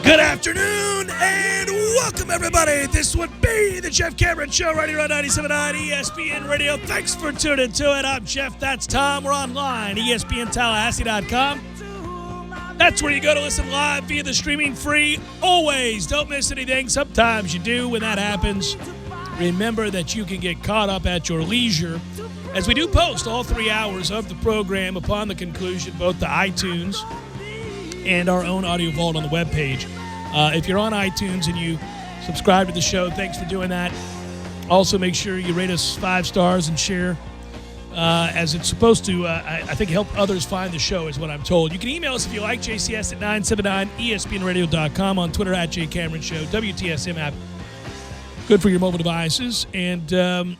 Good afternoon and welcome, everybody. This would be the Jeff Cameron Show right here on 97.9 ESPN Radio. Thanks for tuning to it. I'm Jeff. That's Tom. We're online, ESPNTallahassee.com. That's where you go to listen live via the streaming free. Always don't miss anything. Sometimes you do when that happens. Remember that you can get caught up at your leisure as we do post all 3 hours of the program upon the conclusion, both to iTunes and our own audio vault on the webpage. If you're on iTunes and you subscribe to the show, thanks for doing that. Also, make sure you rate us 5 stars and share as it's supposed to, I think, help others find the show is what I'm told. You can email us if you like, jcs at 979espnradio.com, on Twitter at jcameronshow, WTSM app. Good for your mobile devices. And hello,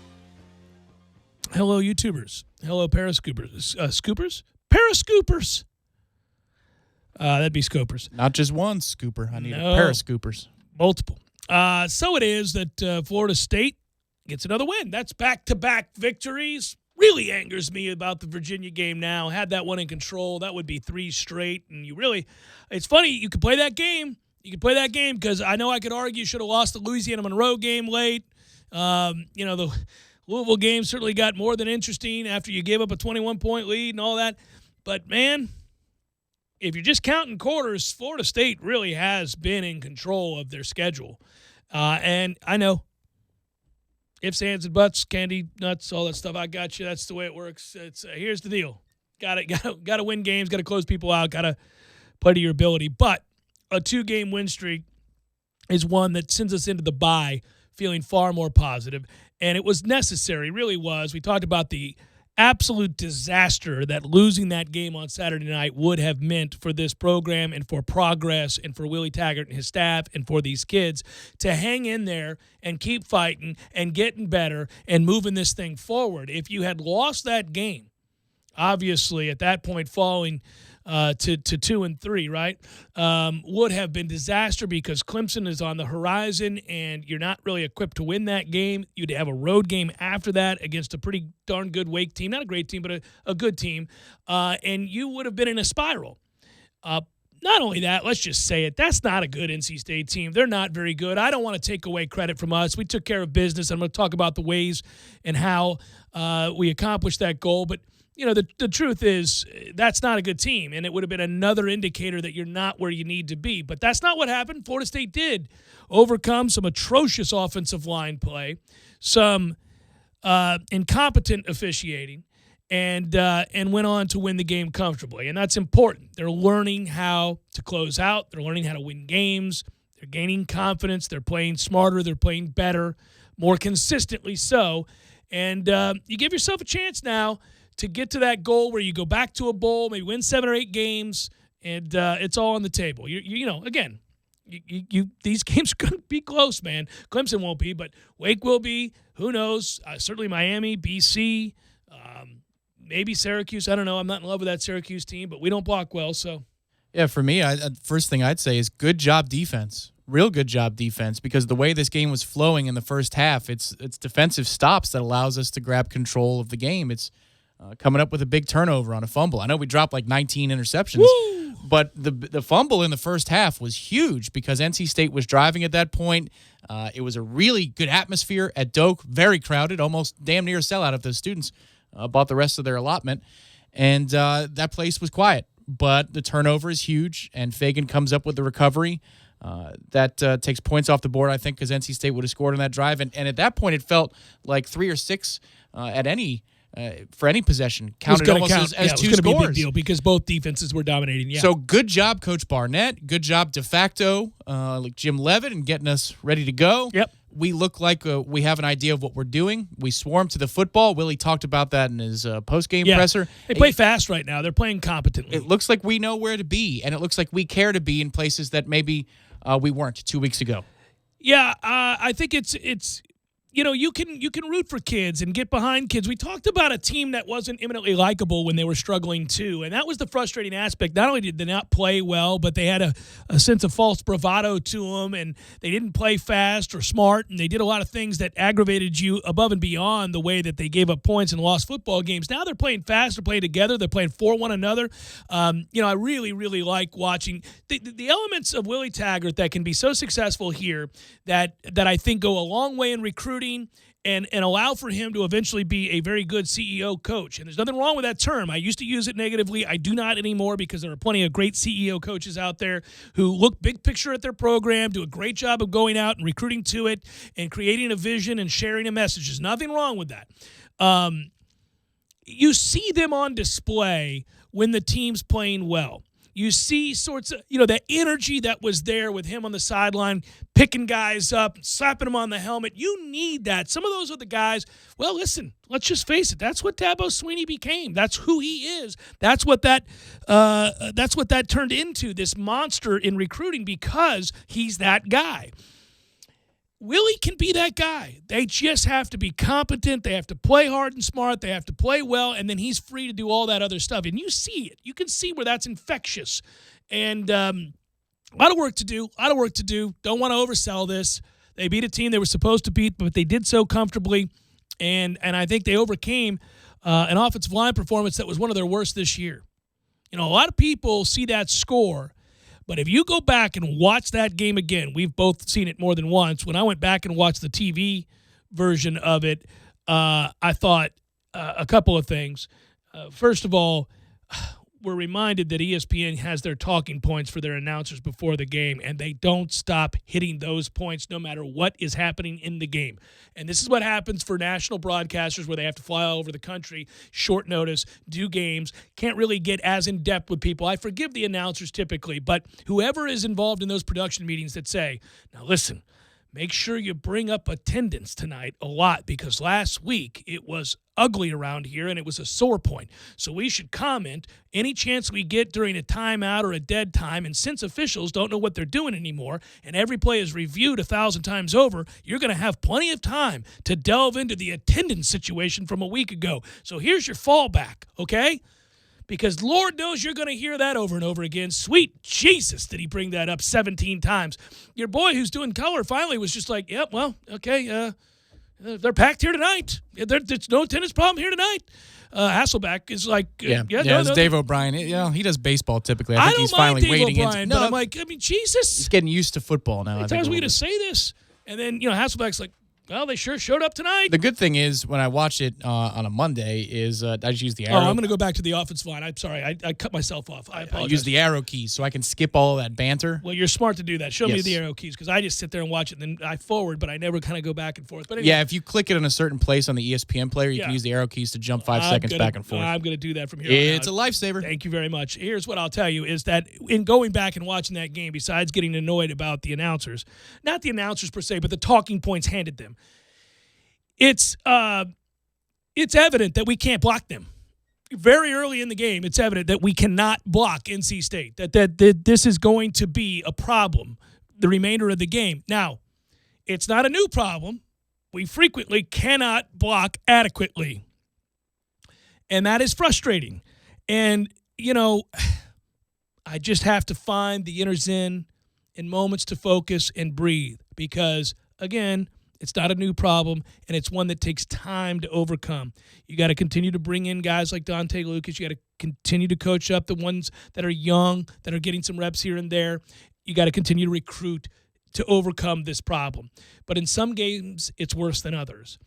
YouTubers. Hello, Periscoopers. Scoopers? Periscoopers. That'd be Scopers. Not just one scooper. I need a pair of scoopers. Multiple. So it is that Florida State gets another win. That's back-to-back victories. Really angers me about the Virginia game now. Had that one in control, that would be 3 straight. And it's funny, you could play that game. You could play that game because I know I could argue you should have lost the Louisiana Monroe game late. The Louisville game certainly got more than interesting after you gave up a 21-point lead and all that. But, man, if you're just counting quarters, Florida State really has been in control of their schedule. And I know ifs, ands, and buts, candy, nuts, all that stuff. I got you. That's the way it works. It's here's the deal. Got to win games. Got to close people out. Got to play to your ability. But a 2-game win streak is one that sends us into the bye feeling far more positive. And it was necessary, really was. We talked about the absolute disaster that losing that game on Saturday night would have meant for this program and for progress and for Willie Taggart and his staff and for these kids to hang in there and keep fighting and getting better and moving this thing forward. If you had lost that game, obviously at that point falling to 2 and 3, right, would have been disaster because Clemson is on the horizon and you're not really equipped to win that game. You'd have a road game after that against a pretty darn good Wake team. Not a great team, but a good team. And you would have been in a spiral. Not only that, let's just say it, that's not a good NC State team. They're not very good. I don't want to take away credit from us. We took care of business. I'm going to talk about the ways and how we accomplished that goal. But the truth is that's not a good team, and it would have been another indicator that you're not where you need to be. But that's not what happened. Florida State did overcome some atrocious offensive line play, some incompetent officiating, and went on to win the game comfortably. And that's important. They're learning how to close out. They're learning how to win games. They're gaining confidence. They're playing smarter. They're playing better, more consistently so. And you give yourself a chance now to get to that goal where you go back to a bowl, maybe win 7 or 8 games, and it's all on the table. Again, these games are going to be close, man. Clemson won't be, but Wake will be. Who knows? Certainly Miami, BC, maybe Syracuse. I don't know. I'm not in love with that Syracuse team, but we don't block well, so. Yeah, for me, first thing I'd say is good job defense. Real good job defense, because the way this game was flowing in the first half, it's defensive stops that allows us to grab control of the game. It's coming up with a big turnover on a fumble. I know we dropped like 19 interceptions, but the fumble in the first half was huge because NC State was driving at that point. It was a really good atmosphere at Doak, very crowded, almost damn near a sellout if the students bought the rest of their allotment. And that place was quiet, but the turnover is huge, and Fagan comes up with the recovery. That takes points off the board, I think, because NC State would have scored on that drive. And at that point, it felt like 3 or 6 for any possession counted almost as 2 scores. It was going to be a big deal because both defenses were dominating. Yeah. So good job, Coach Barnett. Good job de facto, like Jim Leavitt, and getting us ready to go. Yep. We look like we have an idea of what we're doing. We swarm to the football. Willie talked about that in his post-game presser. They play fast right now. They're playing competently. It looks like we know where to be, and it looks like we care to be in places that maybe we weren't 2 weeks ago. Yeah, I think it's you can root for kids and get behind kids. We talked about a team that wasn't eminently likable when they were struggling too, and that was the frustrating aspect. Not only did they not play well, but they had a sense of false bravado to them, and they didn't play fast or smart, and they did a lot of things that aggravated you above and beyond the way that they gave up points and lost football games. Now they're playing fast, they're playing together, they're playing for one another. I really, really like watching the elements of Willie Taggart that can be so successful here that I think go a long way in recruiting and allow for him to eventually be a very good CEO coach. And there's nothing wrong with that term. I used to use it negatively. I do not anymore because there are plenty of great CEO coaches out there who look big picture at their program, do a great job of going out and recruiting to it and creating a vision and sharing a message. There's nothing wrong with that. You see them on display when the team's playing well. You see sorts of, that energy that was there with him on the sideline, picking guys up, slapping them on the helmet. You need that. Some of those are the guys, well, listen, let's just face it. That's what Dabo Swinney became. That's who he is. That's what that turned into, this monster in recruiting, because he's that guy. Willie can be that guy. They just have to be competent. They have to play hard and smart. They have to play well, and then he's free to do all that other stuff. And you see it. You can see where that's infectious. And a lot of work to do. Don't want to oversell this. They beat a team they were supposed to beat, but they did so comfortably. And I think they overcame an offensive line performance that was one of their worst this year. A lot of people see that score. But if you go back and watch that game again, we've both seen it more than once. When I went back and watched the TV version of it, I thought a couple of things. First of all, we're reminded that ESPN has their talking points for their announcers before the game, and they don't stop hitting those points no matter what is happening in the game. And this is what happens for national broadcasters where they have to fly all over the country, short notice, do games, can't really get as in-depth with people. I forgive the announcers typically, but whoever is involved in those production meetings that say, now listen, make sure you bring up attendance tonight a lot because last week it was ugly around here and it was a sore point. So we should comment any chance we get during a timeout or a dead time. And since officials don't know what they're doing anymore and every play is reviewed 1,000 times over, you're going to have plenty of time to delve into the attendance situation from a week ago. So here's your fallback, okay? Because Lord knows you're going to hear that over and over again. Sweet Jesus, did he bring that up 17 times. Your boy who's doing color finally was just like, yep, well, okay, they're packed here tonight. There's no attendance problem here tonight. Hasselbeck is like, it's Dave O'Brien. He does baseball typically. I think he's finally Dave wading O'Brien, into. but I'm like, Jesus. He's getting used to football now. He tells me to say this. And then, Hasselbeck's like, well, they sure showed up tonight. The good thing is when I watch it on a Monday is I just use the arrow. I'm going to go back to the offensive line. I'm sorry. I cut myself off. I apologize. I use the arrow keys so I can skip all of that banter. Well, you're smart to do that. Show me the arrow keys because I just sit there and watch it and then I forward, but I never kind of go back and forth. But anyway, if you click it in a certain place on the ESPN player, you can use the arrow keys to jump 5 seconds back and forth. I'm going to do that from here on out. It's a lifesaver. Thank you very much. Here's what I'll tell you is that in going back and watching that game, besides getting annoyed about the announcers, not the announcers per se, but the talking points handed them, it's evident that we can't block them. Very early in the game, it's evident that we cannot block NC State, that this is going to be a problem the remainder of the game. Now, it's not a new problem. We frequently cannot block adequately, and that is frustrating. And, I just have to find the inner zen in moments to focus and breathe because, again, it's not a new problem, and it's one that takes time to overcome. You got to continue to bring in guys like Dante Lucas. You got to continue to coach up the ones that are young, that are getting some reps here and there. You got to continue to recruit to overcome this problem. But in some games, it's worse than others.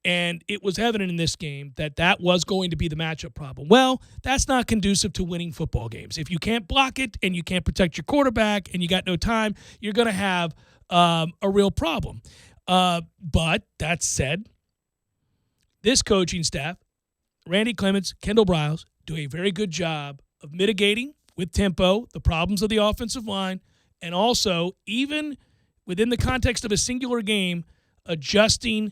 And it was evident in this game that was going to be the matchup problem. Well, that's not conducive to winning football games. If you can't block it and you can't protect your quarterback and you got no time, you're going to have a real problem. But that said, this coaching staff, Randy Clements, Kendall Briles, do a very good job of mitigating with tempo the problems of the offensive line and also, even within the context of a singular game, adjusting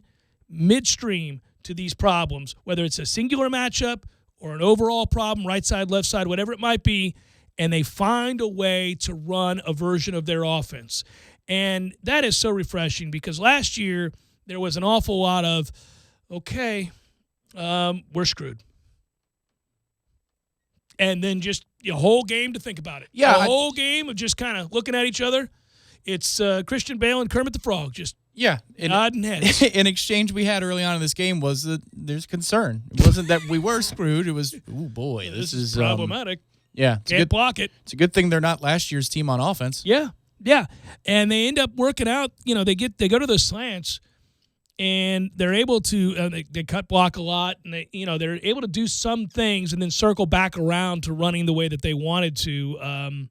midstream to these problems, whether it's a singular matchup or an overall problem, right side, left side, whatever it might be, and they find a way to run a version of their offense. And that is so refreshing because last year there was an awful lot of, okay, we're screwed. And then just a whole game to think about it. Yeah, a whole game of just kind of looking at each other. It's Christian Bale and Kermit the Frog just nodding heads. An exchange we had early on in this game was that there's concern. It wasn't that we were screwed. It was, oh boy, this is problematic. Can't block it. It's a good thing they're not last year's team on offense. Yeah, and they end up working out. They go to the slants, and they're able to they cut block a lot, and they're able to do some things, and then circle back around to running the way that they wanted to.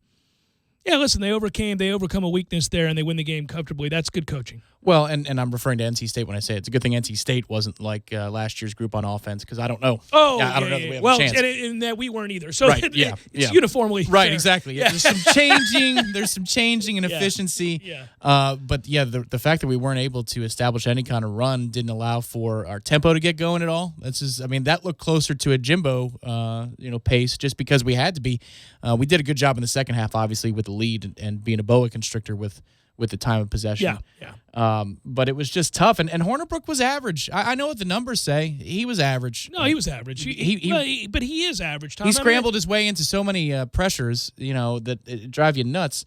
Listen, they overcome a weakness there, and they win the game comfortably. That's good coaching. Well, and I'm referring to NC State when I say it's a good thing NC State wasn't like last year's group on offense, because I don't know. I don't know that we have a chance. And that we weren't either. So right, it's uniformly right, fair. exactly. Yeah. There's some changing in efficiency. Yeah. But the fact that we weren't able to establish any kind of run didn't allow for our tempo to get going at all. That looked closer to a Jimbo pace just because we had to be. We did a good job in the second half, obviously, with the lead and being a boa constrictor with the time of possession. But it was just tough. And Hornibrook was average. I know what the numbers say. He was average. No, he was average. But he is average, Tom. He scrambled his way into so many pressures, that it drive you nuts.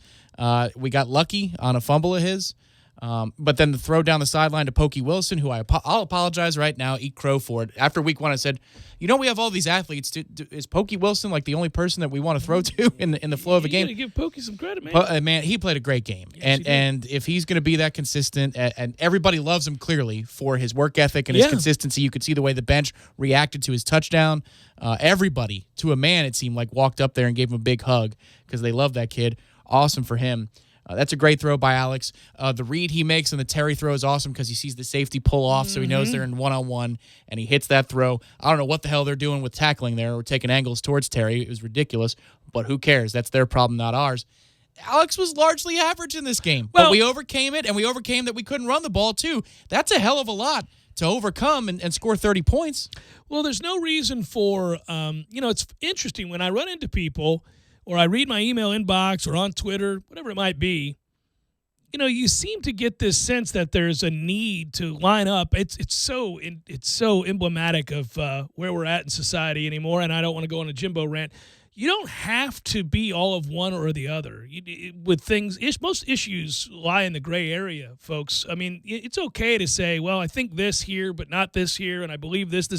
We got lucky on a fumble of his. But then the throw down the sideline to Pokey Wilson, who I'll apologize right now, eat crow for it. After week 1, I said, we have all these athletes. Is Pokey Wilson like the only person that we want to throw to in the flow of a game? You got to give Pokey some credit, man. Man, he played a great game. Yes, and if he's going to be that consistent, and everybody loves him clearly for his work ethic and his consistency. You could see the way the bench reacted to his touchdown. Everybody, to a man, it seemed like, walked up there and gave him a big hug because they love that kid. Awesome for him. That's a great throw by Alex. The read he makes on the Terry throw is awesome because he sees the safety pull off, so he knows they're in one-on-one, and he hits that throw. I don't know what the hell they're doing with tackling there or taking angles towards Terry. It was ridiculous, but who cares? That's their problem, not ours. Alex was largely average in this game, but we overcame it, and we overcame that we couldn't run the ball, too. That's a hell of a lot to overcome and score 30 points. Well, there's no reason for, it's interesting when I run into people or I read my email inbox or on Twitter, whatever it might be, you seem to get this sense that there's a need to line up. It's so emblematic of where we're at in society anymore, and I don't want to go on a Jimbo rant. You don't have to be all of one or the other. With things, most issues lie in the gray area, folks. I mean, it's okay to say, well, I think this here, but not this here, and I believe this.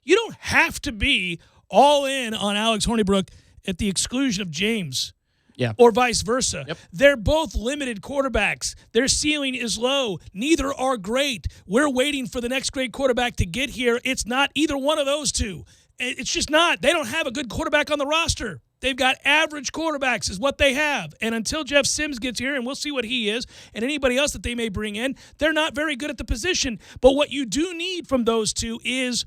You don't have to be all in on Alex Hornibrook at the exclusion of James. Yeah. Or vice versa. Yep. They're both limited quarterbacks. Their ceiling is low. Neither are great. We're waiting for the next great quarterback to get here. It's not either one of those two. It's just not. They don't have a good quarterback on the roster. They've got average quarterbacks is what they have. And until Jeff Sims gets here, and we'll see what he is, and anybody else that they may bring in, they're not very good at the position. But what you do need from those two is,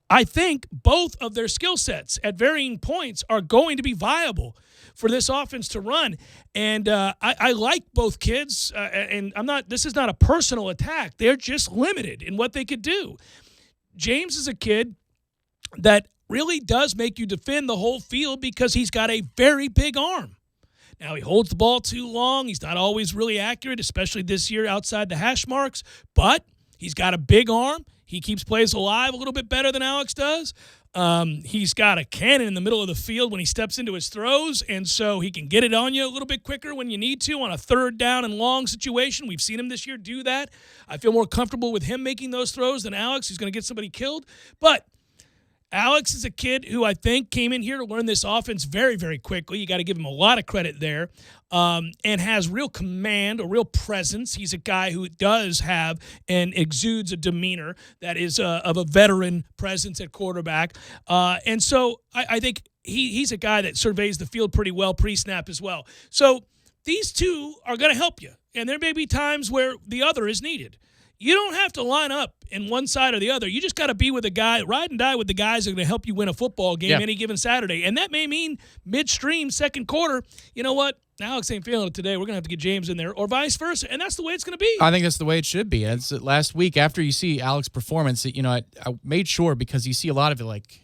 I think, both of their skill sets at varying points are going to be viable for this offense to run. And I like both kids, and this is not a personal attack. They're just limited in what they could do. James is a kid that really does make you defend the whole field because he's got a very big arm. Now, he holds the ball too long. He's not always really accurate, especially this year outside the hash marks, but he's got a big arm. He keeps plays alive a little bit better than Alex does. He's got a cannon in the middle of the field when he steps into his throws, and so he can get it on you a little bit quicker when you need to on a third down and long situation. We've seen him this year do that. I feel more comfortable with him making those throws than Alex, who's going to get somebody killed. But Alex is a kid who I think came in here to learn this offense very, very quickly. You got to give him a lot of credit there, and has real command, a real presence. He's a guy who does have and exudes a demeanor that is of a veteran presence at quarterback. And so I think he's a guy that surveys the field pretty well pre-snap as well. So these two are going to help you, and there may be times where the other is needed. You don't have to line up in one side or the other. You just got to be with a guy, ride and die with the guys that are going to help you win a football game any given Saturday. And that may mean midstream, second quarter, you know what? Alex ain't feeling it today. We're going to have to get James in there, or vice versa. And that's the way it's going to be. I think that's the way it should be. It's last week after you see Alex's performance, I made sure, because you see a lot of it, like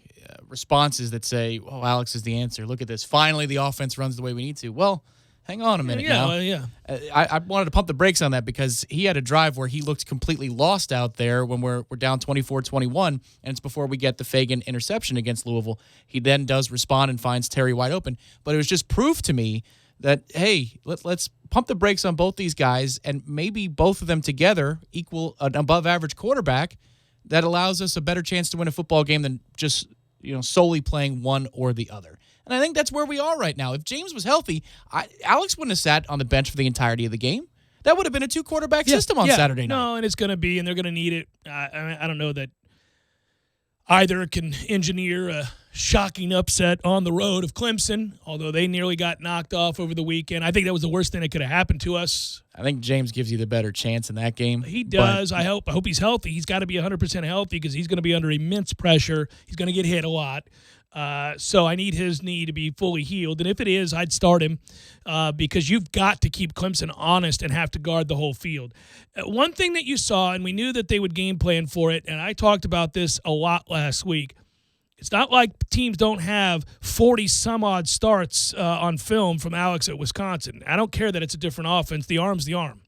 responses that say, oh, Alex is the answer. Look at this. Finally, the offense runs the way we need to. Well, Hang on a minute Yeah, now. well, yeah. I wanted to pump the brakes on that because he had a drive where he looked completely lost out there when we're down 24-21, and it's before we get the Fagan interception against Louisville. He then does respond and finds Terry wide open. But it was just proof to me that, hey, let's pump the brakes on both these guys, and maybe both of them together equal an above-average quarterback that allows us a better chance to win a football game than just solely playing one or the other. And I think that's where we are right now. If James was healthy, Alex wouldn't have sat on the bench for the entirety of the game. That would have been a 2-quarterback system on Saturday night. No, and it's going to be, and they're going to need it. I don't know that either can engineer a shocking upset on the road of Clemson, although they nearly got knocked off over the weekend. I think that was the worst thing that could have happened to us. I think James gives you the better chance in that game. He does. I hope he's healthy. He's got to be 100% healthy because he's going to be under immense pressure. He's going to get hit a lot. So I need his knee to be fully healed. And if it is, I'd start him because you've got to keep Clemson honest and have to guard the whole field. One thing that you saw, and we knew that they would game plan for it, and I talked about this a lot last week, it's not like teams don't have 40-some-odd starts on film from Alex at Wisconsin. I don't care that it's a different offense. The arm's the arm.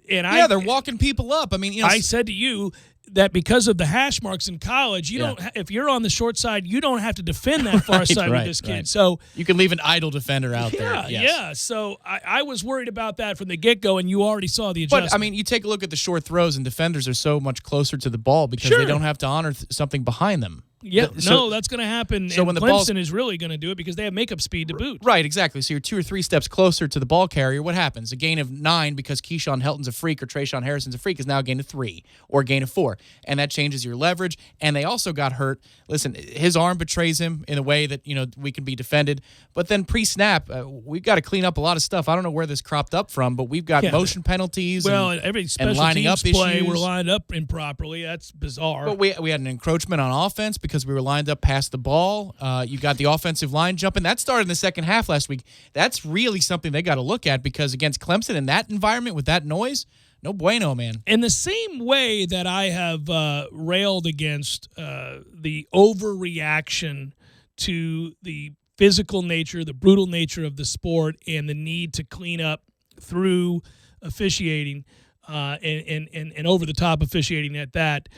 And they're walking people up. I mean, I said to you that because of the hash marks in college, don't. If you're on the short side, you don't have to defend that far side with this kid. Right. So you can leave an idle defender out there. Yes. Yeah. So I was worried about that from the get-go, and you already saw the adjustment. But, I mean, you take a look at the short throws, and defenders are so much closer to the ball because they don't have to honor something behind them. Yeah, that's going to happen. So and when the Clemson is really going to do it because they have makeup speed to boot. Right, exactly. So you're 2 or 3 steps closer to the ball carrier. What happens? A gain of 9 because Keyshawn Helton's a freak or Trayshawn Harrison's a freak is now a gain of 3 or a gain of 4. And that changes your leverage. And they also got hurt. Listen, his arm betrays him in a way that, we can be defended. But then pre-snap, we've got to clean up a lot of stuff. I don't know where this cropped up from, but we've got motion penalties every special lining teams up play issues. We're lined up improperly. That's bizarre. But we had an encroachment on offense because we were lined up past the ball. You got the offensive line jumping. That started in the second half last week. That's really something they got to look at because against Clemson in that environment with that noise, no bueno, man. In the same way that I have railed against the overreaction to the physical nature, the brutal nature of the sport, and the need to clean up through officiating and over-the-top officiating at that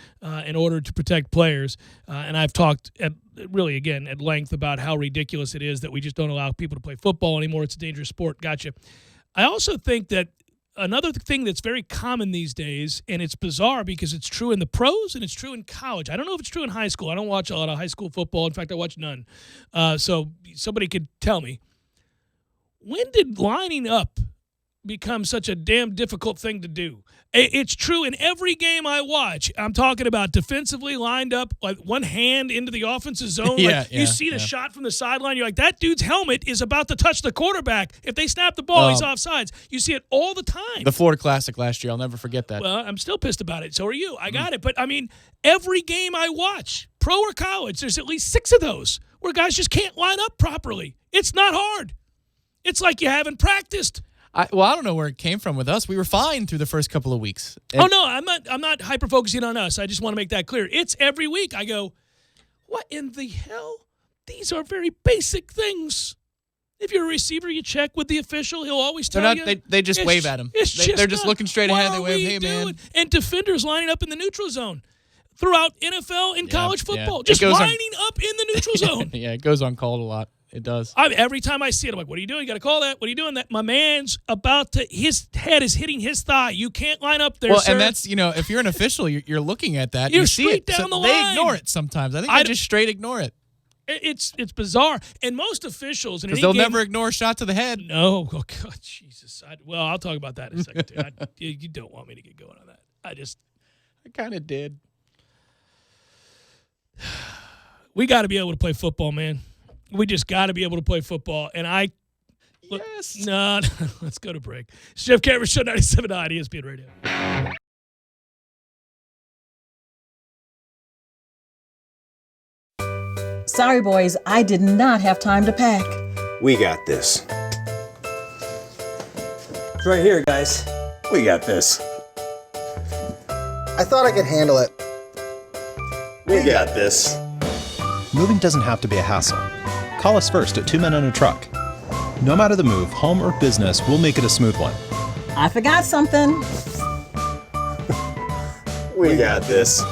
in order to protect players. And I've talked at length about how ridiculous it is that we just don't allow people to play football anymore. It's a dangerous sport. Gotcha. I also think that another thing that's very common these days, and it's bizarre because it's true in the pros and it's true in college. I don't know if it's true in high school. I don't watch a lot of high school football. In fact, I watch none. So somebody could tell me, when did lining up become such a damn difficult thing to do? It's true in every game I watch. I'm talking about defensively lined up, like one hand into the offensive zone. You see the shot from the sideline. You're like, that dude's helmet is about to touch the quarterback. If they snap the ball, he's offsides. You see it all the time. The Florida Classic last year, I'll never forget that. Well, I'm still pissed about it. So are you. I got it. But, I mean, every game I watch, pro or college, there's at least 6 of those where guys just can't line up properly. It's not hard. It's like you haven't practiced. I don't know where it came from with us. We were fine through the first couple of weeks. No, I'm not hyper-focusing on us. I just want to make that clear. It's every week. I go, what in the hell? These are very basic things. If you're a receiver, you check with the official. He'll always tell you. They just wave at him. They're just looking straight ahead. They wave, hey, man. And defenders lining up in the neutral zone throughout NFL and college football. Just lining up in the neutral zone. Yeah, it goes uncalled a lot. It does. Every time I see it, I'm like, what are you doing? You got to call that. What are you doing? That my man's about to, his head is hitting his thigh. You can't line up there, sir. And that's, if you're an official, you're looking at that. You're you see straight it. down the line. They ignore it sometimes. I think they just straight ignore it. It's bizarre. And most officials, because they'll never ignore a shot to the head. No. Oh, God, Jesus. I'll talk about that in a second, too. You don't want me to get going on that. I kind of did. We got to be able to play football, man. We just got to be able to play football. And Yes. No, let's go to break. Jeff Cameron, Show 97.9 ESPN Radio. Sorry, boys, I did not have time to pack. We got this. It's right here, guys. We got this. I thought I could handle it. We got this. Moving doesn't have to be a hassle. Call us first at 2 Men and a Truck. No matter the move, home or business, we'll make it a smooth one. I forgot something. We got this.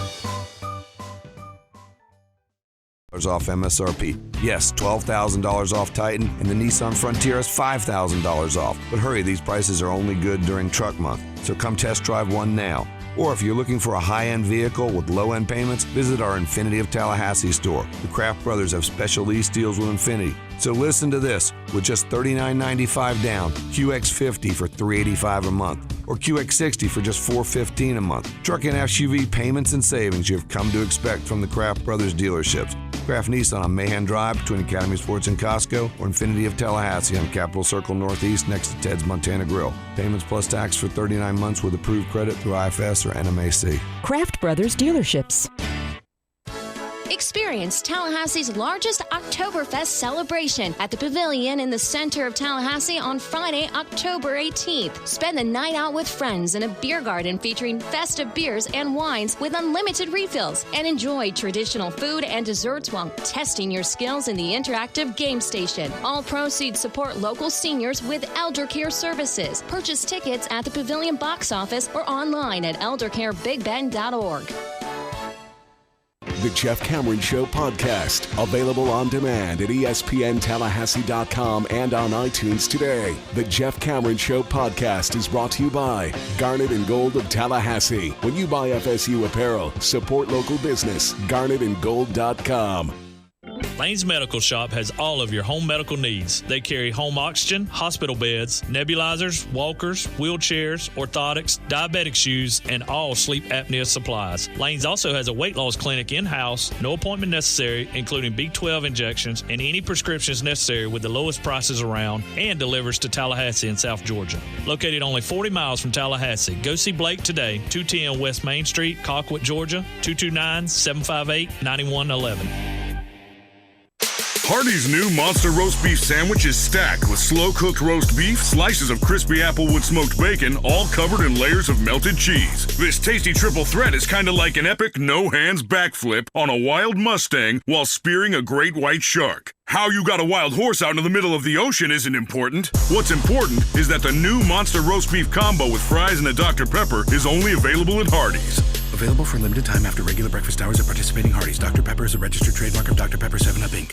Off MSRP. Yes, $12,000 off Titan, and the Nissan Frontier is $5,000 off. But hurry, these prices are only good during truck month, so come test drive one now. Or if you're looking for a high-end vehicle with low-end payments, visit our Infinity of Tallahassee store. The Kraft brothers have special lease deals with Infinity. So listen to this. With just $39.95 down, QX50 for $385 a month, or QX60 for just $415 a month. Truck and SUV payments and savings you've come to expect from the Kraft brothers dealerships. Kraft Nissan on Mahan Drive between Academy Sports and Costco, or Infinity of Tallahassee on Capitol Circle Northeast next to Ted's Montana Grill. Payments plus tax for 39 months with approved credit through IFS or NMAC. Kraft Brothers dealerships. Experience Tallahassee's largest Oktoberfest celebration at the Pavilion in the center of Tallahassee on Friday, October 18th. Spend the night out with friends in a beer garden featuring festive beers and wines with unlimited refills, and enjoy traditional food and desserts while testing your skills in the interactive game station. All proceeds support local seniors with elder care services. Purchase tickets at the Pavilion box office or online at eldercarebigbend.org. The Jeff Cameron Show podcast, available on demand at ESPNTallahassee.com and on iTunes today. The Jeff Cameron Show podcast is brought to you by Garnet and Gold of Tallahassee. When you buy FSU apparel, support local business. GarnetandGold.com. Lane's Medical Shop has all of your home medical needs. They carry home oxygen, hospital beds, nebulizers, walkers, wheelchairs, orthotics, diabetic shoes, and all sleep apnea supplies. Lane's also has a weight loss clinic in-house, no appointment necessary, including B12 injections and any prescriptions necessary with the lowest prices around, and delivers to Tallahassee and South Georgia. Located only 40 miles from Tallahassee. Go see Blake today, 210 West Main Street, Colquitt, Georgia, 229-758-9111. Hardee's new Monster Roast Beef Sandwich is stacked with slow-cooked roast beef, slices of crispy applewood smoked bacon, all covered in layers of melted cheese. This tasty triple threat is kind of like an epic no-hands backflip on a wild Mustang while spearing a great white shark. How you got a wild horse out in the middle of the ocean isn't important. What's important is that the new Monster Roast Beef Combo with fries and a Dr. Pepper is only available at Hardee's. Available for a limited time after regular breakfast hours at participating Hardee's. Dr. Pepper is a registered trademark of Dr. Pepper 7-Up, Inc.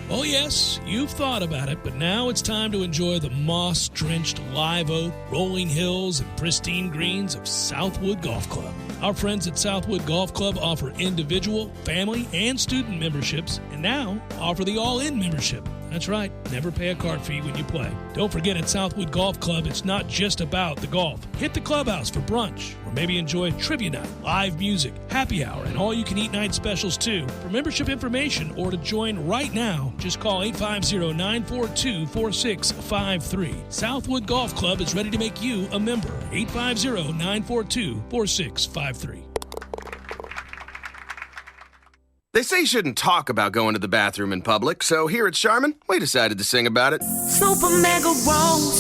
Oh, yes, you've thought about it, but now it's time to enjoy the moss-drenched live oak, rolling hills, and pristine greens of Southwood Golf Club. Our friends at Southwood Golf Club offer individual, family, and student memberships, and now offer the all-in membership. That's right, never pay a card fee when you play. Don't forget, at Southwood Golf Club, it's not just about the golf. Hit the clubhouse for brunch, or maybe enjoy trivia night, live music, happy hour, and all-you-can-eat night specials, too. For membership information or to join right now, just call 850-942-4653. Southwood Golf Club is ready to make you a member. 850-942-4653. They say you shouldn't talk about going to the bathroom in public, so here at Charmin, we decided to sing about it. Super mega rolls,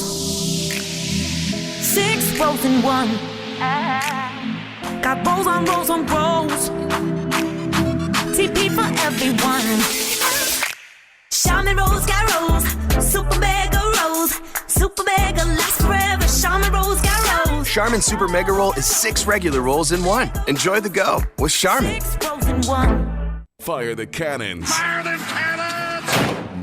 6 rolls in one. Got rolls on rolls on rolls, TP for everyone. Charmin rolls got rolls, super mega rolls, super mega lasts forever. Charmin rolls got rolls. Charmin Super Mega Roll is 6 regular rolls in one. Enjoy the go with Charmin. 6 rolls in one. Fire the cannons. Fire them cannons!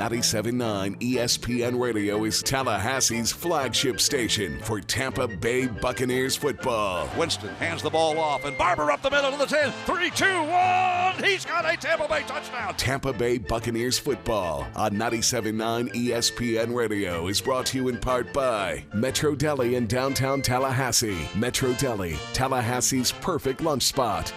97.9 ESPN Radio is Tallahassee's flagship station for Tampa Bay Buccaneers football. Winston hands the ball off, and Barber up the middle of the 10. 3, 2, 1. He's got a Tampa Bay touchdown. Tampa Bay Buccaneers football on 97.9 ESPN Radio is brought to you in part by Metro Deli in downtown Tallahassee. Metro Deli, Tallahassee's perfect lunch spot.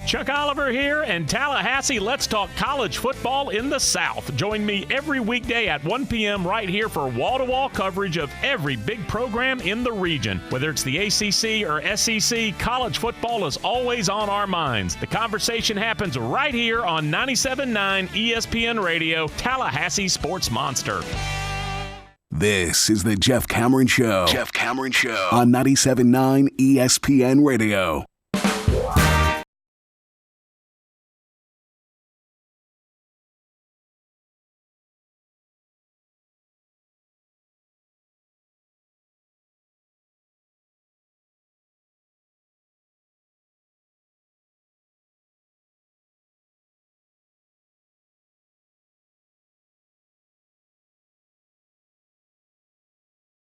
Chuck Oliver here, and Tallahassee, let's talk college football in the South. Join me every weekday at 1 p.m. right here for wall-to-wall coverage of every big program in the region. Whether it's the ACC or SEC, college football is always on our minds. The conversation happens right here on 97.9 ESPN Radio, Tallahassee Sports Monster. This is the Jeff Cameron Show. Jeff Cameron Show on 97.9 ESPN Radio.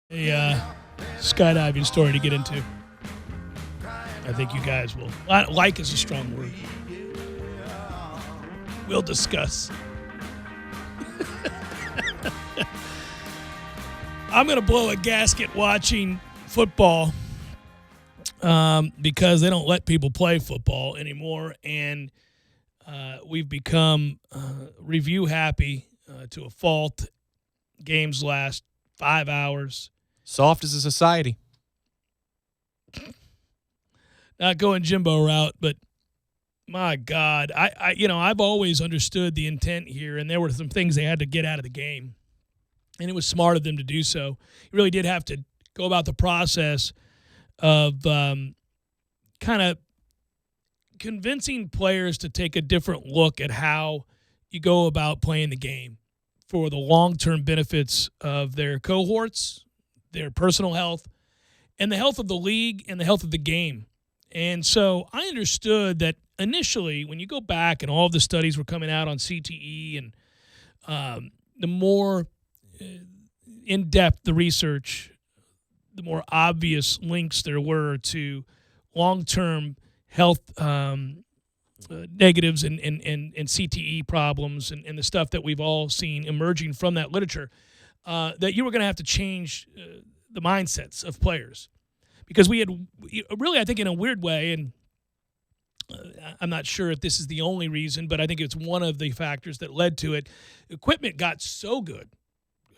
A skydiving story to get into. I think you guys will. Like is a strong word. We'll discuss. I'm going to blow a gasket watching football because they don't let people play football anymore, and we've become review happy to a fault. Games last 5 hours. Soft as a society. Not going Jimbo route, but my God, I've always understood the intent here, and there were some things they had to get out of the game, and it was smart of them to do so. You really did have to go about the process of kind of convincing players to take a different look at how you go about playing the game for the long-term benefits of their cohorts, their personal health, and the health of the league and the health of the game. And so I understood that initially when you go back and all of the studies were coming out on CTE and the more in-depth the research, the more obvious links there were to long-term health negatives and CTE problems and the stuff that we've all seen emerging from that literature, that you were going to have to change the mindsets of players. Because we had really, I think in a weird way, and I'm not sure if this is the only reason, but I think it's one of the factors that led to it. Equipment got so good.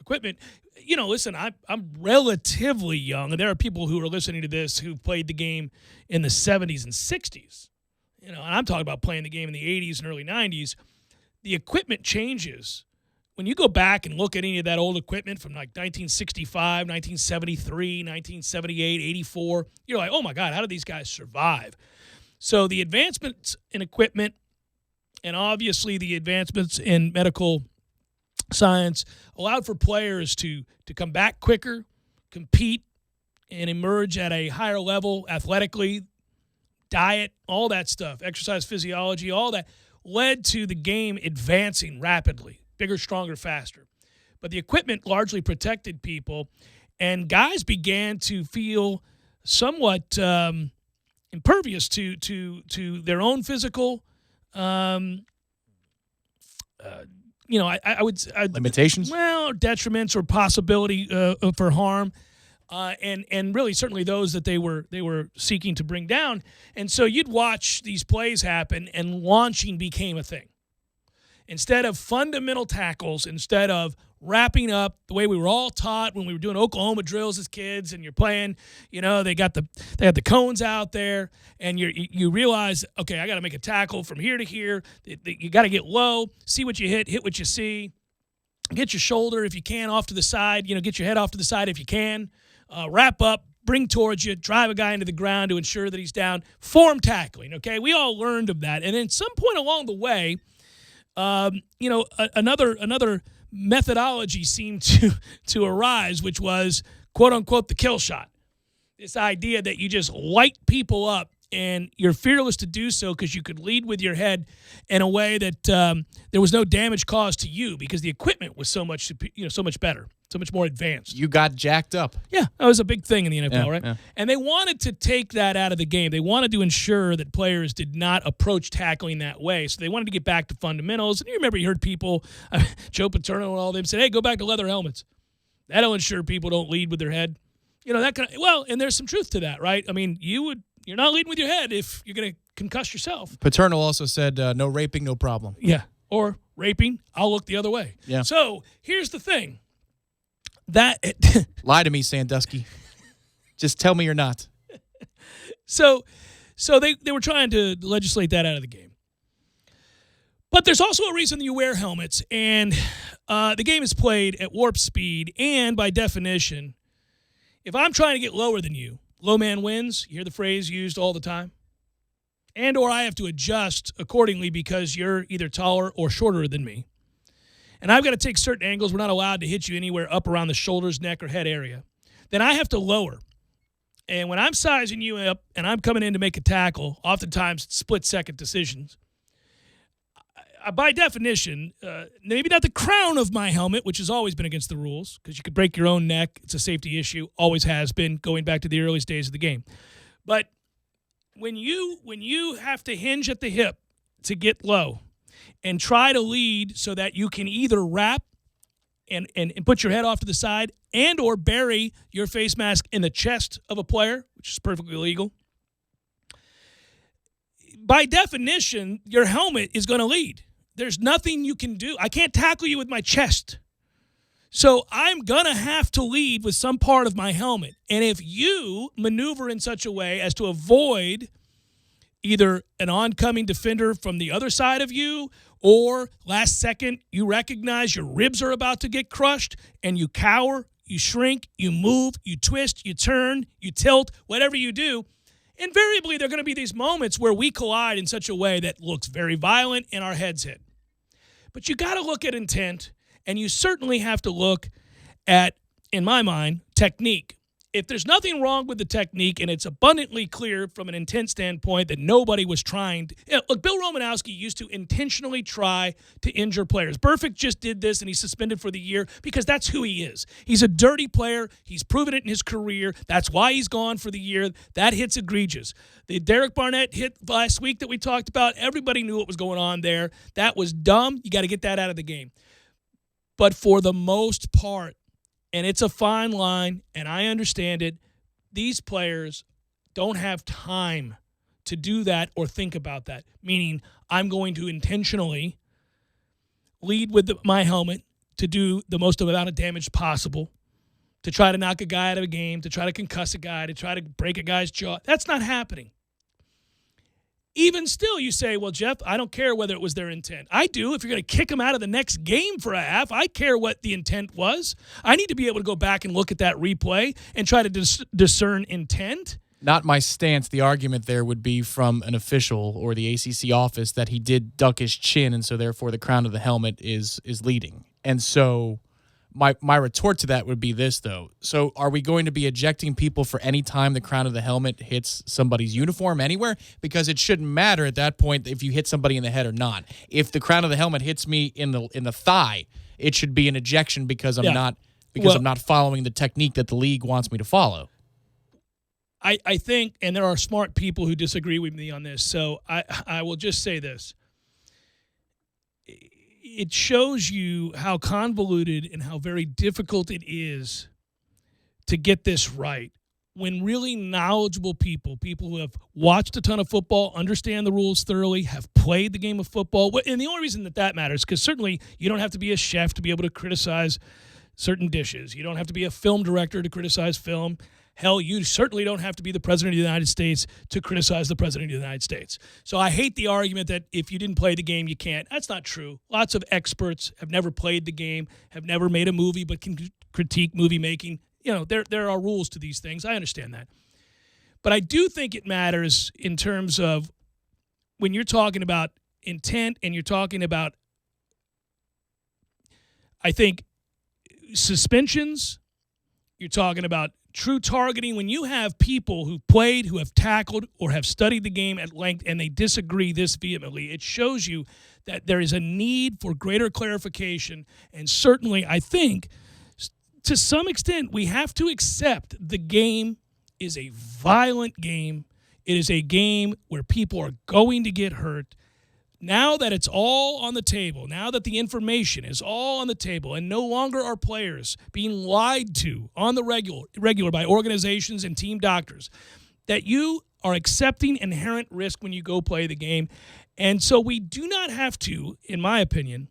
Equipment, listen, I'm relatively young, and there are people who are listening to this who played the game in the 70s and 60s. And I'm talking about playing the game in the 80s and early 90s. The equipment changes. When you go back and look at any of that old equipment from like 1965, 1973, 1978, 84, you're like, oh my God, how did these guys survive? So the advancements in equipment and obviously the advancements in medical science allowed for players to come back quicker, compete, and emerge at a higher level athletically. Diet, all that stuff, exercise physiology, all that led to the game advancing rapidly, bigger, stronger, faster. But the equipment largely protected people, and guys began to feel somewhat impervious to their own physical, I would limitations. Well, detriments or possibility for harm. And really certainly those that they were seeking to bring down. And so you'd watch these plays happen, and launching became a thing. Instead of fundamental tackles, instead of wrapping up the way we were all taught when we were doing Oklahoma drills as kids, and you're playing, they had the cones out there, and you realize, okay, I got to make a tackle from here to here. You got to get low, see what you hit what you see, get your shoulder if you can off to the side, get your head off to the side if you can. Wrap up, bring towards you, drive a guy into the ground to ensure that he's down. Form tackling, okay? We all learned of that. And at some point along the way, another methodology seemed to arise, which was, quote-unquote, the kill shot. This idea that you just light people up, and you're fearless to do so because you could lead with your head in a way that there was no damage caused to you because the equipment was so much better, so much more advanced. You got jacked up. Yeah, that was a big thing in the NFL, right? Yeah. And they wanted to take that out of the game. They wanted to ensure that players did not approach tackling that way. So they wanted to get back to fundamentals. And you remember you heard people, Joe Paterno and all of them said, hey, go back to leather helmets. That'll ensure people don't lead with their head. That kind of, and there's some truth to that, right? I mean, you're not leading with your head if you're going to concuss yourself. Paterno also said, no raping, no problem. Yeah. Or raping, I'll look the other way. Yeah. So here's the thing. Lie to me, Sandusky. Just tell me you're not. So they were trying to legislate that out of the game. But there's also a reason that you wear helmets, and the game is played at warp speed, and by definition, if I'm trying to get lower than you, low man wins. You hear the phrase used all the time. And or I have to adjust accordingly because you're either taller or shorter than me. And I've got to take certain angles. We're not allowed to hit you anywhere up around the shoulders, neck, or head area. Then I have to lower. And when I'm sizing you up and I'm coming in to make a tackle, oftentimes split-second decisions, by definition, maybe not the crown of my helmet, which has always been against the rules, because you could break your own neck. It's a safety issue, always has been, going back to the earliest days of the game. But when you have to hinge at the hip to get low and try to lead so that you can either wrap and put your head off to the side and or bury your face mask in the chest of a player, which is perfectly legal, by definition, your helmet is going to lead. There's nothing you can do. I can't tackle you with my chest. So I'm going to have to lead with some part of my helmet. And if you maneuver in such a way as to avoid either an oncoming defender from the other side of you, or last second you recognize your ribs are about to get crushed and you cower, you shrink, you move, you twist, you turn, you tilt, whatever you do, invariably there are going to be these moments where we collide in such a way that looks very violent and our heads hit. But you got to look at intent, and you certainly have to look at, in my mind, technique. If there's nothing wrong with the technique and it's abundantly clear from an intent standpoint that nobody was trying to, look, Bill Romanowski used to intentionally try to injure players. Burfict just did this and he's suspended for the year because that's who he is. He's a dirty player. He's proven it in his career. That's why he's gone for the year. That hit's egregious. The Derek Barnett hit last week that we talked about, everybody knew what was going on there. That was dumb. You got to get that out of the game. But for the most part, and it's a fine line, and I understand it, these players don't have time to do that or think about that, meaning I'm going to intentionally lead with my helmet to do the most amount of damage possible, to try to knock a guy out of a game, to try to concuss a guy, to try to break a guy's jaw. That's not happening. Even still, you say, well, Jeff, I don't care whether it was their intent. I do. If you're going to kick them out of the next game for a half, I care what the intent was. I need to be able to go back and look at that replay and try to discern intent. Not my stance. The argument there would be from an official or the ACC office that he did duck his chin, and so therefore the crown of the helmet is leading. And so my retort to that would be this, though. So are we going to be ejecting people for any time the crown of the helmet hits somebody's uniform anywhere? Because it shouldn't matter at that point if you hit somebody in the head or not. If the crown of the helmet hits me in the thigh, it should be an ejection because I'm not following the technique that the league wants me to follow. I think, and there are smart people who disagree with me on this, so I will just say this. It shows you how convoluted and how very difficult it is to get this right when really knowledgeable people who have watched a ton of football, understand the rules thoroughly, have played the game of football. And the only reason that matters, because certainly you don't have to be a chef to be able to criticize certain dishes. You don't have to be a film director to criticize film. Hell, you certainly don't have to be the President of the United States to criticize the President of the United States. So I hate the argument that if you didn't play the game, you can't. That's not true. Lots of experts have never played the game, have never made a movie, but can critique movie making. You know, there are rules to these things. I understand that. But I do think it matters in terms of when you're talking about intent and you're talking about, I think, suspensions, you're talking about true targeting. When you have people who played, who have tackled, or have studied the game at length, and they disagree this vehemently, it shows you that there is a need for greater clarification. And certainly, I think, to some extent, we have to accept the game is a violent game. It is a game where people are going to get hurt. Now that it's all on the table, now that the information is all on the table, and no longer are players being lied to on the regular by organizations and team doctors, that you are accepting inherent risk when you go play the game. And so we do not have to, in my opinion,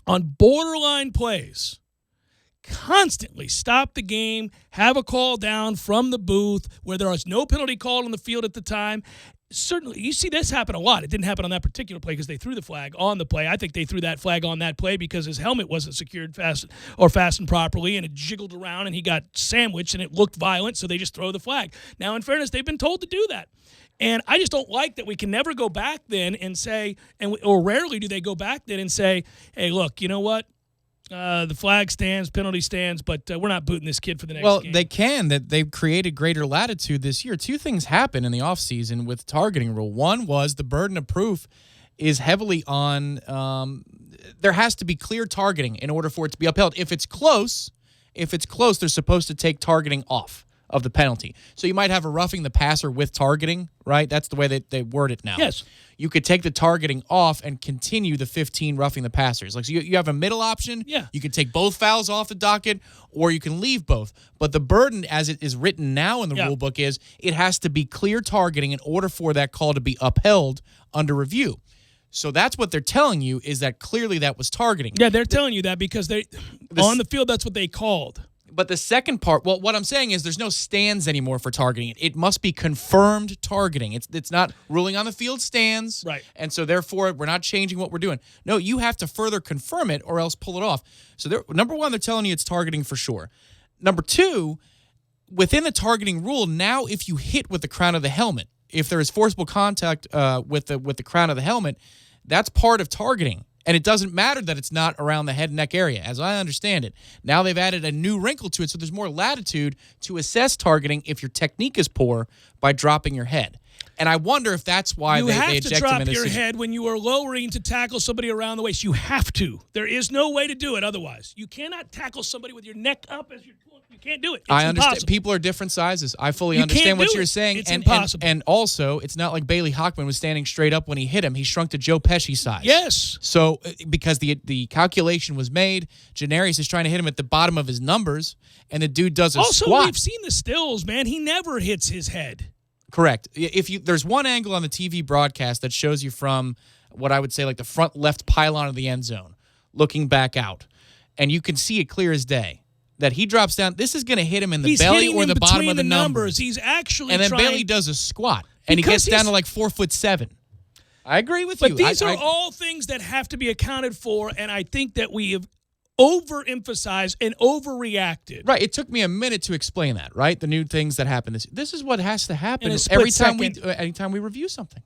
on borderline plays, constantly stop the game, have a call down from the booth where there was no penalty called on the field at the time. Certainly, you see this happen a lot. It didn't happen on that particular play because they threw the flag on the play. I think they threw that flag on that play because his helmet wasn't secured fastened properly, and it jiggled around, and he got sandwiched, and it looked violent, so they just throw the flag. Now, in fairness, they've been told to do that. And I just don't like that we can never go back then and say, or rarely do they go back then and say, hey, look, you know what? The flag stands, penalty stands, but we're not booting this kid for the next game. Well, they can. That they've created greater latitude this year. Two things happened in the offseason with targeting rule. One was the burden of proof is heavily on there has to be clear targeting in order for it to be upheld. If it's close, they're supposed to take targeting off of the penalty. So you might have a roughing the passer with targeting, right? That's the way they word it now. Yes. You could take the targeting off and continue the 15 roughing the passers. Like, so you have a middle option. Yeah. You can take both fouls off the docket, or you can leave both. But the burden, as it is written now in the rule book, is it has to be clear targeting in order for that call to be upheld under review. So that's what they're telling you, is that clearly that was targeting. Yeah, they're telling you that because on the field, that's what they called. But the second part, well, what I'm saying is there's no stands anymore for targeting. It must be confirmed targeting. It's not ruling on the field stands. Right. And so therefore, we're not changing what we're doing. No, you have to further confirm it or else pull it off. So number one, they're telling you it's targeting for sure. Number two, within the targeting rule, now if you hit with the crown of the helmet, if there is forcible contact with the crown of the helmet, that's part of targeting. And it doesn't matter that it's not around the head and neck area, as I understand it. Now they've added a new wrinkle to it, so there's more latitude to assess targeting if your technique is poor by dropping your head. And I wonder if that's why they eject him in this. You have to drop your head when you are lowering to tackle somebody around the waist. You have to. There is no way to do it otherwise. You cannot tackle somebody with your neck up as you're pulling. You can't do it. It's I understand. Impossible. People are different sizes. I fully understand what you're saying. It's impossible. And also, it's not like Bailey Hockman was standing straight up when he hit him. He shrunk to Joe Pesci size. Yes. So because the calculation was made, Janarius is trying to hit him at the bottom of his numbers, and the dude does a squat. Also, we've seen the stills, man. He never hits his head. Correct. There's one angle on the TV broadcast that shows you from what I would say like the front left pylon of the end zone, looking back out, and you can see it clear as day that he drops down. This is going to hit him in the belly or the bottom of the numbers. He's actually and then trying, Bailey does a squat, and he gets down to like 4'7". I agree with you. But these are all things that have to be accounted for, and I think that we have overemphasized and overreacted. Right. It took me a minute to explain that, right? The new things that happen. This is what has to happen anytime we review something.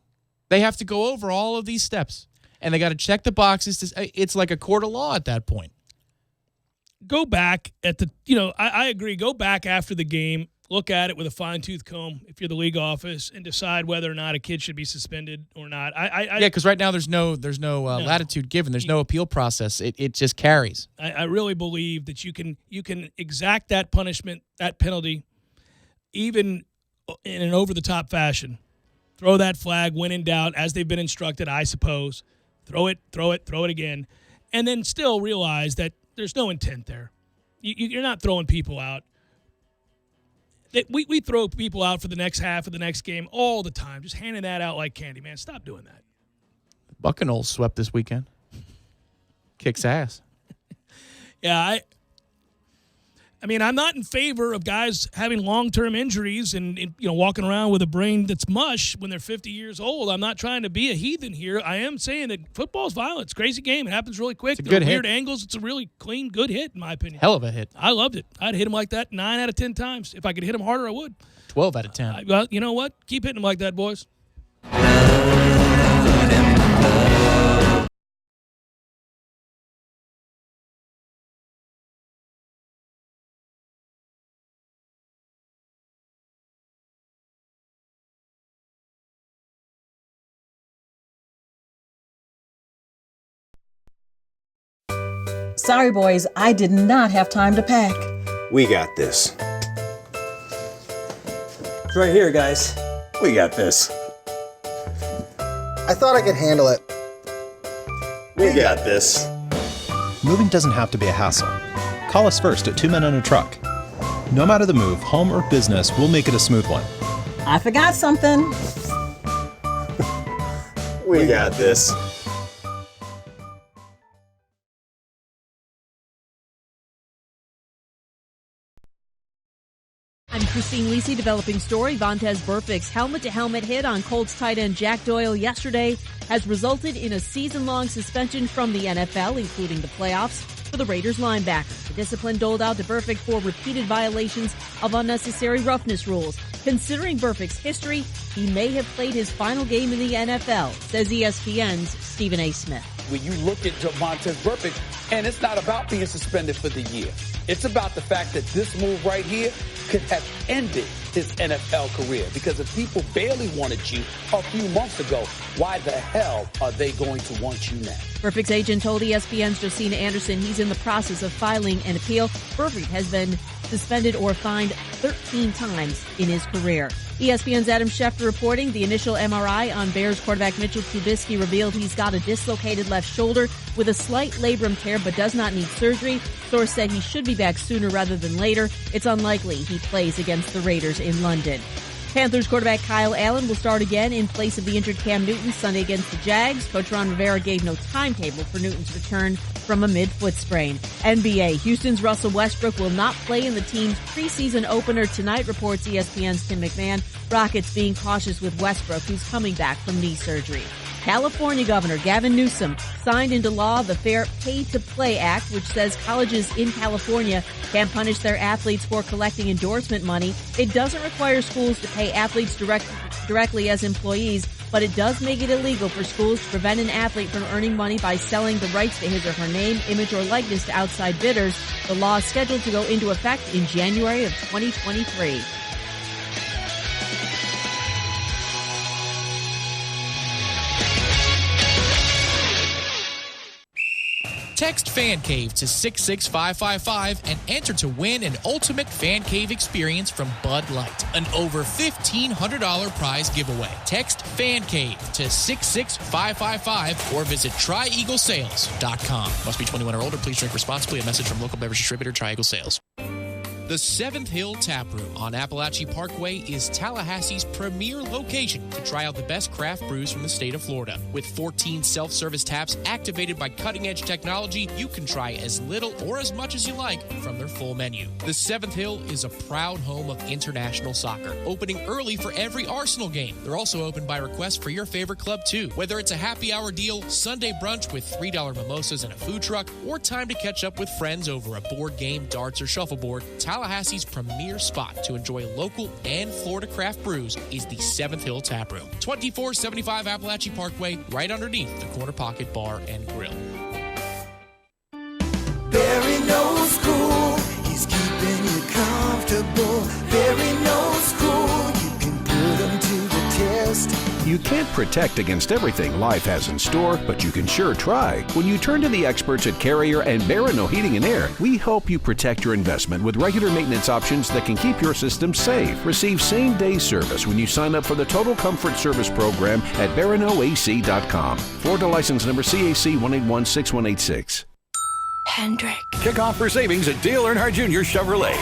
They have to go over all of these steps, and they got to check the boxes. It's like a court of law at that point. Go back at I agree. Go back after the game, look at it with a fine-tooth comb if you're the league office, and decide whether or not a kid should be suspended or not. Yeah, because right now there's no latitude given. There's no appeal process. It just carries. I really believe that you can exact that punishment, that penalty, even in an over-the-top fashion. Throw that flag when in doubt, as they've been instructed, I suppose. Throw it again, and then still realize that there's no intent there. You're not throwing people out. We throw people out for the next half of the next game all the time, just handing that out like candy, man. Stop doing that. Buckanoles swept this weekend. Kicks ass. Yeah, I mean, I'm not in favor of guys having long-term injuries and walking around with a brain that's mush when they're 50 years old. I'm not trying to be a heathen here. I am saying that football's violent. It's a crazy game. It happens really quick. It's a good hit. Weird angles. It's a really clean, good hit, in my opinion. Hell of a hit. I loved it. I'd hit him like that 9 out of 10 times. If I could hit him harder, I would. 12 out of 10. Well, you know what? Keep hitting him like that, boys. Sorry, boys, I did not have time to pack. We got this. It's right here, guys. We got this. I thought I could handle it. We got this. Moving doesn't have to be a hassle. Call us first at 2 Men and a Truck. No matter the move, home or business, we'll make it a smooth one. I forgot something. We got this. I'm Christine Lisi, developing story. Vontaze Burfict's helmet-to-helmet hit on Colts tight end Jack Doyle yesterday has resulted in a season-long suspension from the NFL, including the playoffs, for the Raiders linebacker. The discipline doled out to Burfict for repeated violations of unnecessary roughness rules. Considering Burfict's history, he may have played his final game in the NFL, says ESPN's Stephen A. Smith. When you look at Vontaze Burfict, and it's not about being suspended for the year. It's about the fact that this move right here could have ended his NFL career. Because if people barely wanted you a few months ago, why the hell are they going to want you now? Burfict's agent told ESPN's Josina Anderson he's in the process of filing an appeal. Burfict has been suspended or fined 13 times in his career. ESPN's Adam Schefter reporting the initial MRI on Bears quarterback Mitchell Trubisky revealed he's got a dislocated left shoulder with a slight labrum tear but does not need surgery. Source said he should be back sooner rather than later. It's unlikely he plays against the Raiders in London. Panthers quarterback Kyle Allen will start again in place of the injured Cam Newton Sunday against the Jags. Coach Ron Rivera gave no timetable for Newton's return from a mid-foot sprain. NBA, Houston's Russell Westbrook will not play in the team's preseason opener tonight, reports ESPN's Tim McMahon. Rockets being cautious with Westbrook, who's coming back from knee surgery. California Governor Gavin Newsom signed into law the Fair Pay to Play Act, which says colleges in California can punish their athletes for collecting endorsement money. It doesn't require schools to pay athletes directly as employees, but it does make it illegal for schools to prevent an athlete from earning money by selling the rights to his or her name, image, or likeness to outside bidders. The law is scheduled to go into effect in January of 2023. Text Fan Cave to 66555 and enter to win an ultimate Fan Cave experience from Bud Light, an over $1,500 prize giveaway. Text Fan Cave to 66555 or visit tryeaglesales.com. Must be 21 or older. Please drink responsibly. A message from local beverage distributor Tri Eagle Sales. The Seventh Hill Tap Room on Appalachia Parkway is Tallahassee's premier location to try out the best craft brews from the state of Florida. With 14 self-service taps activated by cutting-edge technology, you can try as little or as much as you like from their full menu. The Seventh Hill is a proud home of international soccer, opening early for every Arsenal game. They're also open by request for your favorite club, too. Whether it's a happy hour deal, Sunday brunch with $3 mimosas and a food truck, or time to catch up with friends over a board game, darts, or shuffleboard, Tallahassee's premier spot to enjoy local and Florida craft brews is the Seventh Hill Tap Room, 2475 Appalachia Parkway, right underneath the Corner Pocket Bar and Grill. Barry knows cool, he's keeping you comfortable. Barry knows cool, you can put him to the test. You can't protect against everything life has in store, but you can sure try. When you turn to the experts at Carrier and Barano Heating and Air, we help you protect your investment with regular maintenance options that can keep your system safe. Receive same-day service when you sign up for the Total Comfort Service Program at baranoac.com. Florida license number CAC 1816186. Hendrick. Kickoff for savings at Dale Earnhardt Jr. Chevrolet.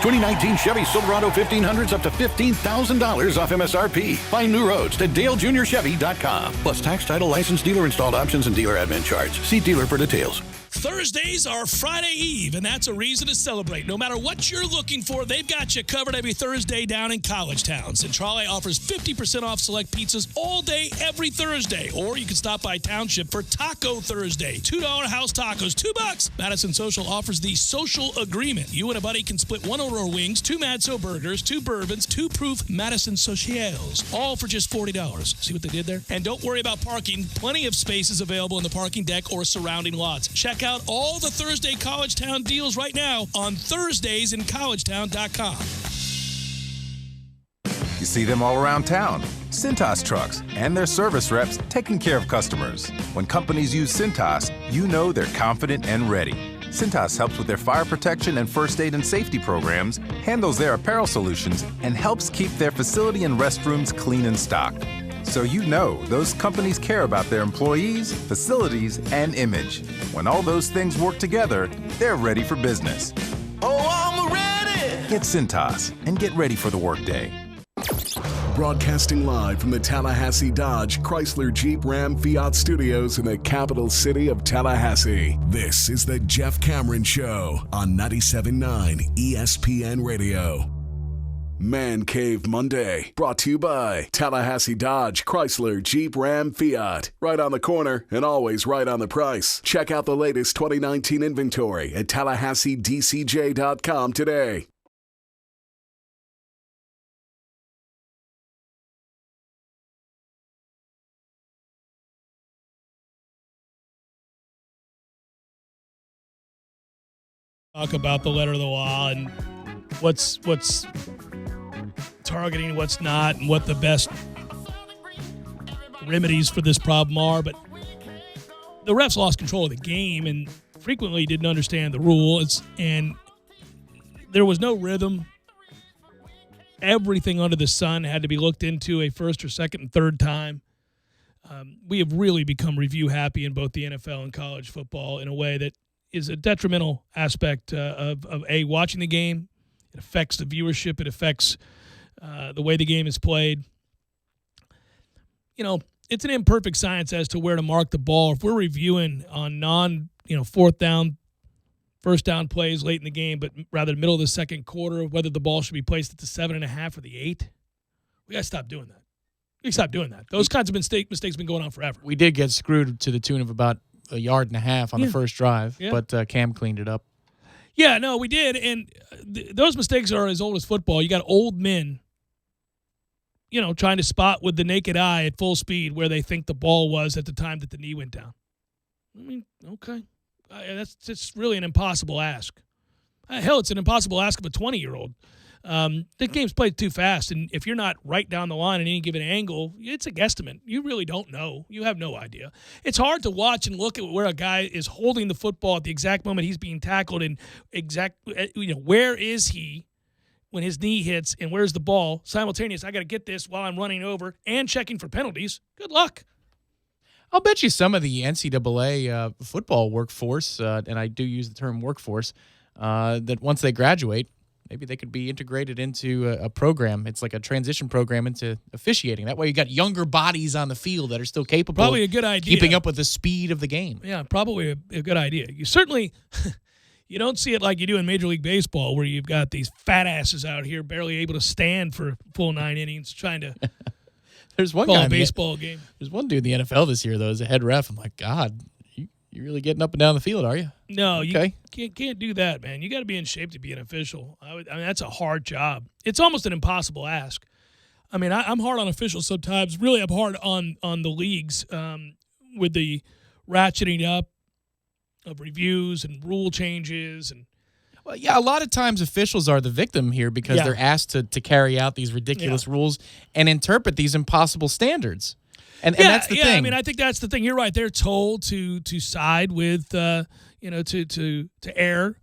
2019 Chevy Silverado 1500s up to $15,000 off MSRP. Find new roads at DaleJuniorChevy.com. Plus tax, title, license, dealer installed options, and dealer admin charge. See dealer for details. Thursdays are Friday Eve, and that's a reason to celebrate. No matter what you're looking for, they've got you covered every Thursday down in College Town. Centrale offers 50% off select pizzas all day, every Thursday. Or you can stop by Township for Taco Thursday. $2 house tacos, $2. Madison Social offers the Social Agreement. You and a buddy can split one Aurora wings, 2 Madso burgers, 2 bourbons, 2 proof Madison Socials, all for just $40. See what they did there? And don't worry about parking. Plenty of spaces available in the parking deck or surrounding lots. Check out all the Thursday College Town deals right now on ThursdaysInCollegetown.com. You see them all around town. Cintas trucks and their service reps taking care of customers. When companies use Cintas, you know they're confident and ready. Cintas helps with their fire protection and first aid and safety programs, handles their apparel solutions, and helps keep their facility and restrooms clean and stocked. So you know those companies care about their employees, facilities, and image. When all those things work together, they're ready for business. Oh, I'm ready! Get Cintas and get ready for the workday. Broadcasting live from the Tallahassee Dodge, Chrysler, Jeep, Ram, Fiat studios in the capital city of Tallahassee. This is the Jeff Cameron Show on 97.9 ESPN Radio. Man Cave Monday, brought to you by Tallahassee Dodge, Chrysler, Jeep, Ram, Fiat. Right on the corner and always right on the price. Check out the latest 2019 inventory at TallahasseeDCJ.com today. Talk about the letter of the law and what's targeting, what's not, and what the best remedies for this problem are. But the refs lost control of the game and frequently didn't understand the rules, and there was no rhythm. Everything under the sun had to be looked into a first or second and third time. We have really become review happy in both the NFL and college football in a way that is a detrimental aspect of watching the game. It affects the viewership. It affects the way the game is played. You know, it's an imperfect science as to where to mark the ball. If we're reviewing on fourth down, first down plays late in the game, but rather middle of the second quarter, whether the ball should be placed at the 7.5 or the 8, we got to stop doing that. We stop doing that. Those kinds of mistakes have been going on forever. We did get screwed to the tune of about 1.5 yards on the first drive, but Cam cleaned it up. Yeah, no, we did, and those mistakes are as old as football. You got old men, trying to spot with the naked eye at full speed where they think the ball was at the time that the knee went down. I mean, okay. That's just really an impossible ask. Hell, it's an impossible ask of a 20-year-old. The game's played too fast, and if you're not right down the line at any given angle, it's a guesstimate. You really don't know. You have no idea. It's hard to watch and look at where a guy is holding the football at the exact moment he's being tackled and where is he when his knee hits and where's the ball. Simultaneous, I got to get this while I'm running over and checking for penalties. Good luck. I'll bet you some of the NCAA football workforce, and I do use the term workforce, that once they graduate, maybe they could be integrated into a program. It's like a transition program into officiating. That way you got younger bodies on the field that are still capable probably a good idea. Keeping up with the speed of the game. Yeah, probably a good idea. You certainly you don't see it like you do in Major League Baseball where you've got these fat asses out here barely able to stand for full 9 innings trying to There's one call guy a baseball game. There's one dude in the NFL this year, though, as a head ref. I'm like, God, you're really getting up and down the field, are you? No, okay. You can't do that, man. You got to be in shape to be an official. I mean, that's a hard job. It's almost an impossible ask. I mean, I'm hard on officials sometimes. Really, I'm hard on the leagues with the ratcheting up of reviews and rule changes. And well, yeah, a lot of times officials are the victim here because they're asked to carry out these ridiculous rules and interpret these impossible standards. And that's the thing. I mean, I think that's the thing. You're right. They're told to side with, to err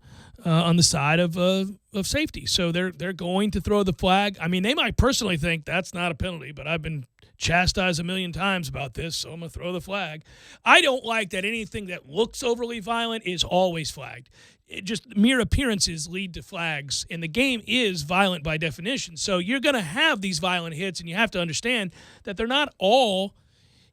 on the side of safety. So they're going to throw the flag. I mean, they might personally think that's not a penalty, but I've been chastised a million times about this, so I'm going to throw the flag. I don't like that anything that looks overly violent is always flagged. Just mere appearances lead to flags, and the game is violent by definition. So you're going to have these violent hits, and you have to understand that they're not all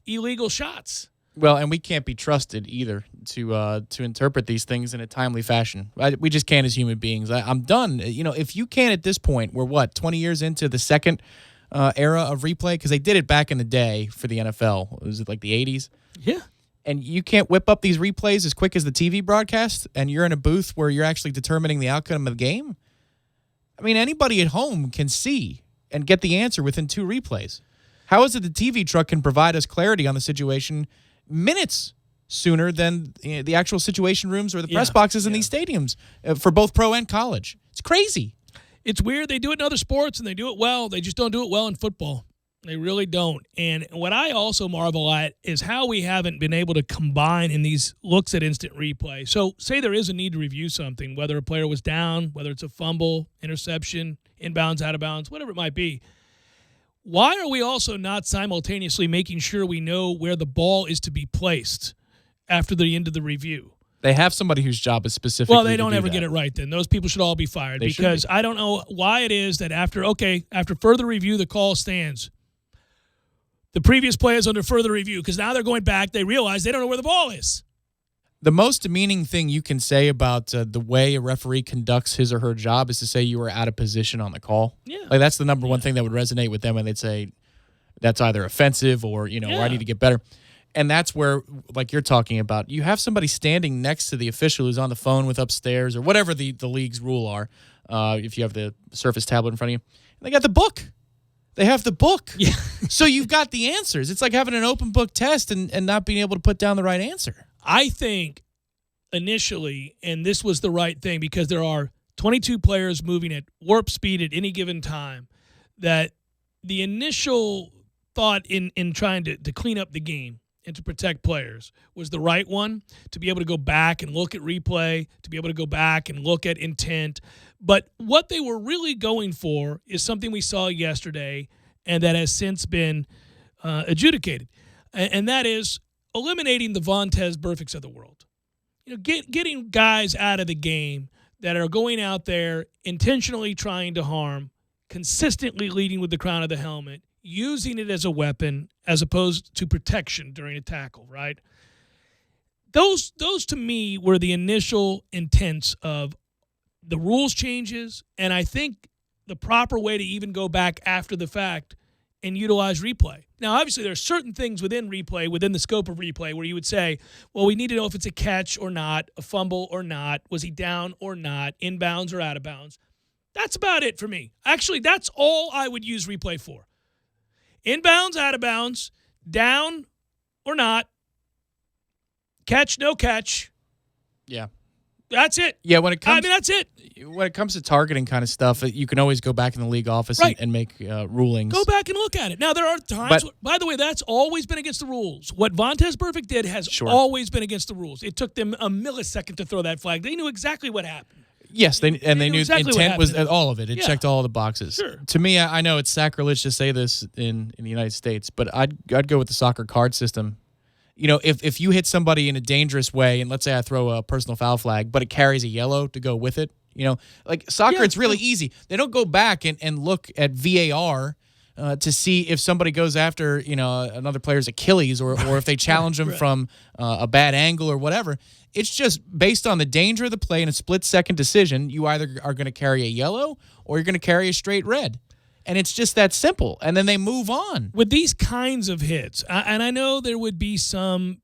illegal shots. Well, and we can't be trusted either to interpret these things in a timely fashion. We just can't as human beings. I'm done. If you can't at this point, we're 20 years into the second era of replay? Because they did it back in the day for the NFL. Was it like the 80s? Yeah. And you can't whip up these replays as quick as the TV broadcast, and you're in a booth where you're actually determining the outcome of the game? I mean, anybody at home can see and get the answer within 2 replays. How is it the TV truck can provide us clarity on the situation minutes sooner than the actual situation rooms or the press boxes in these stadiums for both pro and college? It's crazy. It's weird. They do it in other sports, and they do it well. They just don't do it well in football. They really don't. And what I also marvel at is how we haven't been able to combine in these looks at instant replay. So say there is a need to review something, whether a player was down, whether it's a fumble, interception, inbounds, out of bounds, whatever it might be. Why are we also not simultaneously making sure we know where the ball is to be placed after the end of the review? They have somebody whose job is specifically Well, they don't to do ever that. get it right then. Those people should all be fired because be. I don't know why it is that after further review, the call stands. The previous play is under further review because now they're going back. They realize they don't know where the ball is. The most demeaning thing you can say about the way a referee conducts his or her job is to say you were out of position on the call. Yeah. Like that's the number one thing that would resonate with them, and they'd say that's either offensive or, or I need to get better. And that's where, like you're talking about, you have somebody standing next to the official who's on the phone with upstairs or whatever the league's rule are, if you have the Surface tablet in front of you. And they got the book. They have the book. Yeah. So you've got the answers. It's like having an open book test and not being able to put down the right answer. I think initially, and this was the right thing because there are 22 players moving at warp speed at any given time, that the initial thought in trying to clean up the game and to protect players was the right one, to be able to go back and look at replay, to be able to go back and look at intent. But what they were really going for is something we saw yesterday and that has since been adjudicated, and that is eliminating the Vontaze Burficts of the world. Getting guys out of the game that are going out there intentionally trying to harm, consistently leading with the crown of the helmet, using it as a weapon as opposed to protection during a tackle, right? Those to me were the initial intents of the rules changes, and I think the proper way to even go back after the fact and utilize replay. Now, obviously, there are certain things within replay, within the scope of replay, where you would say, well, we need to know if it's a catch or not, a fumble or not, was he down or not, inbounds or out of bounds. That's about it for me. Actually, that's all I would use replay for. Inbounds, out of bounds, down or not, catch, no catch. Yeah. That's it. Yeah, that's it. When it comes to targeting kind of stuff, you can always go back in the league office and make rulings. Go back and look at it. Now, there are times, by the way, that's always been against the rules. What Vontaze Burfict did has always been against the rules. It took them a millisecond to throw that flag. They knew exactly what happened. Yes, they knew exactly intent was all of it. It checked all the boxes. Sure. To me, I know it's sacrilege to say this in the United States, but I'd go with the soccer card system. If you hit somebody in a dangerous way, and let's say I throw a personal foul flag, but it carries a yellow to go with it, like soccer, it's really easy. They don't go back and look at VAR to see if somebody goes after, another player's Achilles or if they challenge them from a bad angle or whatever. It's just based on the danger of the play in a split-second decision, you either are going to carry a yellow or you're going to carry a straight red. And it's just that simple. And then they move on. With these kinds of hits, and I know there would be some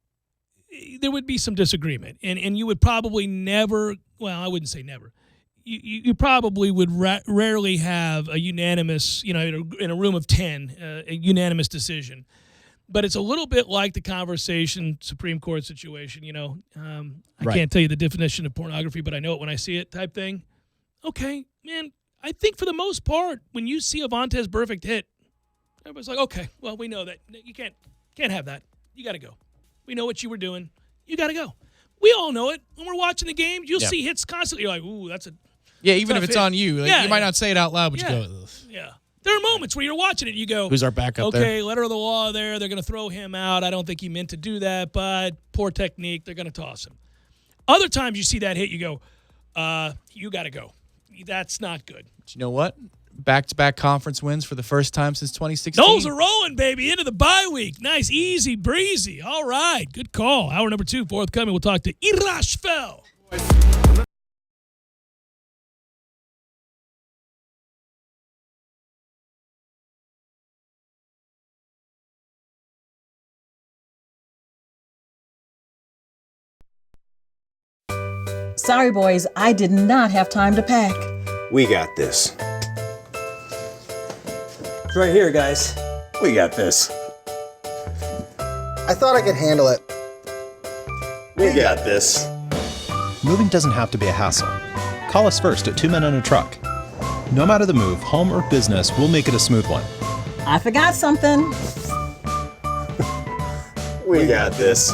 disagreement. And you would probably never, well, I wouldn't say never. You probably would rarely have a unanimous, in a room of 10, a unanimous decision. But it's a little bit like the conversation Supreme Court situation, I can't tell you the definition of pornography, but I know it when I see it type thing. Okay, man, I think for the most part, when you see a Vontaze Burfict hit, everybody's like, okay, well, we know that. You can't have that. You got to go. We know what you were doing. You got to go. We all know it. When we're watching the game, you'll see hits constantly. You're like, ooh, that's a even if it's hit. on you. You might not say it out loud, but you go, ugh. Yeah. There are moments where you're watching it and you go, who's our backup there? Okay, letter of the law there. They're going to throw him out. I don't think he meant to do that, but poor technique. They're going to toss him. Other times you see that hit, you go, you got to go. That's not good. But you know what? Back-to-back conference wins for the first time since 2016. Those are rolling, baby, into the bye week. Nice, easy, breezy. All right, good call. Hour number 2 forthcoming. We'll talk to Irash Fell. Sorry, boys, I did not have time to pack. We got this. It's right here, guys. We got this. I thought I could handle it. We got this. Moving doesn't have to be a hassle. Call us first at 2 Men and a Truck. No matter the move, home or business, we'll make it a smooth one. I forgot something. We got this.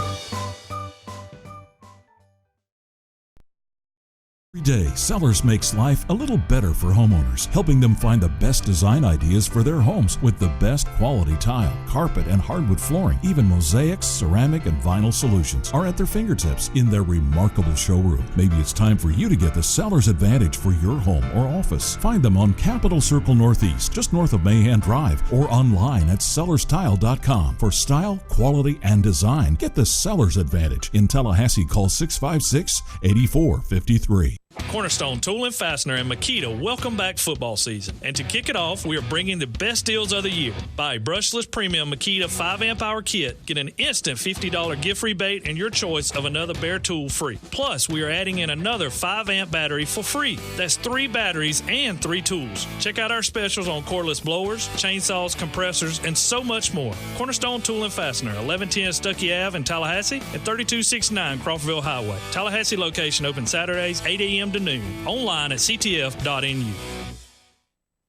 Every day, Sellers makes life a little better for homeowners, helping them find the best design ideas for their homes with the best quality tile, carpet, and hardwood flooring. Even mosaics, ceramic, and vinyl solutions are at their fingertips in their remarkable showroom. Maybe it's time for you to get the Sellers Advantage for your home or office. Find them on Capitol Circle Northeast, just north of Mahan Drive, or online at sellerstile.com. For style, quality, and design, get the Sellers Advantage. In Tallahassee, call 656-8453. Cornerstone Tool and Fastener in Makita welcome back football season. And to kick it off, we are bringing the best deals of the year. Buy a brushless premium Makita 5-amp-hour kit, get an instant $50 gift rebate, and your choice of another bare tool free. Plus, we are adding in another 5-amp battery for free. That's 3 batteries and 3 tools. Check out our specials on cordless blowers, chainsaws, compressors, and so much more. Cornerstone Tool and Fastener, 1110 Stuckey Ave in Tallahassee and 3269 Crawfordville Highway. Tallahassee location open Saturdays, 8 a.m. to noon. Online at ctf.nu.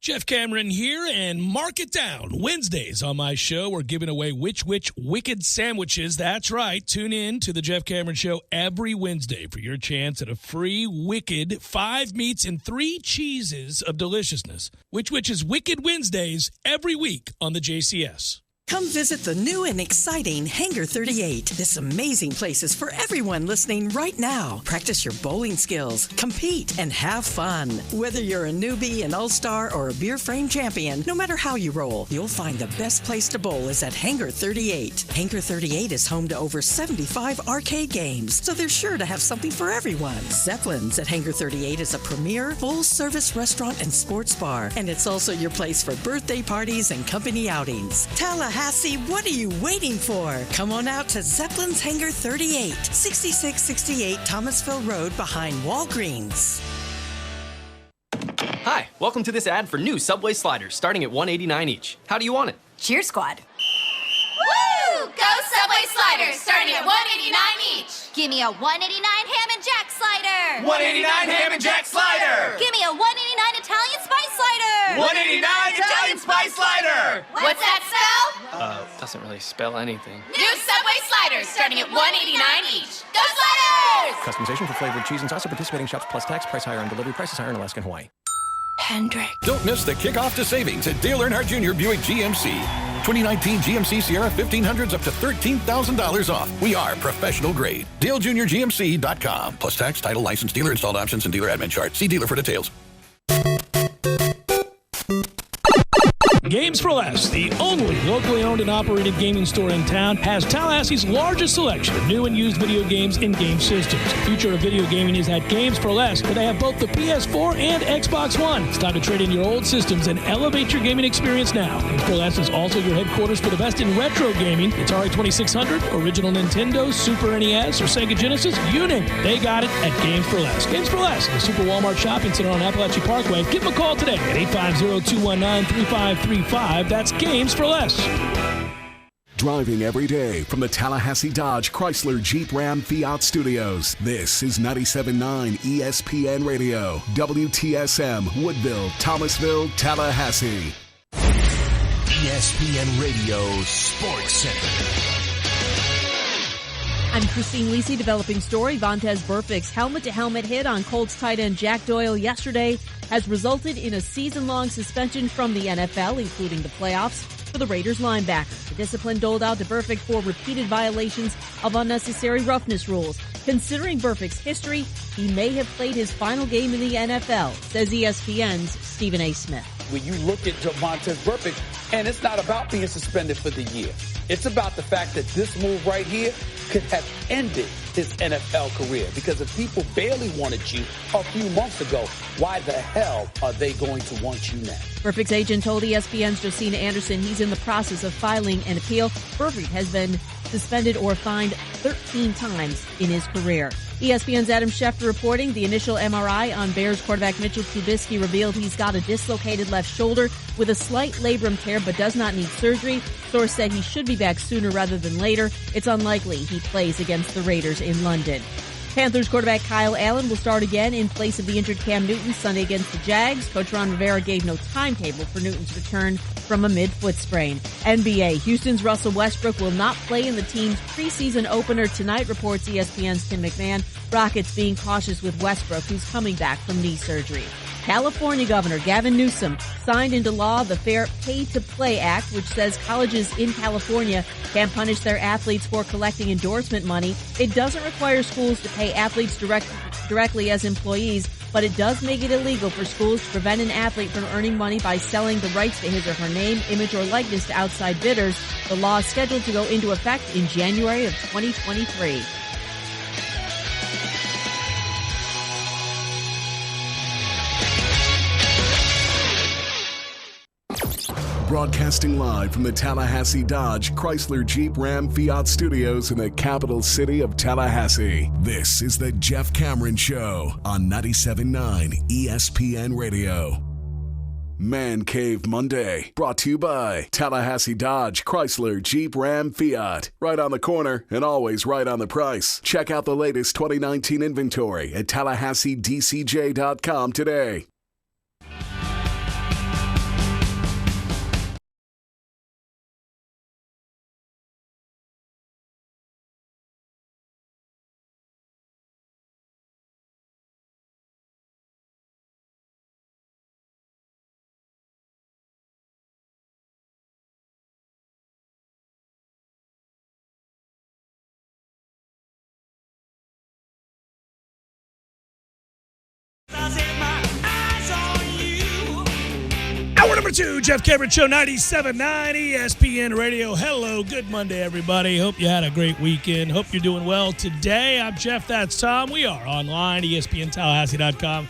Jeff Cameron here, and mark it down. Wednesdays on my show, we're giving away which wicked sandwiches. That's right. Tune in to the Jeff Cameron Show every Wednesday for your chance at a free wicked 5 meats and 3 cheeses of deliciousness. Which is Wicked Wednesdays every week on the JCS. Come visit the new and exciting Hangar 38. This amazing place is for everyone listening right now. Practice your bowling skills, compete, and have fun. Whether you're a newbie, an all-star, or a beer frame champion, no matter how you roll, you'll find the best place to bowl is at Hangar 38. Hangar 38 is home to over 75 arcade games, so they're sure to have something for everyone. Zeppelin's at Hangar 38 is a premier full-service restaurant and sports bar, and it's also your place for birthday parties and company outings. Tallahassee, what are you waiting for? Come on out to Zeppelin's Hangar 38, 6668 Thomasville Road behind Walgreens. Hi, welcome to this ad for new Subway sliders starting at $1.89 each. How do you want it? Cheer Squad. Woo! Go Subway sliders starting at $1.89 each. Give me a $1.89 ham and jack slider. $1.89 ham and jack slider. Give me a $1.89 Italian spice slider. $1.89 Italian spice slider. What's that spell? Doesn't really spell anything. New Subway sliders starting at $1.89 each. Go sliders! Customization for flavored cheese and sauce at participating shops plus tax. Price higher on delivery. Prices higher in Alaska and Hawaii. Hendrick. Don't miss the kickoff to savings at Dale Earnhardt Jr. Buick GMC. 2019 GMC Sierra 1500s up to $13,000 off. We are professional grade. DaleJuniorGMC.com. Plus tax, title, license, dealer installed options, and dealer admin chart. See dealer for details. Games for Less, the only locally owned and operated gaming store in town, has Tallahassee's largest selection of new and used video games and game systems. The future of video gaming is at Games for Less, where they have both the PS4 and Xbox One. It's time to trade in your old systems and elevate your gaming experience now. Games for Less is also your headquarters for the best in retro gaming. Atari 2600, original Nintendo, Super NES, or Sega Genesis, you name it. They got it at Games for Less. Games for Less, the Super Walmart Shopping Center on Appalachia Parkway. Give them a call today at 850-219-3535. That's Games for Less. Driving every day from the Tallahassee Dodge Chrysler Jeep Ram Fiat Studios. This is 97.9 ESPN Radio, WTSM, Woodville, Thomasville, Tallahassee. ESPN Radio Sports Center. I'm Christine Lisi, developing story. Vontaze Burfict's helmet-to-helmet hit on Colts tight end Jack Doyle yesterday has resulted in a season-long suspension from the NFL, including the playoffs, for the Raiders linebacker. The discipline doled out to Burfict for repeated violations of unnecessary roughness rules. Considering Burfict's history, he may have played his final game in the NFL, says ESPN's Stephen A. Smith. When you look at Vontaze Burfict, and it's not about being suspended for the year. It's about the fact that this move right here could have ended his NFL career. Because if people barely wanted you a few months ago, why the hell are they going to want you now? Burfict's agent told ESPN's Josina Anderson he's in the process of filing an appeal. Burfict has been suspended or fined 13 times in his career. ESPN's Adam Schefter reporting the initial MRI on Bears quarterback Mitchell Trubisky revealed he's got a dislocated left shoulder with a slight labrum tear but does not need surgery. Source said he should be back sooner rather than later. It's unlikely he plays against the Raiders in London. Panthers quarterback Kyle Allen will start again in place of the injured Cam Newton Sunday against the Jags. Coach Ron Rivera gave no timetable for Newton's return from a mid-foot sprain. NBA, Houston's Russell Westbrook will not play in the team's preseason opener tonight, reports ESPN's Tim McMahon. Rockets being cautious with Westbrook, who's coming back from knee surgery. California Governor Gavin Newsom signed into law the Fair Pay to Play Act, which says colleges in California can punish their athletes for collecting endorsement money. It doesn't require schools to pay athletes directly as employees, but it does make it illegal for schools to prevent an athlete from earning money by selling the rights to his or her name, image, or likeness to outside bidders. The law is scheduled to go into effect in January of 2023. Broadcasting live from the Tallahassee Dodge Chrysler Jeep Ram Fiat Studios in the capital city of Tallahassee. This is the Jeff Cameron Show on 97.9 ESPN Radio. Man Cave Monday, brought to you by Tallahassee Dodge Chrysler Jeep Ram Fiat. Right on the corner and always right on the price. Check out the latest 2019 inventory at TallahasseeDCJ.com today. Number 2, Jeff Cameron Show, 97.9 ESPN Radio. Hello, good Monday, everybody. Hope you had a great weekend. Hope you're doing well today. I'm Jeff, that's Tom. We are online, ESPNTallahassee.com.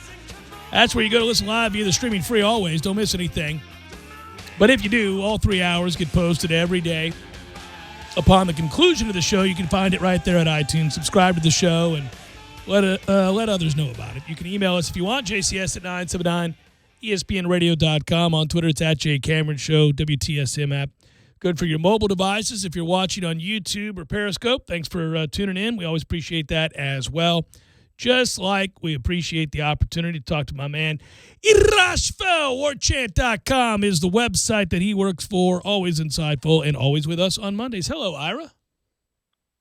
That's where you go to listen live via the streaming free always. Don't miss anything. But if you do, all 3 hours get posted every day. Upon the conclusion of the show, you can find it right there at iTunes. Subscribe to the show and let others know about it. You can email us if you want, jcs at 979 ESPNradio.com. On Twitter, it's at JCameronShow, WTSM app. Good for your mobile devices. If you're watching on YouTube or Periscope, thanks for tuning in. We always appreciate that as well. Just like we appreciate the opportunity to talk to my man, Irashfel. WarChant.com is the website that he works for. Always insightful and always with us on Mondays. Hello, Ira.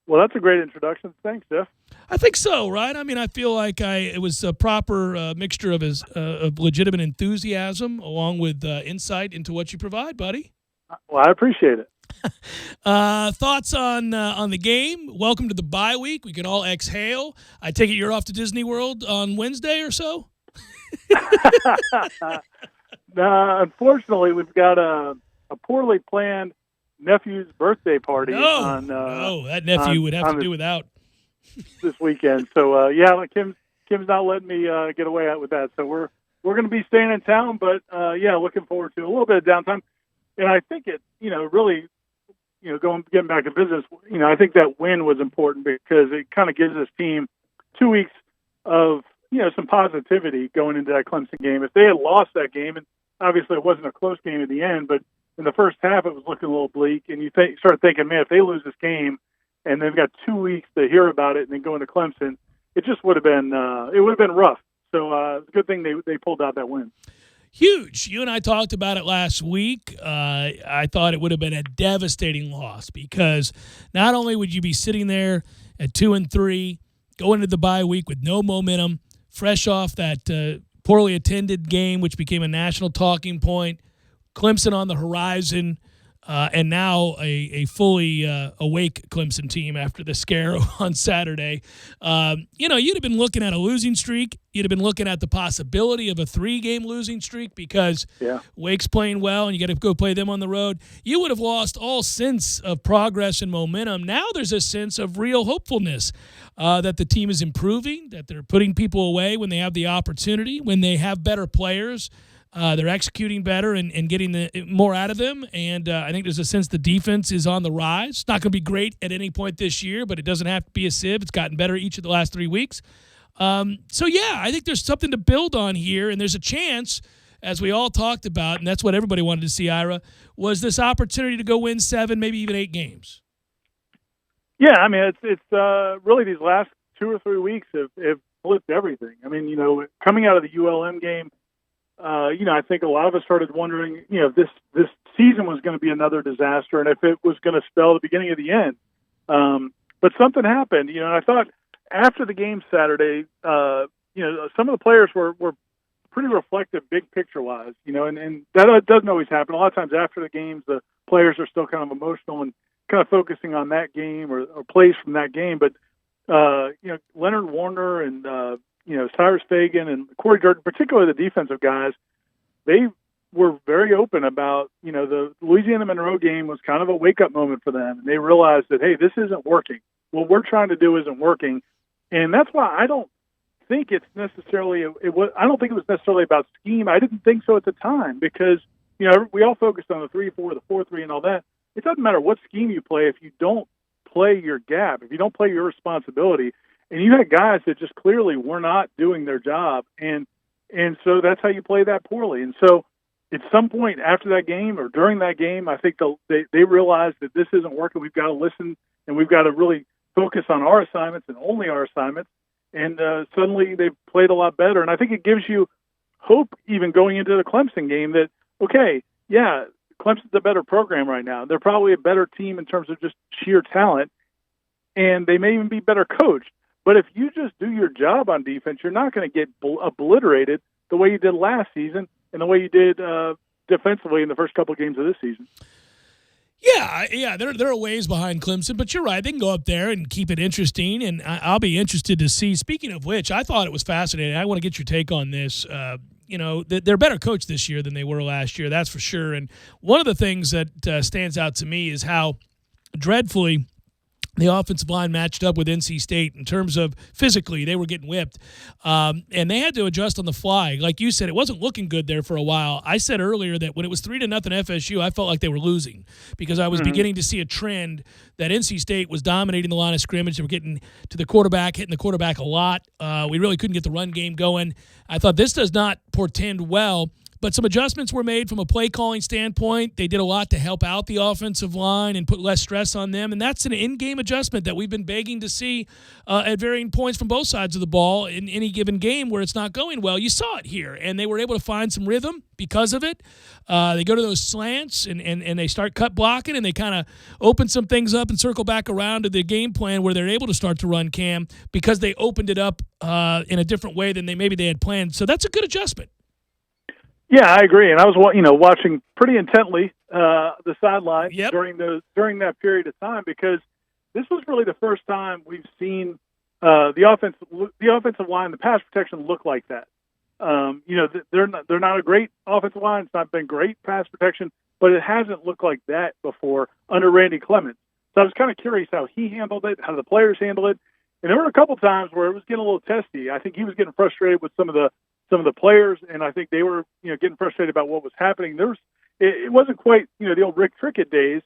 Well, that's a great introduction. Thanks, Jeff. I think so, right? I mean, I feel like it was a proper mixture of legitimate enthusiasm along with insight into what you provide, buddy. Well, I appreciate it. Thoughts on the game? Welcome to the bye week. We can all exhale. I take it you're off to Disney World on Wednesday or so? Unfortunately, we've got a poorly planned nephew's birthday party. That nephew would have to do without this weekend. So Kim's not letting me get away with that. So we're going to be staying in town, but looking forward to a little bit of downtime. And I think it, really, getting back to business, I think that win was important because it kind of gives this team 2 weeks of some positivity going into that Clemson game. If they had lost that game, and obviously it wasn't a close game at the end, but in the first half, it was looking a little bleak, and you start thinking, man, if they lose this game and they've got 2 weeks to hear about it and then go into Clemson, it just would have been rough. So it's a good thing they pulled out that win. Huge. You and I talked about it last week. I thought it would have been a devastating loss because not only would you be sitting there at 2-3, going into the bye week with no momentum, fresh off that poorly attended game, which became a national talking point, Clemson on the horizon, and now a fully awake Clemson team after the scare on Saturday. You'd have been looking at a losing streak. You'd have been looking at the possibility of a 3-game losing streak because Wake's playing well and you got to go play them on the road. You would have lost all sense of progress and momentum. Now there's a sense of real hopefulness that the team is improving, that they're putting people away when they have the opportunity, when they have better players. They're executing better and getting more out of them, and I think there's a sense the defense is on the rise. It's not going to be great at any point this year, but it doesn't have to be a sieve. It's gotten better each of the last 3 weeks. I think there's something to build on here, and there's a chance, as we all talked about, and that's what everybody wanted to see, Ira, was this opportunity to go win 7, maybe even 8 games. Yeah, I mean, it's really these last 2 or 3 weeks have flipped everything. I mean, coming out of the ULM game, I think a lot of us started wondering, if this season was going to be another disaster and if it was going to spell the beginning of the end. But something happened, and I thought after the game Saturday, some of the players were pretty reflective big picture-wise, and that doesn't always happen. A lot of times after the games, the players are still kind of emotional and kind of focusing on that game or plays from that game. But, Leonard Warner and, Cyrus Fagan and Corey Jordan, particularly the defensive guys, they were very open about, the Louisiana Monroe game was kind of a wake-up moment for them. And they realized that, hey, this isn't working. What we're trying to do isn't working. And that's why I don't think it's necessarily I don't think it was necessarily about scheme. I didn't think so at the time because, we all focused on the 3-4, the 4-3 and all that. It doesn't matter what scheme you play if you don't play your gap, if you don't play your responsibility. And you had guys that just clearly were not doing their job, and so that's how you play that poorly. And so at some point after that game or during that game, I think they realized that this isn't working. We've got to listen, and we've got to really focus on our assignments and only our assignments. And suddenly they've played a lot better. And I think it gives you hope even going into the Clemson game that, okay, yeah, Clemson's a better program right now. They're probably a better team in terms of just sheer talent, and they may even be better coached. But if you just do your job on defense, you're not going to get obliterated the way you did last season and the way you did defensively in the first couple of games of this season. Yeah, they're a ways behind Clemson, but you're right. They can go up there and keep it interesting, and I'll be interested to see. Speaking of which, I thought it was fascinating. I want to get your take on this. they're better coached this year than they were last year. That's for sure. And one of the things that stands out to me is how dreadfully the offensive line matched up with NC State in terms of physically. They were getting whipped. And they had to adjust on the fly. Like you said, it wasn't looking good there for a while. I said earlier that when it was 3-0 FSU, I felt like they were losing because I was beginning to see a trend that NC State was dominating the line of scrimmage. They were getting to the quarterback, hitting the quarterback a lot. We really couldn't get the run game going. I thought this does not portend well. But some adjustments were made from a play-calling standpoint. They did a lot to help out the offensive line and put less stress on them, and that's an in-game adjustment that we've been begging to see at varying points from both sides of the ball in any given game where it's not going well. You saw it here, and they were able to find some rhythm because of it. They go to those slants, and they start cut blocking, and they kind of open some things up and circle back around to the game plan where they're able to start to run Cam because they opened it up in a different way than maybe they had planned. So that's a good adjustment. Yeah, I agree, and I was watching pretty intently the sideline during that period of time because this was really the first time we've seen the offensive line, the pass protection look like that. They're not a great offensive line; it's not been great pass protection, but it hasn't looked like that before under Randy Clements. So I was kind of curious how he handled it, how the players handled it, and there were a couple times where it was getting a little testy. I think he was getting frustrated with some of the players, and I think they were, getting frustrated about what was happening. It wasn't quite, the old Rick Trickett days,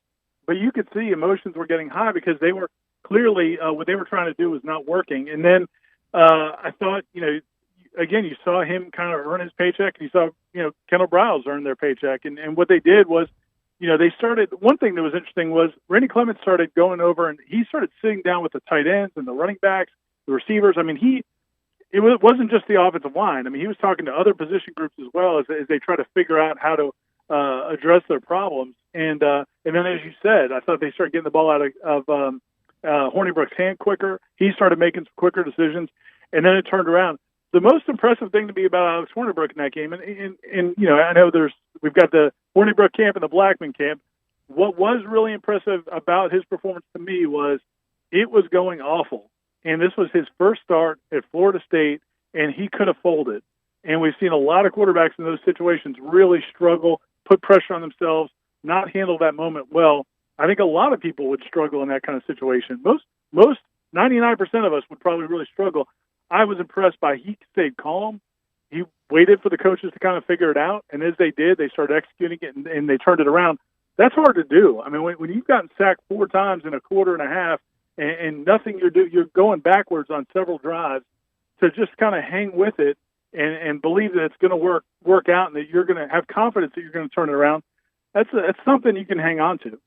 but you could see emotions were getting high because they were clearly what they were trying to do was not working. And then I thought, again, you saw him kind of earn his paycheck, and you saw, Kendall Browse earn their paycheck. And what they did was, they started. One thing that was interesting was Randy Clements started going over, and he started sitting down with the tight ends and the running backs, the receivers. I mean, it wasn't just the offensive line. I mean, he was talking to other position groups as well as they try to figure out how to address their problems. And then, as you said, I thought they started getting the ball out of Hornibrook's hand quicker. He started making some quicker decisions, and then it turned around. The most impressive thing to me about Alex Hornibrook in that game, and I know we've got the Hornibrook camp and the Blackman camp. What was really impressive about his performance to me was it was going awful. And this was his first start at Florida State, and he could have folded. And we've seen a lot of quarterbacks in those situations really struggle, put pressure on themselves, not handle that moment well. I think a lot of people would struggle in that kind of situation. Most 99% of us would probably really struggle. I was impressed by he stayed calm. He waited for the coaches to kind of figure it out, and as they did, they started executing it, and they turned it around. That's hard to do. I mean, when you've gotten sacked 4 times in a quarter and a half, and nothing you're going backwards on several drives, to just kind of hang with it and believe that it's going to work out and that you're going to have confidence that you're going to turn it around. That's something you can hang on to.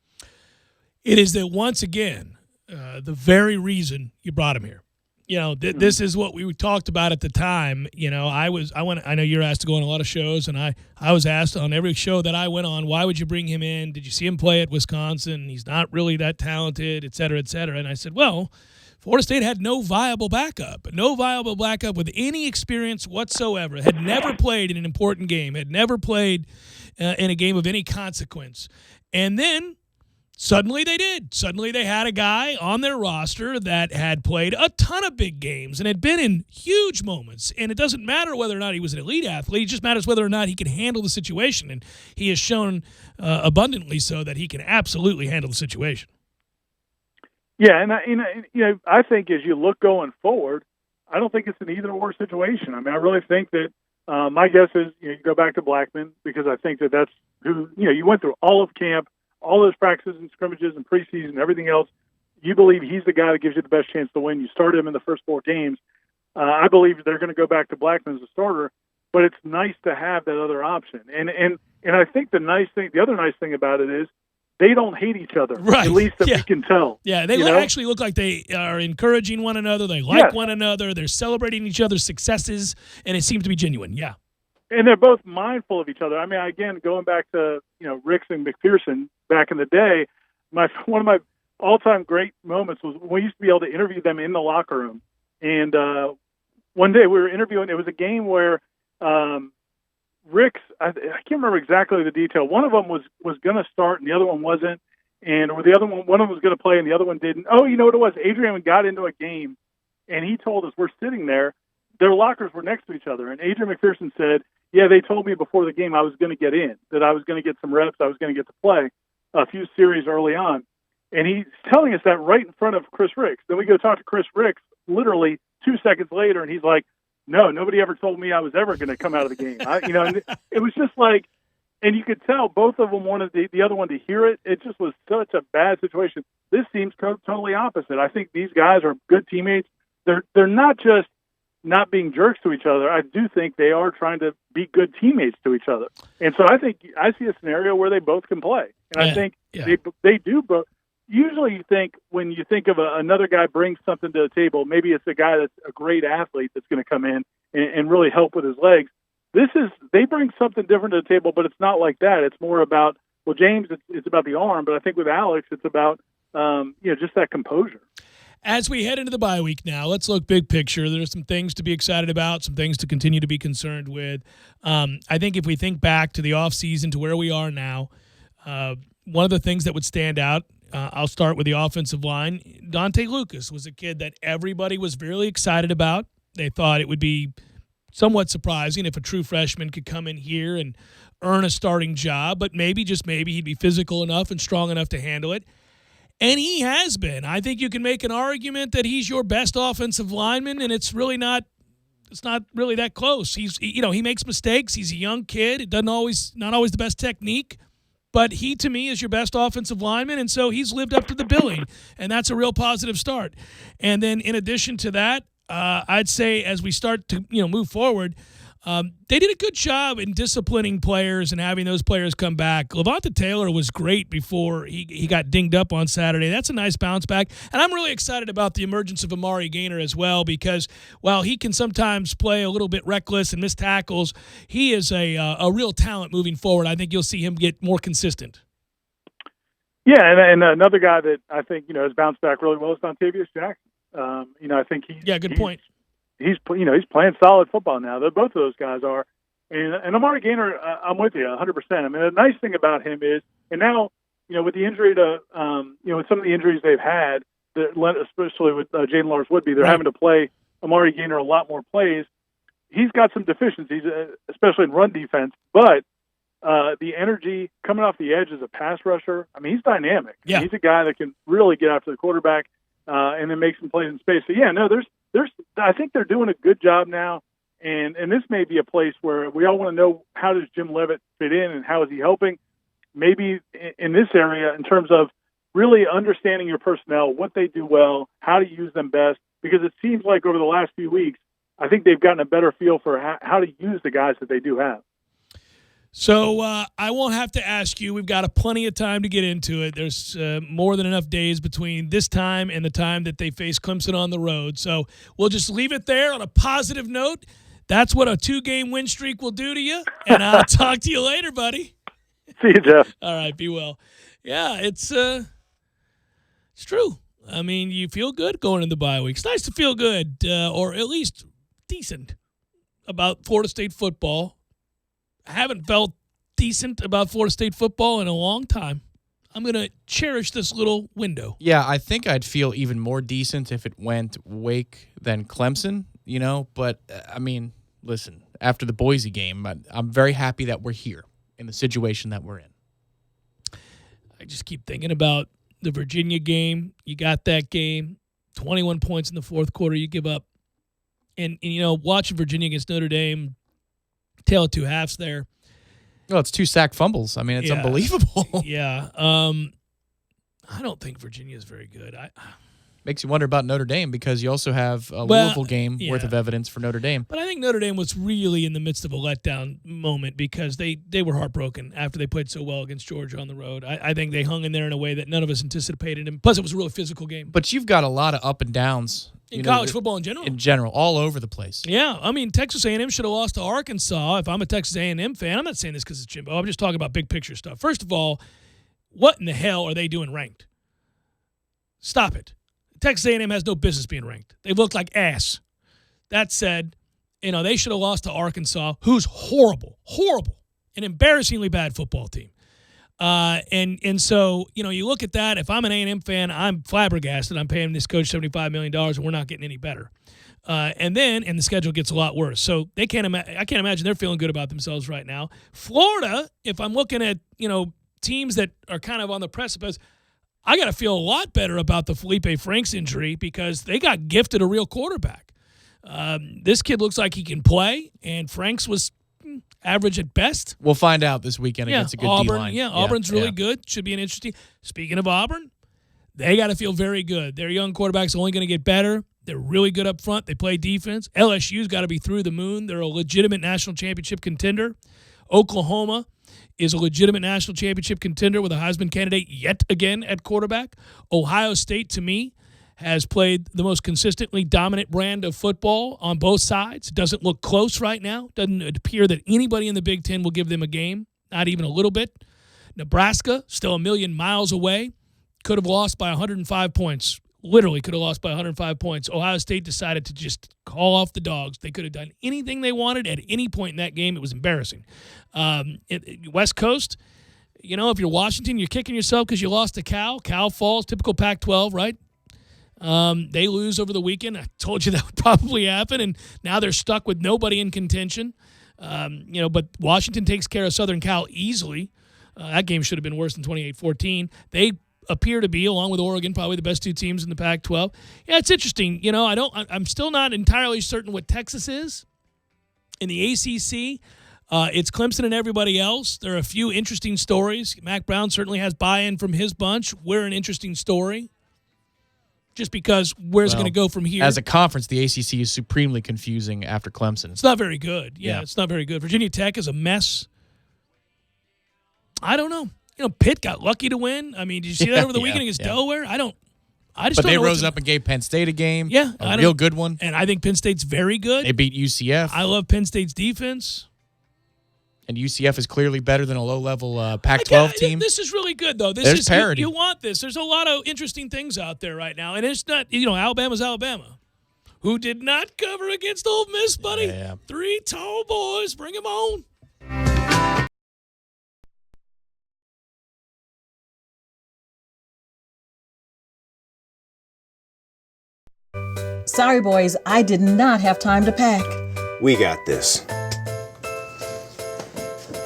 It is that once again, the very reason you brought him here. This is what we talked about at the time. I know you're asked to go on a lot of shows, and I was asked on every show that I went on, why would you bring him in? Did you see him play at Wisconsin? He's not really that talented, et cetera, et cetera. And I said, well, Florida State had no viable backup with any experience whatsoever, had never played in an important game, had never played in a game of any consequence. And then suddenly they did. Suddenly they had a guy on their roster that had played a ton of big games and had been in huge moments. And it doesn't matter whether or not he was an elite athlete. It just matters whether or not he can handle the situation. And he has shown abundantly so that he can absolutely handle the situation. Yeah, and I think as you look going forward, I don't think it's an either-or situation. I mean, I really think that my guess is you go back to Blackman because I think that's who, you went through all of camp, all those practices and scrimmages and preseason and everything else. You believe he's the guy that gives you the best chance to win. You started him in the first 4 games. I believe they're going to go back to Blackman as a starter, but it's nice to have that other option. And I think the other nice thing about it is they don't hate each other, right? At least that we can tell. Yeah, they actually look like they are encouraging one another. They like one another. They're celebrating each other's successes, and it seems to be genuine. Yeah. And they're both mindful of each other. I mean, again, going back to Ricks and McPherson back in the day, one of my all-time great moments was when we used to be able to interview them in the locker room. And one day we were interviewing. It was a game where Ricks, I can't remember exactly the detail. One of them was going to start, and the other one wasn't. And or the other one of them was going to play, and the other one didn't. Oh, you know what it was? Adrian got into a game, and he told us we're sitting there. Their lockers were next to each other, and Adrian McPherson said, yeah, they told me before the game I was going to get in, that I was going to get some reps, I was going to get to play a few series early on. And he's telling us that right in front of Chris Ricks. Then we go talk to Chris Ricks literally 2 seconds later, and he's like, no, nobody ever told me I was ever going to come out of the game. And it was just like, and you could tell both of them wanted the other one to hear it. It just was such a bad situation. This seems totally opposite. I think these guys are good teammates. They're not just not being jerks to each other. I do think they are trying to be good teammates to each other. And so I think I see a scenario where they both can play. And I think they do both. Usually you think when you think of another guy brings something to the table, maybe it's a guy that's a great athlete that's going to come in and really help with his legs. They bring something different to the table, but it's not like that. It's more about, well, James, it's about the arm, but I think with Alex, it's about, just that composure. As we head into the bye week now, let's look big picture. There's some things to be excited about, some things to continue to be concerned with. I think if we think back to the offseason to where we are now, one of the things that would stand out, I'll start with the offensive line. Dante Lucas was a kid that everybody was really excited about. They thought it would be somewhat surprising if a true freshman could come in here and earn a starting job, but maybe, just maybe, he'd be physical enough and strong enough to handle it. And he has been. I think you can make an argument that he's your best offensive lineman, and it's not really that close. He makes mistakes. He's a young kid. It not always the best technique, but he, to me, is your best offensive lineman, and so he's lived up to the billing, and that's a real positive start. And then in addition to that, I'd say as we start to move forward, they did a good job in disciplining players and having those players come back. Levante Taylor was great before he got dinged up on Saturday. That's a nice bounce back. And I'm really excited about the emergence of Amari Gaynor as well, because while he can sometimes play a little bit reckless and miss tackles, he is a real talent moving forward. I think you'll see him get more consistent. Yeah, and another guy that I think has bounced back really well is Dontavius Jackson. I think good point. He's playing solid football now. Both of those guys are, and Amari Gaynor, I'm with you 100%. I mean, the nice thing about him is, and now with the injury to, with some of the injuries they've had, especially with Jaden Lars-Woodby, they're having to play Amari Gaynor a lot more plays. He's got some deficiencies, especially in run defense, but the energy coming off the edge as a pass rusher, I mean, he's dynamic. Yeah. He's a guy that can really get after the quarterback and then make some plays in space. So I think they're doing a good job now, and this may be a place where we all want to know, how does Jim Leavitt fit in and how is he helping? Maybe in this area, in terms of really understanding your personnel, what they do well, how to use them best, because it seems like over the last few weeks, I think they've gotten a better feel for how to use the guys that they do have. So I won't have to ask you. We've got plenty of time to get into it. There's more than enough days between this time and the time that they face Clemson on the road. So we'll just leave it there on a positive note. That's what a 2-game win streak will do to you. And I'll talk to you later, buddy. See you, Jeff. All right, be well. Yeah, it's true. I mean, you feel good going into the bye week. It's nice to feel good, or at least decent, about Florida State football. I haven't felt decent about Florida State football in a long time. I'm going to cherish this little window. Yeah, I think I'd feel even more decent if it went Wake than Clemson, But, I mean, listen, after the Boise game, I'm very happy that we're here in the situation that we're in. I just keep thinking about the Virginia game. You got that game, 21 points in the fourth quarter you give up. And watching Virginia against Notre Dame, tale of two halves there. Well, it's 2 sack fumbles. I mean, it's unbelievable. Yeah. I don't think Virginia is very good. Makes you wonder about Notre Dame, because you also have a Louisville game worth of evidence for Notre Dame. But I think Notre Dame was really in the midst of a letdown moment, because they were heartbroken after they played so well against Georgia on the road. I think they hung in there in a way that none of us anticipated. And plus, it was a really physical game. But you've got a lot of up and downs. In college football in general? In general, all over the place. Yeah. I mean, Texas A&M should have lost to Arkansas. If I'm a Texas A&M fan, I'm not saying this because it's Jimbo. I'm just talking about big picture stuff. First of all, what in the hell are they doing ranked? Stop it. Texas A&M has no business being ranked. They look like ass. That said, they should have lost to Arkansas, who's horrible, an embarrassingly bad football team. And so, you look at that. If I'm an A&M fan, I'm flabbergasted. I'm paying this coach $75 million, and we're not getting any better. And the schedule gets a lot worse. So I can't imagine they're feeling good about themselves right now. Florida, if I'm looking at, teams that are kind of on the precipice, I got to feel a lot better about the Felipe Franks injury because they got gifted a real quarterback. This kid looks like he can play, and Franks was average at best. We'll find out this weekend against a good D-line. Yeah, Auburn's really good. Should be an interesting. Speaking of Auburn, they got to feel very good. Their young quarterback's only going to get better. They're really good up front. They play defense. LSU's got to be through the moon. They're a legitimate national championship contender. Oklahoma is a legitimate national championship contender with a Heisman candidate yet again at quarterback. Ohio State, to me, has played the most consistently dominant brand of football on both sides. Doesn't look close right now. Doesn't appear that anybody in the Big Ten will give them a game, not even a little bit. Nebraska, still a million miles away, could have lost by 105 points. Literally could have lost by 105 points. Ohio State decided to just call off the dogs. They could have done anything they wanted at any point in that game. It was embarrassing. West Coast, if you're Washington, you're kicking yourself because you lost to Cal. Cal falls, typical Pac-12, right? They lose over the weekend. I told you that would probably happen, and now they're stuck with nobody in contention. But Washington takes care of Southern Cal easily. That game should have been worse than 28-14. They appear to be, along with Oregon, probably the best two teams in the Pac-12. Yeah, it's interesting. I'm still not entirely certain what Texas is. In the ACC, it's Clemson and everybody else. There are a few interesting stories. Mac Brown certainly has buy-in from his bunch. We're an interesting story. Just because where's it going to go from here? As a conference, the ACC is supremely confusing after Clemson. It's not very good. Yeah, it's not very good. Virginia Tech is a mess. I don't know. Pitt got lucky to win. I mean, did you see that over the weekend against Delaware? But they rose up and gave Penn State a game. Yeah. A real good one. And I think Penn State's very good. They beat UCF. I love Penn State's defense. And UCF is clearly better than a low-level Pac-12 team. This is really good, though. There's parity. You want this. There's a lot of interesting things out there right now. And it's not, Alabama's Alabama. Who did not cover against Ole Miss, buddy? Yeah. 3 tall boys. Bring them on. Sorry, boys, I did not have time to pack. We got this.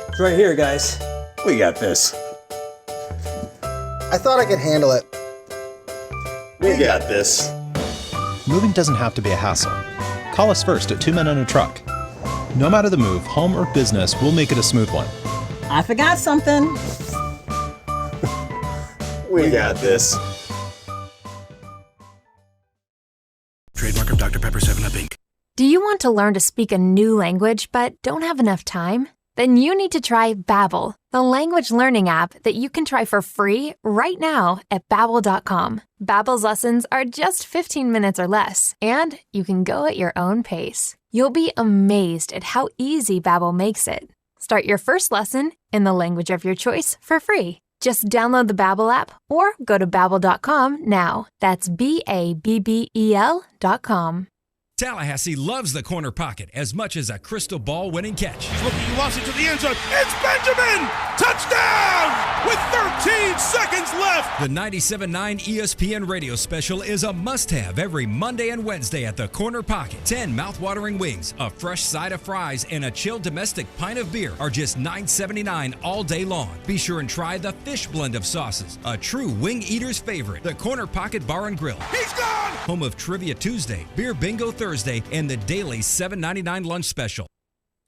It's right here, guys. We got this. I thought I could handle it. We got this. Moving doesn't have to be a hassle. Call us first at 2 Men and a Truck. No matter the move, home or business, we'll make it a smooth one. I forgot something. We got this. Trademark of Dr. Pepper 7-Up, Inc. Do you want to learn to speak a new language but don't have enough time? Then you need to try Babbel, the language learning app that you can try for free right now at Babbel.com. Babbel's lessons are just 15 minutes or less, and you can go at your own pace. You'll be amazed at how easy Babbel makes it. Start your first lesson in the language of your choice for free. Just download the Babbel app or go to Babbel.com now. That's Babbel.com. Tallahassee loves the corner pocket as much as a crystal ball winning catch. He's looking, he wants it to the end zone. It's Benjamin! Touchdown! With 13 seconds left! The 97.9 ESPN radio special is a must-have every Monday and Wednesday at the corner pocket. 10 mouth-watering wings, a fresh side of fries, and a chilled domestic pint of beer are just $9.79 all day long. Be sure and try the fish blend of sauces, a true wing eater's favorite. The Corner Pocket Bar and Grill. He's gone! Home of Trivia Tuesday, Beer Bingo Thursday, and the daily $7.99 lunch special.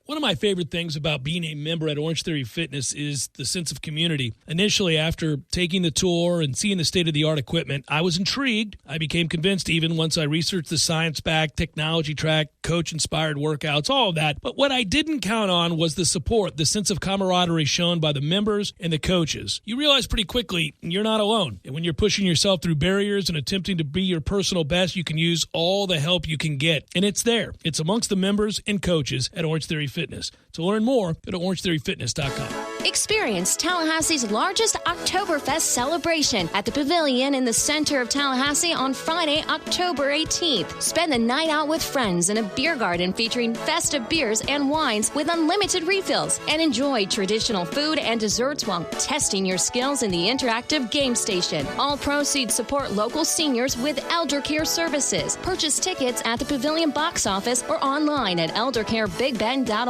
One of my favorite things about being a member at Orange Theory Fitness is the sense of community. Initially, after taking the tour and seeing the state-of-the-art equipment, I was intrigued. I became convinced even once I researched the science-backed, technology track, coach-inspired workouts, all of that. But what I didn't count on was the support, the sense of camaraderie shown by the members and the coaches. You realize pretty quickly you're not alone. And when you're pushing yourself through barriers and attempting to be your personal best, you can use all the help you can get. And it's there. It's amongst the members and coaches at Orange Theory Fitness. Fitness. To learn more, go to orangetheoryfitness.com. Experience Tallahassee's largest Oktoberfest celebration at the Pavilion in the center of Tallahassee on Friday, October 18th. Spend the night out with friends in a beer garden featuring festive beers and wines with unlimited refills, and enjoy traditional food and desserts while testing your skills in the interactive game station. All proceeds support local seniors with elder care services. Purchase tickets at the Pavilion box office or online at eldercarebigbend.org.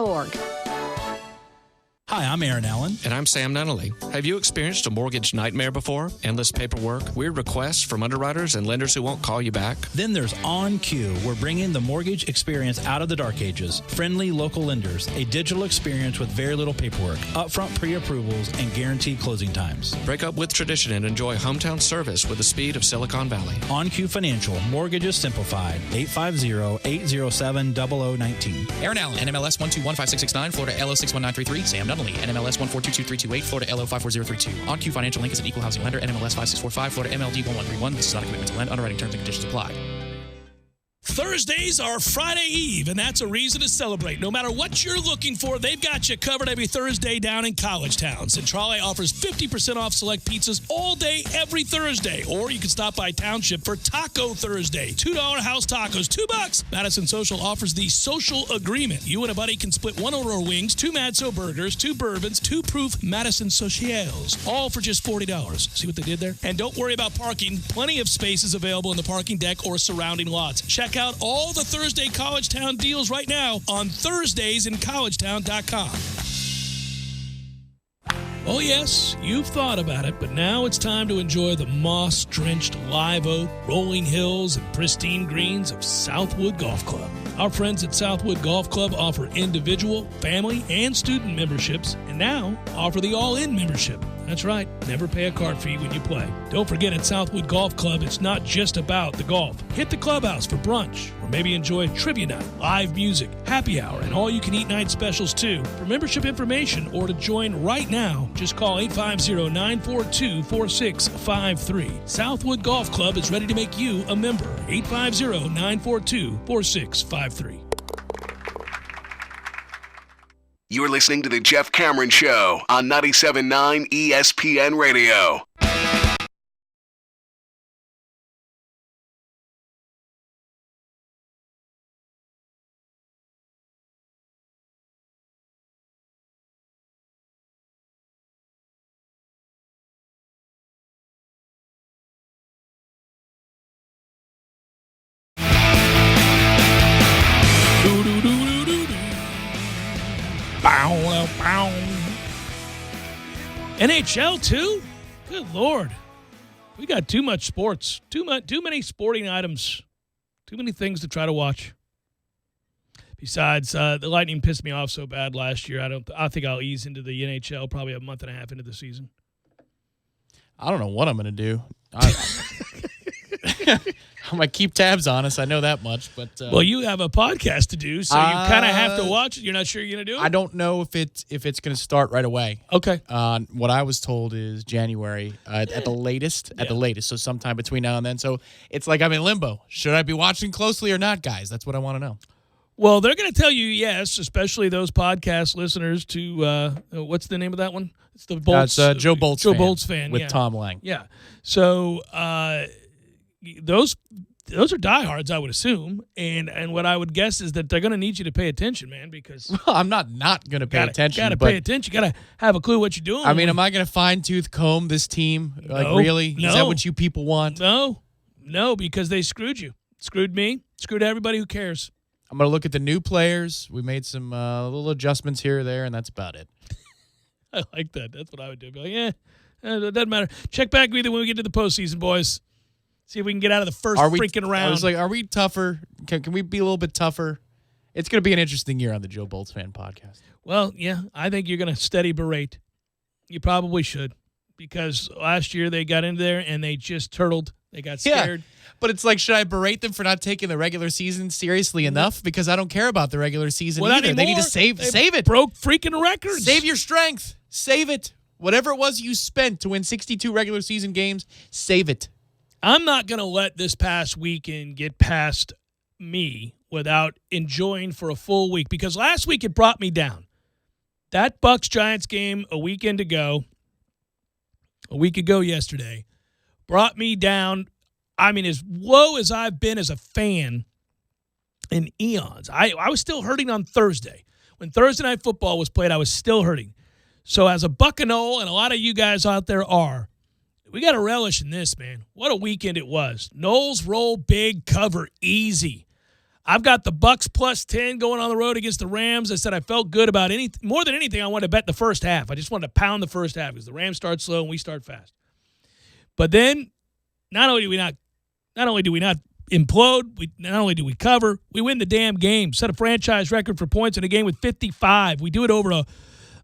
Hi, I'm Aaron Allen. And I'm Sam Nunnally. Have you experienced a mortgage nightmare before? Endless paperwork, weird requests from underwriters and lenders who won't call you back? Then there's On Cue. We're bringing the mortgage experience out of the dark ages. Friendly local lenders, a digital experience with very little paperwork, upfront pre-approvals, and guaranteed closing times. Break up with tradition and enjoy hometown service with the speed of Silicon Valley. On Cue Financial, mortgages simplified. 850-807-0019. Aaron Allen, NMLS 1215669, Florida LO 61933. Sam Nunnally, NMLS 1422328, Florida LO 54032. On Cue Financial Inc. is an equal housing lender. NMLS 5645, Florida MLD 1131. This is not a commitment to lend. Underwriting terms and conditions apply. Thursdays are Friday Eve, and that's a reason to celebrate. No matter what you're looking for, they've got you covered every Thursday down in College Town. Centrale offers 50% off select pizzas all day, every Thursday. Or you can stop by Township for Taco Thursday. $2 house tacos, $2. Madison Social offers the Social Agreement. You and a buddy can split one order of wings, 2 Madso burgers, 2 bourbons, 2 proof Madison Socials, all for just $40. See what they did there? And don't worry about parking. Plenty of spaces available in the parking deck or surrounding lots. Check out all the Thursday College Town deals right now on ThursdaysInCollegetown.com. Oh yes, you've thought about it, but now it's time to enjoy the moss-drenched live oak, rolling hills, and pristine greens of Southwood Golf Club. Our friends at Southwood Golf Club offer individual, family, and student memberships, and now offer the all-in membership. That's right, never pay a card fee when you play. Don't forget, at Southwood Golf Club, it's not just about the golf. Hit the clubhouse for brunch, or maybe enjoy trivia night, live music, happy hour, and all-you-can-eat night specials, too. For membership information or to join right now, just call 850-942-4653. Southwood Golf Club is ready to make you a member. 850-942-4653. You're listening to The Jeff Cameron Show on 97.9 ESPN Radio. NHL too? Good Lord. We got too much sports. Too many sporting items. Too many things to try to watch. Besides, the Lightning pissed me off so bad last year. I think I'll ease into the NHL probably a month and a half into the season. I don't know what I'm going to do. I'm going to keep tabs on us. I know that much. But well, you have a podcast to do, so you kind of have to watch it. You're not sure you're going to do it? I don't know if it's going to start right away. Okay. What I was told is January at the latest. At the latest, so sometime between now and then. So it's like I'm in limbo. Should I be watching closely or not, guys? That's what I want to know. Well, they're going to tell you yes, especially those podcast listeners to what's the name of that one? It's the Bolts. Joe Bolts. Joe Bolts fan with Tom Lang. Yeah. So those are diehards, I would assume, and what I would guess is that they're going to need you to pay attention, man, because I'm not going to pay attention. Got to pay attention. Got to have a clue what you're doing. I mean, am I going to fine-tooth comb this team? Like, really? No. Is that what you people want? No, because they screwed you. Screwed me. Screwed everybody who cares. I'm going to look at the new players. We made some little adjustments here or there, and that's about it. I like that. That's what I would do. Be like, it doesn't matter. Check back with you when we get to the postseason, boys. See if we can get out of the first freaking round. I was like, are we tougher? Can we be a little bit tougher? It's going to be an interesting year on the Joe Bolts Fan Podcast. Well, yeah, I think you're going to steady berate. You probably should, because last year they got into there and they just turtled. They got scared. Yeah, but it's like, should I berate them for not taking the regular season seriously enough? Because I don't care about the regular season either. Anymore. They need to save it. Broke freaking records. Save your strength. Save it. Whatever it was you spent to win 62 regular season games, save it. I'm not going to let this past weekend get past me without enjoying for a full week, because last week it brought me down. That Bucs-Giants game a week ago yesterday, brought me down. I mean, as low as I've been as a fan in eons. I was still hurting on Thursday. When Thursday Night Football was played, I was still hurting. So as a Buccaneer, and a lot of you guys out there are, we got to relish in this, man. What a weekend it was. Knowles roll big, cover easy. I've got the Bucs plus 10 going on the road against the Rams. I said I felt good about more than anything. I wanted to bet the first half. I just wanted to pound the first half because the Rams start slow and we start fast. But then, not only do we not implode, not only do we cover, we win the damn game. Set a franchise record for points in a game with 55. We do it over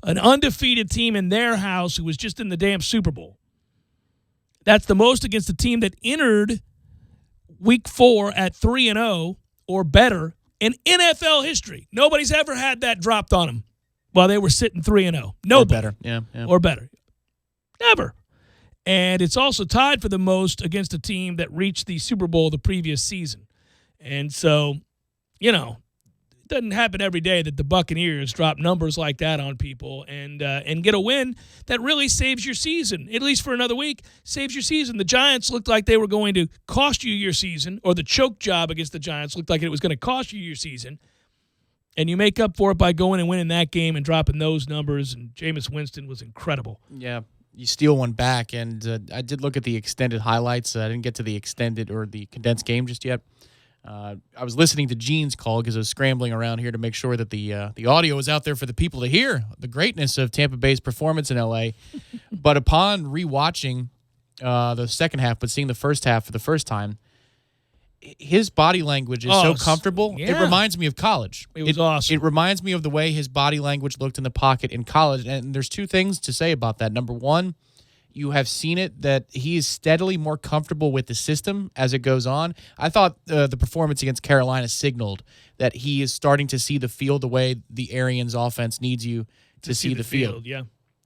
an undefeated team in their house who was just in the damn Super Bowl. That's the most against a team that entered Week 4 at 3-0 or better in NFL history. Nobody's ever had that dropped on them while they were sitting 3-0. Nobody. Or better. Yeah. Or better. Never. And it's also tied for the most against a team that reached the Super Bowl the previous season. And so, it doesn't happen every day that the Buccaneers drop numbers like that on people and get a win that really saves your season, at least for another week, saves your season. The Giants looked like they were going to cost you your season, or the choke job against the Giants looked like it was going to cost you your season. And you make up for it by going and winning that game and dropping those numbers. And Jameis Winston was incredible. Yeah. You steal one back, and I did look at the extended highlights. I didn't get to the extended or the condensed game just yet. I was listening to Gene's call because I was scrambling around here to make sure that the audio was out there for the people to hear the greatness of Tampa Bay's performance in L.A. But upon rewatching the second half, but seeing the first half for the first time, his body language is so comfortable. Yeah. It reminds me of college. It was awesome. It reminds me of the way his body language looked in the pocket in college. And there's two things to say about that. Number one, you have seen it that he is steadily more comfortable with the system as it goes on. I thought the performance against Carolina signaled that he is starting to see the field the way the Arians offense needs you to see the field. Yeah.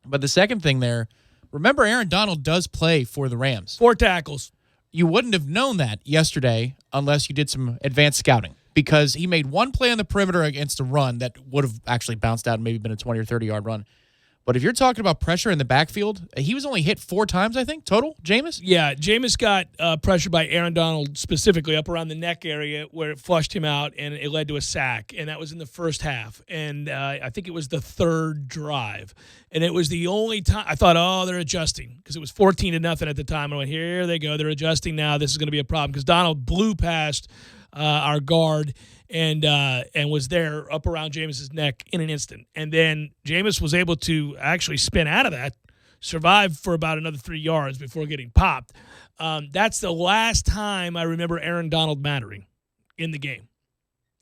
But the second thing there, remember Aaron Donald does play for the Rams. 4 tackles. You wouldn't have known that yesterday unless you did some advanced scouting, because he made one play on the perimeter against a run that would have actually bounced out and maybe been a 20 or 30-yard run. But if you're talking about pressure in the backfield, he was only hit 4 times, I think, total, Jameis? Yeah, Jameis got pressured by Aaron Donald specifically up around the neck area where it flushed him out, and it led to a sack, and that was in the first half. And I think it was the third drive. And it was the only time I thought, they're adjusting, because it was 14-0 at the time. I went, here they go. They're adjusting now. This is going to be a problem, because Donald blew past our guard and was there up around Jameis's neck in an instant. And then Jameis was able to actually spin out of that, survive for about another 3 yards before getting popped. That's the last time I remember Aaron Donald mattering in the game.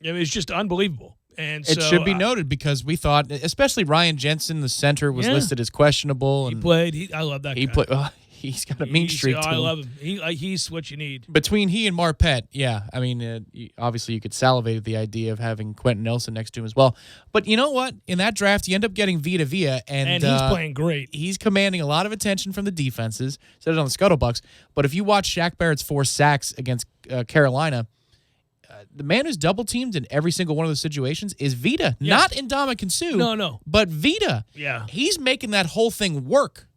It was just unbelievable. And it should be noted, because we thought, especially Ryan Jensen, the center, was listed as questionable. He played. I love that guy. He's got a mean streak to him. I love him. He's what you need. Between he and Marpet, yeah. I mean, obviously you could salivate at the idea of having Quentin Nelson next to him as well. But you know what? In that draft, you end up getting Vita Vea. And he's playing great. He's commanding a lot of attention from the defenses. Said it on the Scuttlebucks. But if you watch Shaq Barrett's 4 sacks against Carolina, the man who's double-teamed in every single one of those situations is Vita. Yeah. Not Ndamukong Suh. No. But Vita. Yeah. He's making that whole thing work.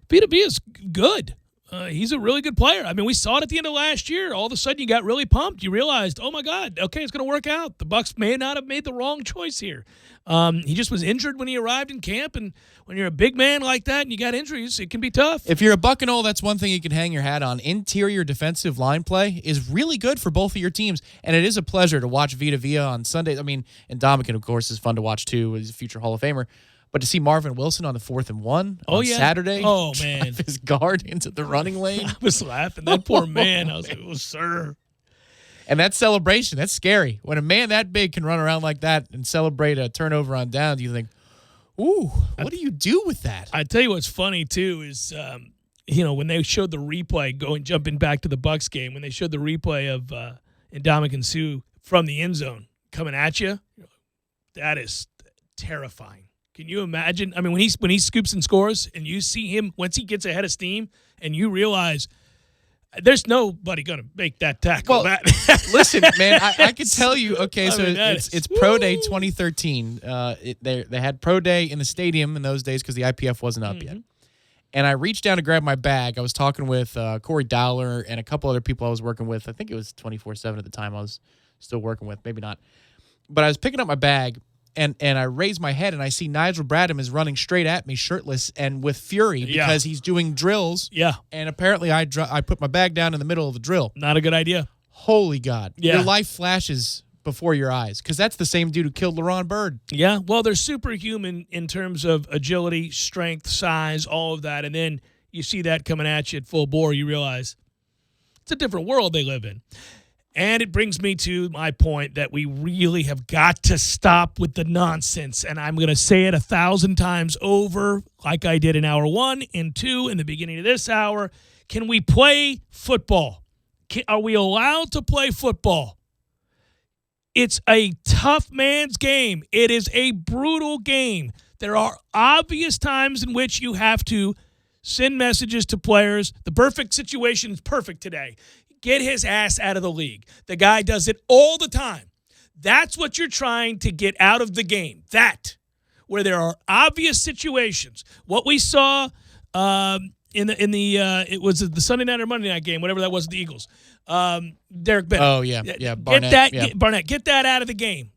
Vita Vea is good. He's a really good player. I mean, we saw it at the end of last year. All of a sudden, you got really pumped. You realized, oh, my God, okay, it's going to work out. The Bucs may not have made the wrong choice here. He just was injured when he arrived in camp, and when you're a big man like that and you got injuries, it can be tough. If you're a Buccaneer, that's one thing you can hang your hat on. Interior defensive line play is really good for both of your teams, and it is a pleasure to watch Vita Vea on Sunday. I mean, and Ndamukong, of course, is fun to watch, too. He's a future Hall of Famer. But to see Marvin Wilson on the 4th and 1 on Saturday, man, his guard into the running lane. I was laughing. That poor man. I was like, oh, sir. And that celebration, that's scary. When a man that big can run around like that and celebrate a turnover on downs, you think, ooh, what do you do with that? I tell you what's funny, too, is, when they showed the replay, jumping back to the Bucs game, when they showed the replay of Ndamukong Suh from the end zone coming at you, that is terrifying. Can you imagine? I mean, when he scoops and scores, and you see him once he gets ahead of steam, and you realize There's nobody going to make that tackle. Well, listen, man, I can tell you. Okay, so it's Pro Day 2013. They had Pro Day in the stadium in those days because the IPF wasn't up yet. And I reached down to grab my bag. I was talking with Corey Dowler and a couple other people I was working with. I think it was 24/7 at the time I was still working with. Maybe not. But I was picking up my bag, and I raise my head, and I see Nigel Bradham is running straight at me, shirtless and with fury because he's doing drills. Yeah. And apparently I put my bag down in the middle of the drill. Not a good idea. Holy God. Yeah. Your life flashes before your eyes because that's the same dude who killed LaRon Bird. Yeah. Well, they're superhuman in terms of agility, strength, size, all of that. And then you see that coming at you at full bore, you realize it's a different world they live in. And it brings me to my point that we really have got to stop with the nonsense. And I'm going to say it 1,000 times over, like I did in hour 1 and 2 in the beginning of this hour. Can we play football? Are we allowed to play football? It's a tough man's game. It is a brutal game. There are obvious times in which you have to send messages to players. The perfect situation is perfect today. Get his ass out of the league. The guy does it all the time. That's what you're trying to get out of the game. That, where there are obvious situations. What we saw it was the Sunday night or Monday night game, whatever that was, the Eagles. Derek Bennett. Oh yeah, Barnett. Barnett, get that out of the game.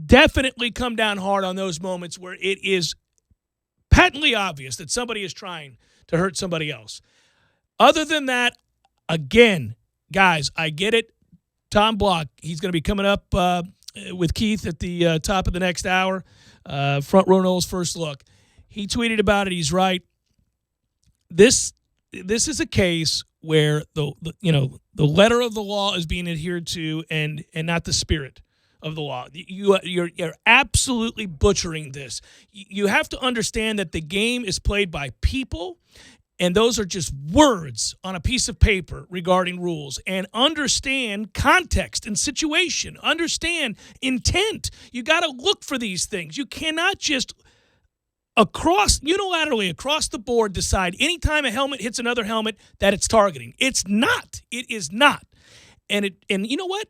Definitely come down hard on those moments where it is patently obvious that somebody is trying to hurt somebody else. Other than that, again, guys, I get it. Tom Block, he's going to be coming up with Keith at the top of the next hour. Front row Noles first look. He tweeted about it. He's right. This is a case where the letter of the law is being adhered to and not the spirit of the law. You're absolutely butchering this. You have to understand that the game is played by people. And those are just words on a piece of paper regarding rules. And understand context and situation. Understand intent. You got to look for these things. You cannot just unilaterally across the board decide anytime a helmet hits another helmet that it's targeting. It's not. It is not. And you know what?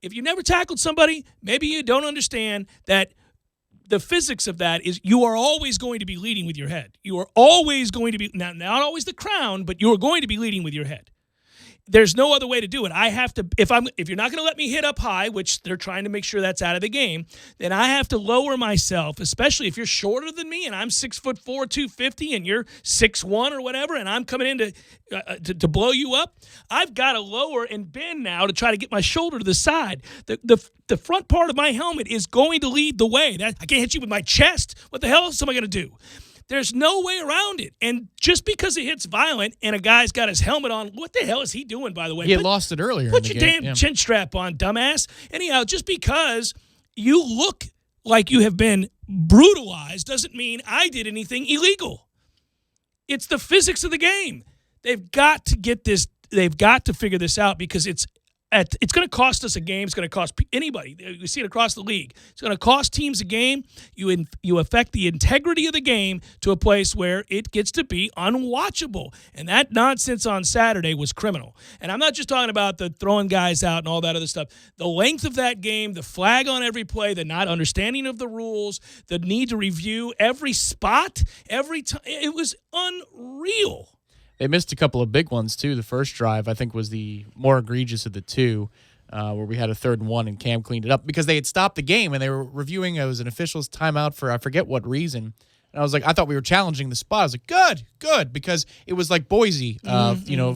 If you never tackled somebody, maybe you don't understand that the physics of that is you are always going to be leading with your head. You are always going to be, not always the crown, but you are going to be leading with your head. There's no other way to do it. I have to, if you're not going to let me hit up high, which they're trying to make sure that's out of the game, then I have to lower myself, especially if you're shorter than me and I'm 6'4", 250, and you're 6'1" or whatever, and I'm coming in to blow you up. I've got to lower and bend now to try to get my shoulder to the side. The front part of my helmet is going to lead the way. I can't hit you with my chest. What the hell else am I going to do? There's no way around it. And just because it hits violent and a guy's got his helmet on, what the hell is he doing, by the way? He had lost it earlier. Put your damn chin strap on, dumbass. Anyhow, just because you look like you have been brutalized doesn't mean I did anything illegal. It's the physics of the game. They've got to get this. They've got to figure this out because it's going to cost us a game. It's going to cost anybody. You see it across the league. It's going to cost teams a game. You affect the integrity of the game to a place where it gets to be unwatchable. And that nonsense on Saturday was criminal. And I'm not just talking about the throwing guys out and all that other stuff. The length of that game, the flag on every play, the not understanding of the rules, the need to review every spot, every time. It was unreal. They missed a couple of big ones, too. The first drive, I think, was the more egregious of the two, where we had a 3rd and 1, and Cam cleaned it up because they had stopped the game, and they were reviewing it was an official's timeout for I forget what reason. And I was like, I thought we were challenging the spot. I was like, good, because it was like Boise,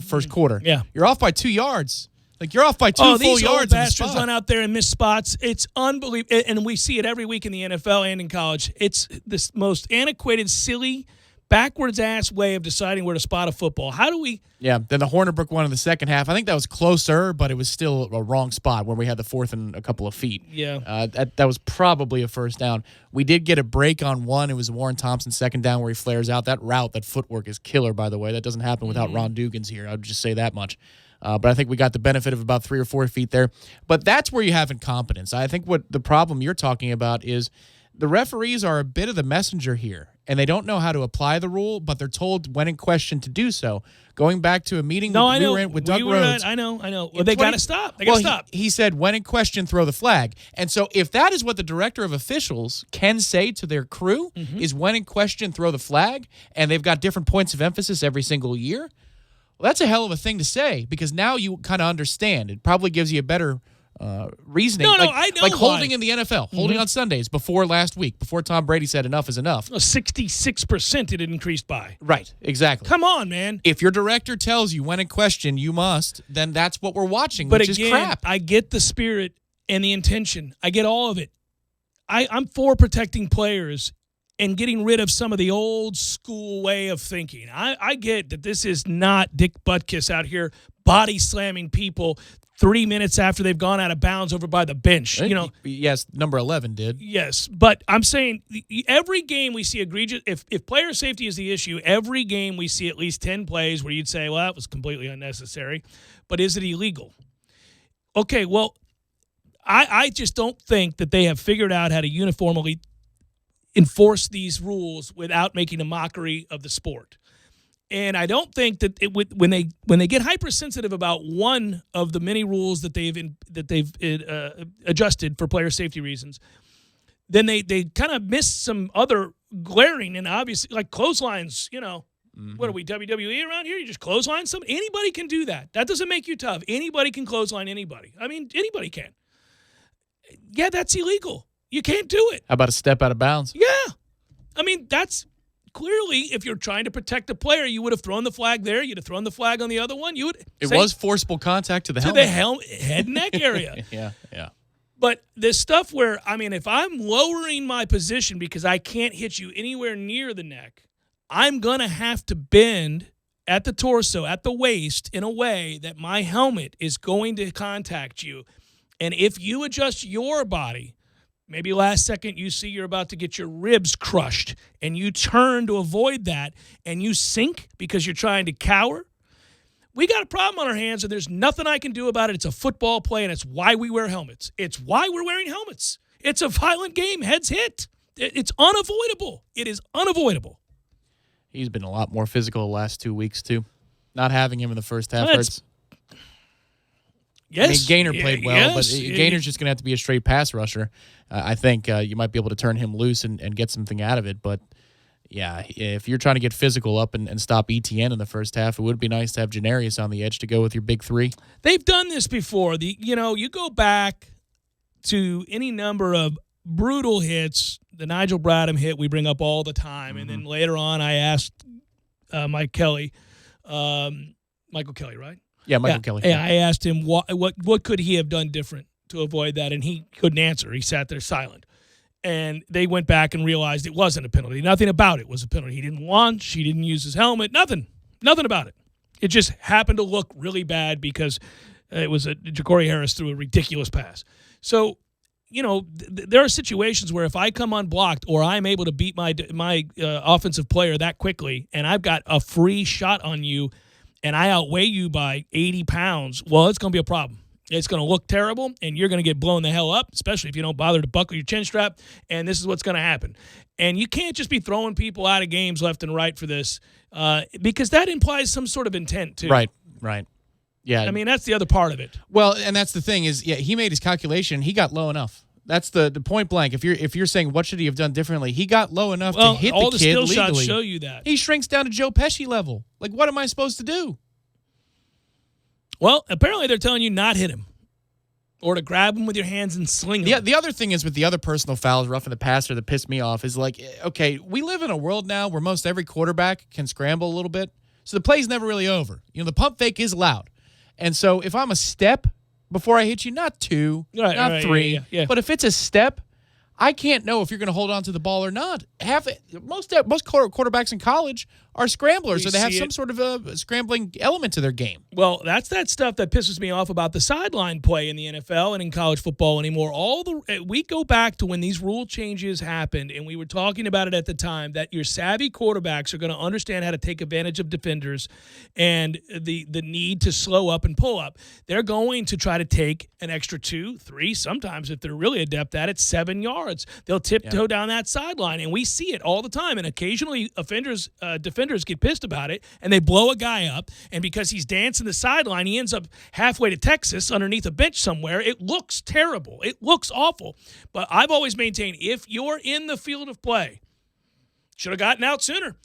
first quarter. Yeah. You're off by 2 yards. Like, you're off by 2 full yards. These old bastards spot. run out there and miss spots. It's unbelievable. And we see it every week in the NFL and in college. It's this most antiquated, silly, backwards-ass way of deciding where to spot a football. How do we... Yeah, then the Hornibrook one in the second half. I think that was closer, but it was still a wrong spot where we had the 4th and a couple of feet. Yeah. That was probably a first down. We did get a break on one. It was Warren Thompson second down where he flares out. That route, that footwork is killer, by the way. That doesn't happen without Ron Dugans here. I would just say that much. But I think we got the benefit of about 3 or 4 feet there. But that's where you have incompetence. I think what the problem you're talking about is the referees are a bit of the messenger here, and they don't know how to apply the rule, but they're told when in question to do so. Going back to a meeting we were in with Doug Rhodes. I know. Well, they got to stop. They got to stop. He said, when in question, throw the flag. And so if that is what the director of officials can say to their crew, is when in question, throw the flag, and they've got different points of emphasis every single year, well, that's a hell of a thing to say, because now you kind of understand. It probably gives you a better reasoning. I know. Like holding in the NFL, holding on Sundays before last week, before Tom Brady said enough is enough. 66% it increased by. Right, exactly. Come on, man. If your director tells you when in question you must, then that's what we're watching, But which again, is crap. I get the spirit and the intention. I get all of it. I'm for protecting players and getting rid of some of the old school way of thinking. I get that this is not Dick Butkus out here body slamming people 3 minutes after they've gone out of bounds over by the bench. Yes, number 11 did. Yes, but I'm saying every game we see egregious. If player safety is the issue, every game we see at least 10 plays where you'd say, well, that was completely unnecessary. But is it illegal? Okay, well, I just don't think that they have figured out how to uniformly enforce these rules without making a mockery of the sport. And I don't think that when they get hypersensitive about one of the many rules that they've adjusted for player safety reasons, then they kind of miss some other glaring and obvious, like clotheslines. What are we, WWE around here? You just clothesline somebody. Anybody can do that. That doesn't make you tough. Anybody can clothesline anybody. I mean, anybody can. Yeah, that's illegal. You can't do it. How about a step out of bounds? Yeah. I mean, that's clearly, if you're trying to protect a player, you would have thrown the flag there. You'd have thrown the flag on the other one. It was forcible contact to the helmet. Head and neck area. Yeah. But this stuff where, I mean, if I'm lowering my position because I can't hit you anywhere near the neck, I'm going to have to bend at the torso, at the waist, in a way that my helmet is going to contact you. And if you adjust your body, maybe last second you see you're about to get your ribs crushed and you turn to avoid that and you sink because you're trying to cower, we got a problem on our hands and there's nothing I can do about it. It's a football play and it's why we wear helmets. It's why we're wearing helmets. It's a violent game. Heads hit. It's unavoidable. It is unavoidable. He's been a lot more physical the last 2 weeks, too. Not having him in the first half hurts. Yes. I mean, Gaynor played well, but Gaynor's just going to have to be a straight pass rusher. I think you might be able to turn him loose and get something out of it. But, yeah, if you're trying to get physical up and stop ETN in the first half, it would be nice to have Janarius on the edge to go with your big three. They've done this before. You go back to any number of brutal hits. The Nigel Bradham hit we bring up all the time. And then later on I asked Michael Kelly, right? Yeah, Michael Kelly. Yeah, I asked him what could he have done different to avoid that, and he couldn't answer. He sat there silent. And they went back and realized it wasn't a penalty. Nothing about it was a penalty. He didn't launch. He didn't use his helmet. Nothing about it. It just happened to look really bad because it was Ja'Cory Harris threw a ridiculous pass. So, there are situations where if I come unblocked or I'm able to beat my offensive player that quickly and I've got a free shot on you and I outweigh you by 80 pounds, well, it's going to be a problem. It's going to look terrible, and you're going to get blown the hell up, especially if you don't bother to buckle your chin strap, and this is what's going to happen. And you can't just be throwing people out of games left and right for this because that implies some sort of intent, too. Right. Yeah. I mean, that's the other part of it. Well, and that's the thing is, yeah, he made his calculation. He got low enough. That's the point blank. If you're saying what should he have done differently, he got low enough to hit all the the kid skill legally. shots show you that. He shrinks down to Joe Pesci level. Like, what am I supposed to do? Well, apparently they're telling you not hit him or to grab him with your hands and sling him. Yeah, the other thing is with the other personal fouls, roughing the passer, that pissed me off is like, okay, we live in a world now where most every quarterback can scramble a little bit, so the play's never really over. The pump fake is allowed. And so if I'm a step before I hit you, not two, not three, but if it's a step, I can't know if you're going to hold on to the ball or not. Most quarterbacks in college are scramblers, or they have some sort of a scrambling element to their game. Well, that's that stuff that pisses me off about the sideline play in the NFL and in college football anymore. We go back to when these rule changes happened, and we were talking about it at the time, that your savvy quarterbacks are going to understand how to take advantage of defenders and the need to slow up and pull up. They're going to try to take an extra 2, 3, sometimes if they're really adept at it, 7 yards. yards. They'll tiptoe down that sideline, and we see it all the time. And occasionally defenders get pissed about it, and they blow a guy up. And because he's dancing the sideline, he ends up halfway to Texas underneath a bench somewhere. It looks terrible. It looks awful. But I've always maintained, if you're in the field of play, should have gotten out sooner.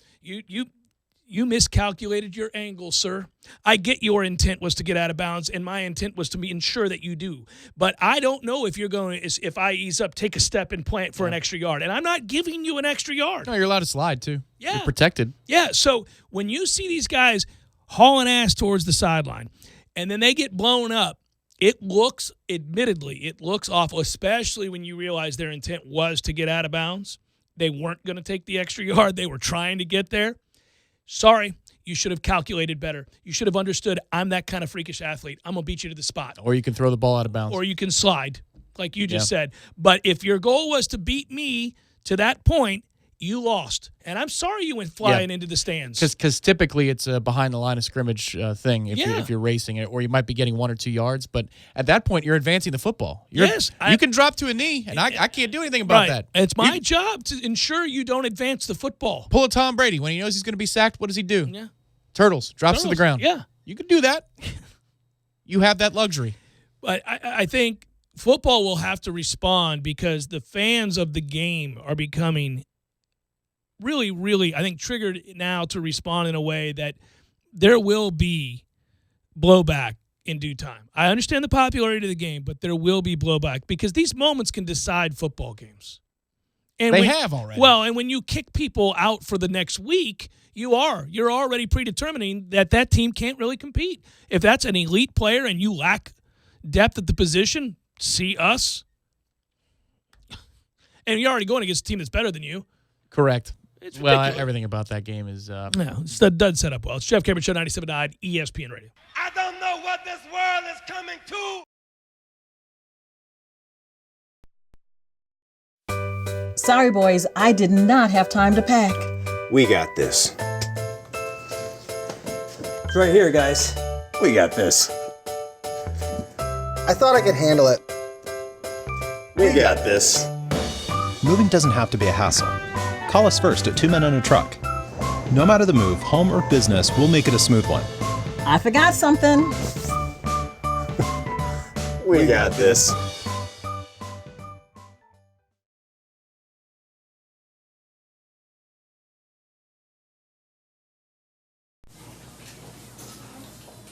You miscalculated your angle, sir. I get your intent was to get out of bounds, and my intent was to ensure that you do. But I don't know if if I ease up, take a step and plant for an extra yard. And I'm not giving you an extra yard. No, you're allowed to slide, too. Yeah. You're protected. Yeah, so when you see these guys hauling ass towards the sideline, and then they get blown up, it looks awful, especially when you realize their intent was to get out of bounds. They weren't going to take the extra yard. They were trying to get there. Sorry, you should have calculated better. You should have understood I'm that kind of freakish athlete. I'm going to beat you to the spot. Or you can throw the ball out of bounds. Or you can slide, like you just said. But if your goal was to beat me to that point, you lost. And I'm sorry you went flying into the stands. Because typically it's a behind the line of scrimmage thing if you're racing it, or you might be getting 1 or 2 yards. But at that point, you're advancing the football. You can drop to a knee, and I can't do anything about that. It's my job to ensure you don't advance the football. Pull a Tom Brady. When he knows he's going to be sacked, what does he do? Yeah. Drops to the ground. Yeah. You can do that. You have that luxury. But I think football will have to respond because the fans of the game are becoming really, really, I think, triggered now to respond in a way that there will be blowback in due time. I understand the popularity of the game, but there will be blowback because these moments can decide football games. And they have already. Well, and when you kick people out for the next week, you're already predetermining that team can't really compete. If that's an elite player and you lack depth at the position, see us. And you're already going against a team that's better than you. Correct. It's well, ridiculous. Everything about that game is... it doesn't set up well. It's Jeff Cameron Show, 97.9 ESPN Radio. I don't know what this world is coming to. Sorry, boys, I did not have time to pack. We got this. It's right here, guys. We got this. I thought I could handle it. We got this. Moving doesn't have to be a hassle. Call us first at 2 Men and a Truck. No matter the move, home or business, we'll make it a smooth one. I forgot something. We got this.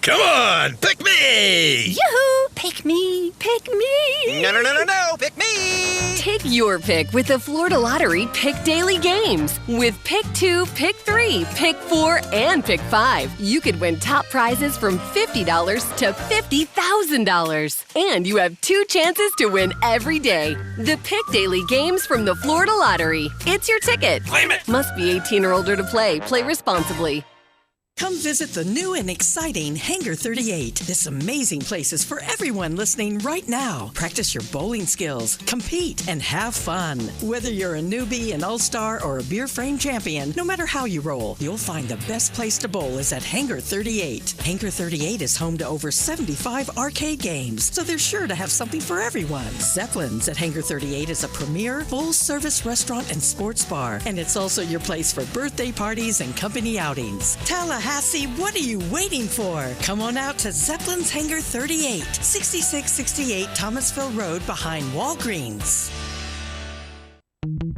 Come on, pick me! Yoo-hoo! Pick me! Pick me! No, pick me! Take your pick with the Florida Lottery Pick Daily Games. With Pick 2, Pick 3, Pick 4, and Pick 5, you could win top prizes from $50 to $50,000. And you have 2 chances to win every day. The Pick Daily Games from the Florida Lottery. It's your ticket. Claim it! Must be 18 or older to play. Play responsibly. Come visit the new and exciting Hangar 38. This amazing place is for everyone listening right now. Practice your bowling skills, compete, and have fun. Whether you're a newbie, an all-star, or a beer frame champion, no matter how you roll, you'll find the best place to bowl is at Hangar 38. Hangar 38 is home to over 75 arcade games, so they're sure to have something for everyone. Zeppelin's at Hangar 38 is a premier full-service restaurant and sports bar, and it's also your place for birthday parties and company outings. Tallahassee, what are you waiting for? Come on out to Zeppelin's Hangar 38, 6668 Thomasville Road behind Walgreens.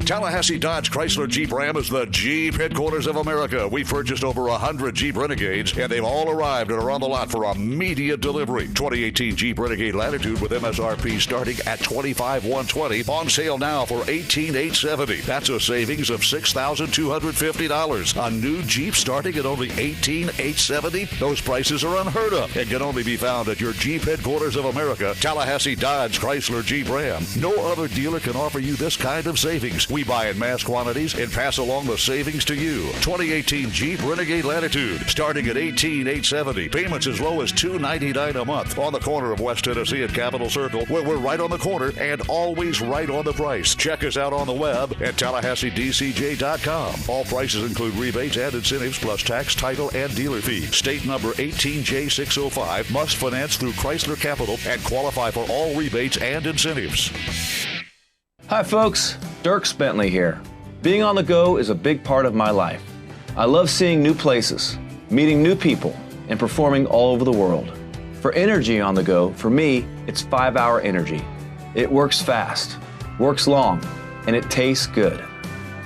Tallahassee Dodge Chrysler Jeep Ram is the Jeep headquarters of America. We've purchased over 100 Jeep Renegades, and they've all arrived and are on the lot for immediate delivery. 2018 Jeep Renegade Latitude with MSRP starting at $25,120. On sale now for $18,870. That's a savings of $6,250. A new Jeep starting at only $18,870. Those prices are unheard of and can only be found at your Jeep headquarters of America, Tallahassee Dodge Chrysler Jeep Ram. No other dealer can offer you this kind of savings. We buy in mass quantities and pass along the savings to you. 2018 Jeep Renegade Latitude, starting at $18,870. Payments as low as $299 a month. On the corner of West Tennessee and Capitol Circle, where we're right on the corner and always right on the price. Check us out on the web at TallahasseeDCJ.com. All prices include rebates and incentives plus tax, title, and dealer fee. State number 18J605. Must finance through Chrysler Capital and qualify for all rebates and incentives. Hi folks, Dirk Bentley here. Being on the go is a big part of my life. I love seeing new places, meeting new people, and performing all over the world. For energy on the go, for me, it's 5-Hour Energy. It works fast, works long, and it tastes good.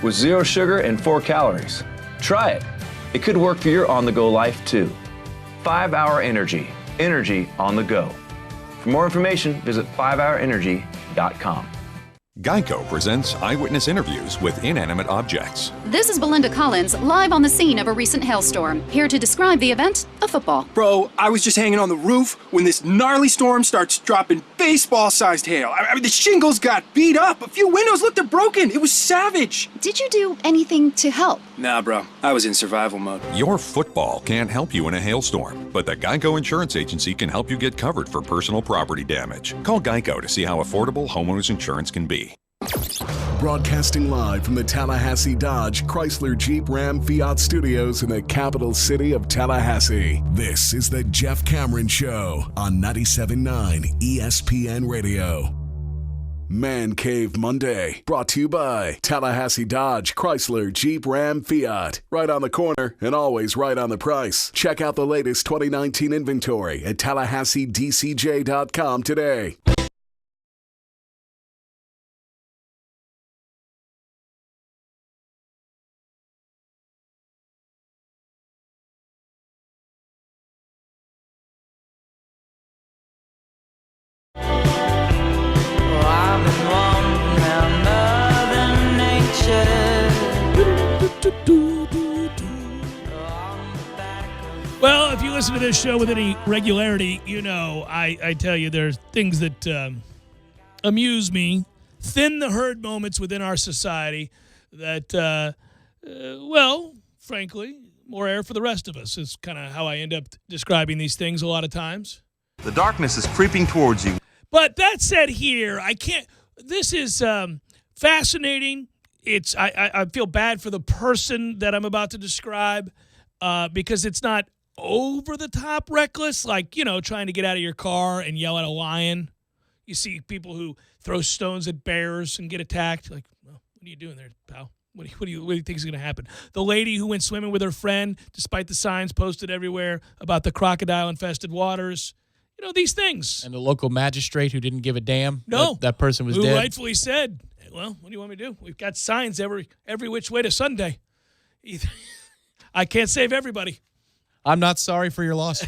With 0 sugar and 4 calories. Try it. It could work for your on-the-go life too. 5-Hour Energy. Energy on the go. For more information, visit 5hourenergy.com. Geico presents eyewitness interviews with inanimate objects. This is Belinda Collins, live on the scene of a recent hailstorm. Here to describe the event, a football. Bro, I was just hanging on the roof when this gnarly storm starts dropping baseball-sized hail. I mean, the shingles got beat up. A few windows looked broken. It was savage. Did you do anything to help? Nah, bro. I was in survival mode. Your football can't help you in a hailstorm, but the Geico Insurance Agency can help you get covered for personal property damage. Call Geico to see how affordable homeowners insurance can be. Broadcasting live from the Tallahassee Dodge, Chrysler, Jeep, Ram, Fiat studios in the capital city of Tallahassee. This is the Jeff Cameron Show on 97.9 ESPN Radio. Man Cave Monday, brought to you by Tallahassee Dodge, Chrysler, Jeep, Ram, Fiat. Right on the corner and always right on the price. Check out the latest 2019 inventory at TallahasseeDCJ.com today. Well, if you listen to this show with any regularity, you know I tell you there's things that amuse me, thin the herd moments within our society that, well, frankly, more air for the rest of us is kind of how I end up describing these things a lot of times. The darkness is creeping towards you. But that said here, I can't – this is fascinating. I feel bad for the person that I'm about to describe because it's not over-the-top reckless, like, you know, trying to get out of your car and yell at a lion. You see people who throw stones at bears and get attacked. Like, well, what are you doing there, pal? What do you think is going to happen? The lady who went swimming with her friend, despite the signs posted everywhere about the crocodile-infested waters. You know, these things. And the local magistrate who didn't give a damn. No. That person was who dead. Rightfully said, well, what do you want me to do? We've got signs every which way to Sunday. I can't save everybody. I'm not sorry for your loss.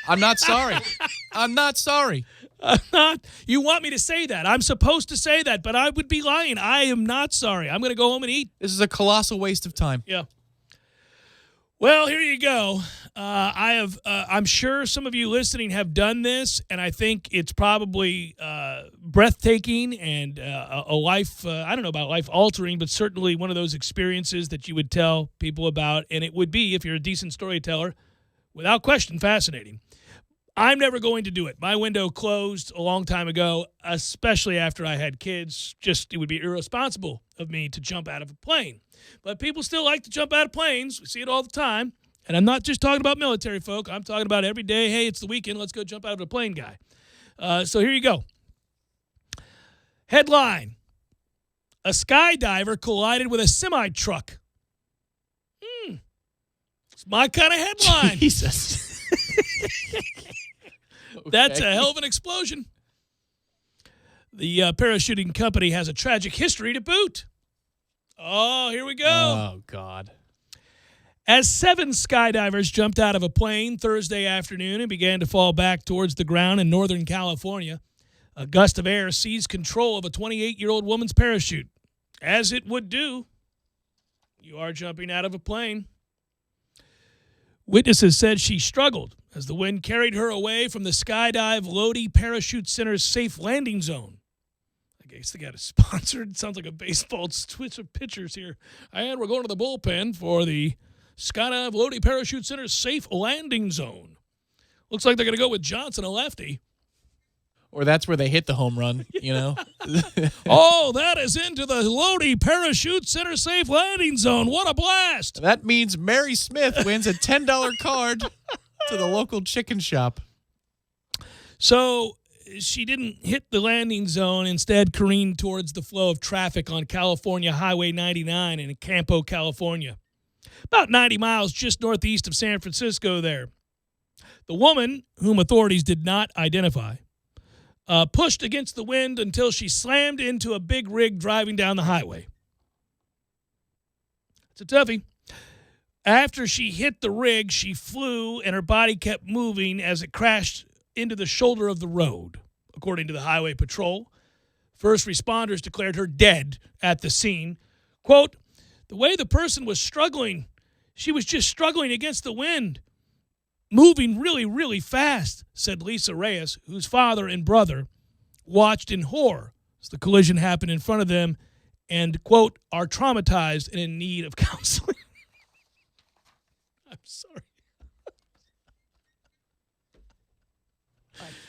I'm not sorry. I'm not sorry. I'm not. You want me to say that. I'm supposed to say that, but I would be lying. I am not sorry. I'm going to go home and eat. This is a colossal waste of time. Yeah. Well, here you go. I'm sure some of you listening have done this, and I think it's probably breathtaking and a life, I don't know about life-altering, but certainly one of those experiences that you would tell people about, and it would be, if you're a decent storyteller, without question, fascinating. I'm never going to do it. My window closed a long time ago, especially after I had kids. Just, it would be irresponsible of me to jump out of a plane. But people still like to jump out of planes. We see it all the time. And I'm not just talking about military folk. I'm talking about every day, hey, it's the weekend, let's go jump out of a plane guy. So here you go. Headline: a skydiver collided with a semi-truck. It's my kind of headline. Jesus. That's a hell of an explosion. The parachuting company has a tragic history to boot. Oh, here we go. Oh, God. As 7 skydivers jumped out of a plane Thursday afternoon and began to fall back towards the ground in Northern California, a gust of air seized control of a 28-year-old woman's parachute. As it would do, you are jumping out of a plane. Witnesses said she struggled as the wind carried her away from the Skydive Lodi Parachute Center's safe landing zone. I guess they got it sponsored. It sounds like a baseball switch of pitchers here. And we're going to the bullpen for the Skydive Lodi Parachute Center's safe landing zone. Looks like they're going to go with Johnson, a lefty. Or that's where they hit the home run, you know? Oh, that is into the Lodi Parachute Center safe landing zone. What a blast. That means Mary Smith wins a $10 card to the local chicken shop. So she didn't hit the landing zone, instead careened towards the flow of traffic on California Highway 99 in Campo, California. About 90 miles just northeast of San Francisco there. The woman, whom authorities did not identify, pushed against the wind until she slammed into a big rig driving down the highway. It's a toughie. After she hit the rig, she flew and her body kept moving as it crashed into the shoulder of the road, according to the Highway Patrol. First responders declared her dead at the scene. Quote, the way the person was struggling, she was just struggling against the wind, moving really, really fast, said Lisa Reyes, whose father and brother watched in horror as the collision happened in front of them and, quote, are traumatized and in need of counseling. I'm sorry.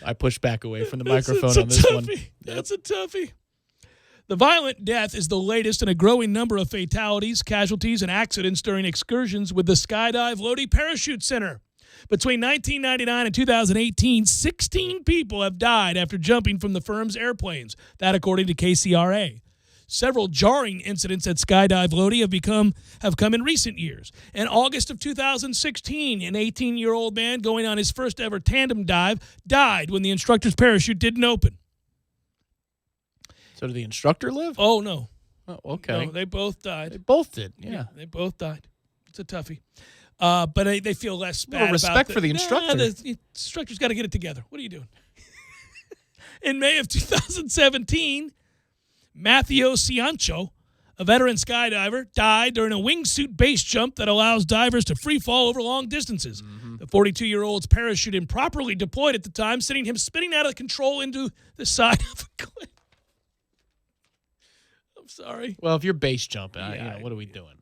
I pushed back away from the microphone on this one. Yep. That's a toughie. The violent death is the latest in a growing number of fatalities, casualties, and accidents during excursions with the Skydive Lodi Parachute Center. Between 1999 and 2018, 16 people have died after jumping from the firm's airplanes. That according to KCRA. Several jarring incidents at Skydive Lodi have come in recent years. In August of 2016, an 18-year-old man going on his first ever tandem dive died when the instructor's parachute didn't open. So did the instructor live? Oh, no. Oh, okay. No, they both died. They both did, yeah. They both died. It's a toughie. But they feel less bad respect about for the instructor. The instructor's got to get it together. What are you doing? In May of 2017, Matthew Ciancio, a veteran skydiver, died during a wingsuit base jump that allows divers to free fall over long distances. Mm-hmm. The 42-year-old's parachute improperly deployed at the time, sending him spinning out of control into the side of a cliff. I'm sorry. Well, if you're base jumping, what are we doing?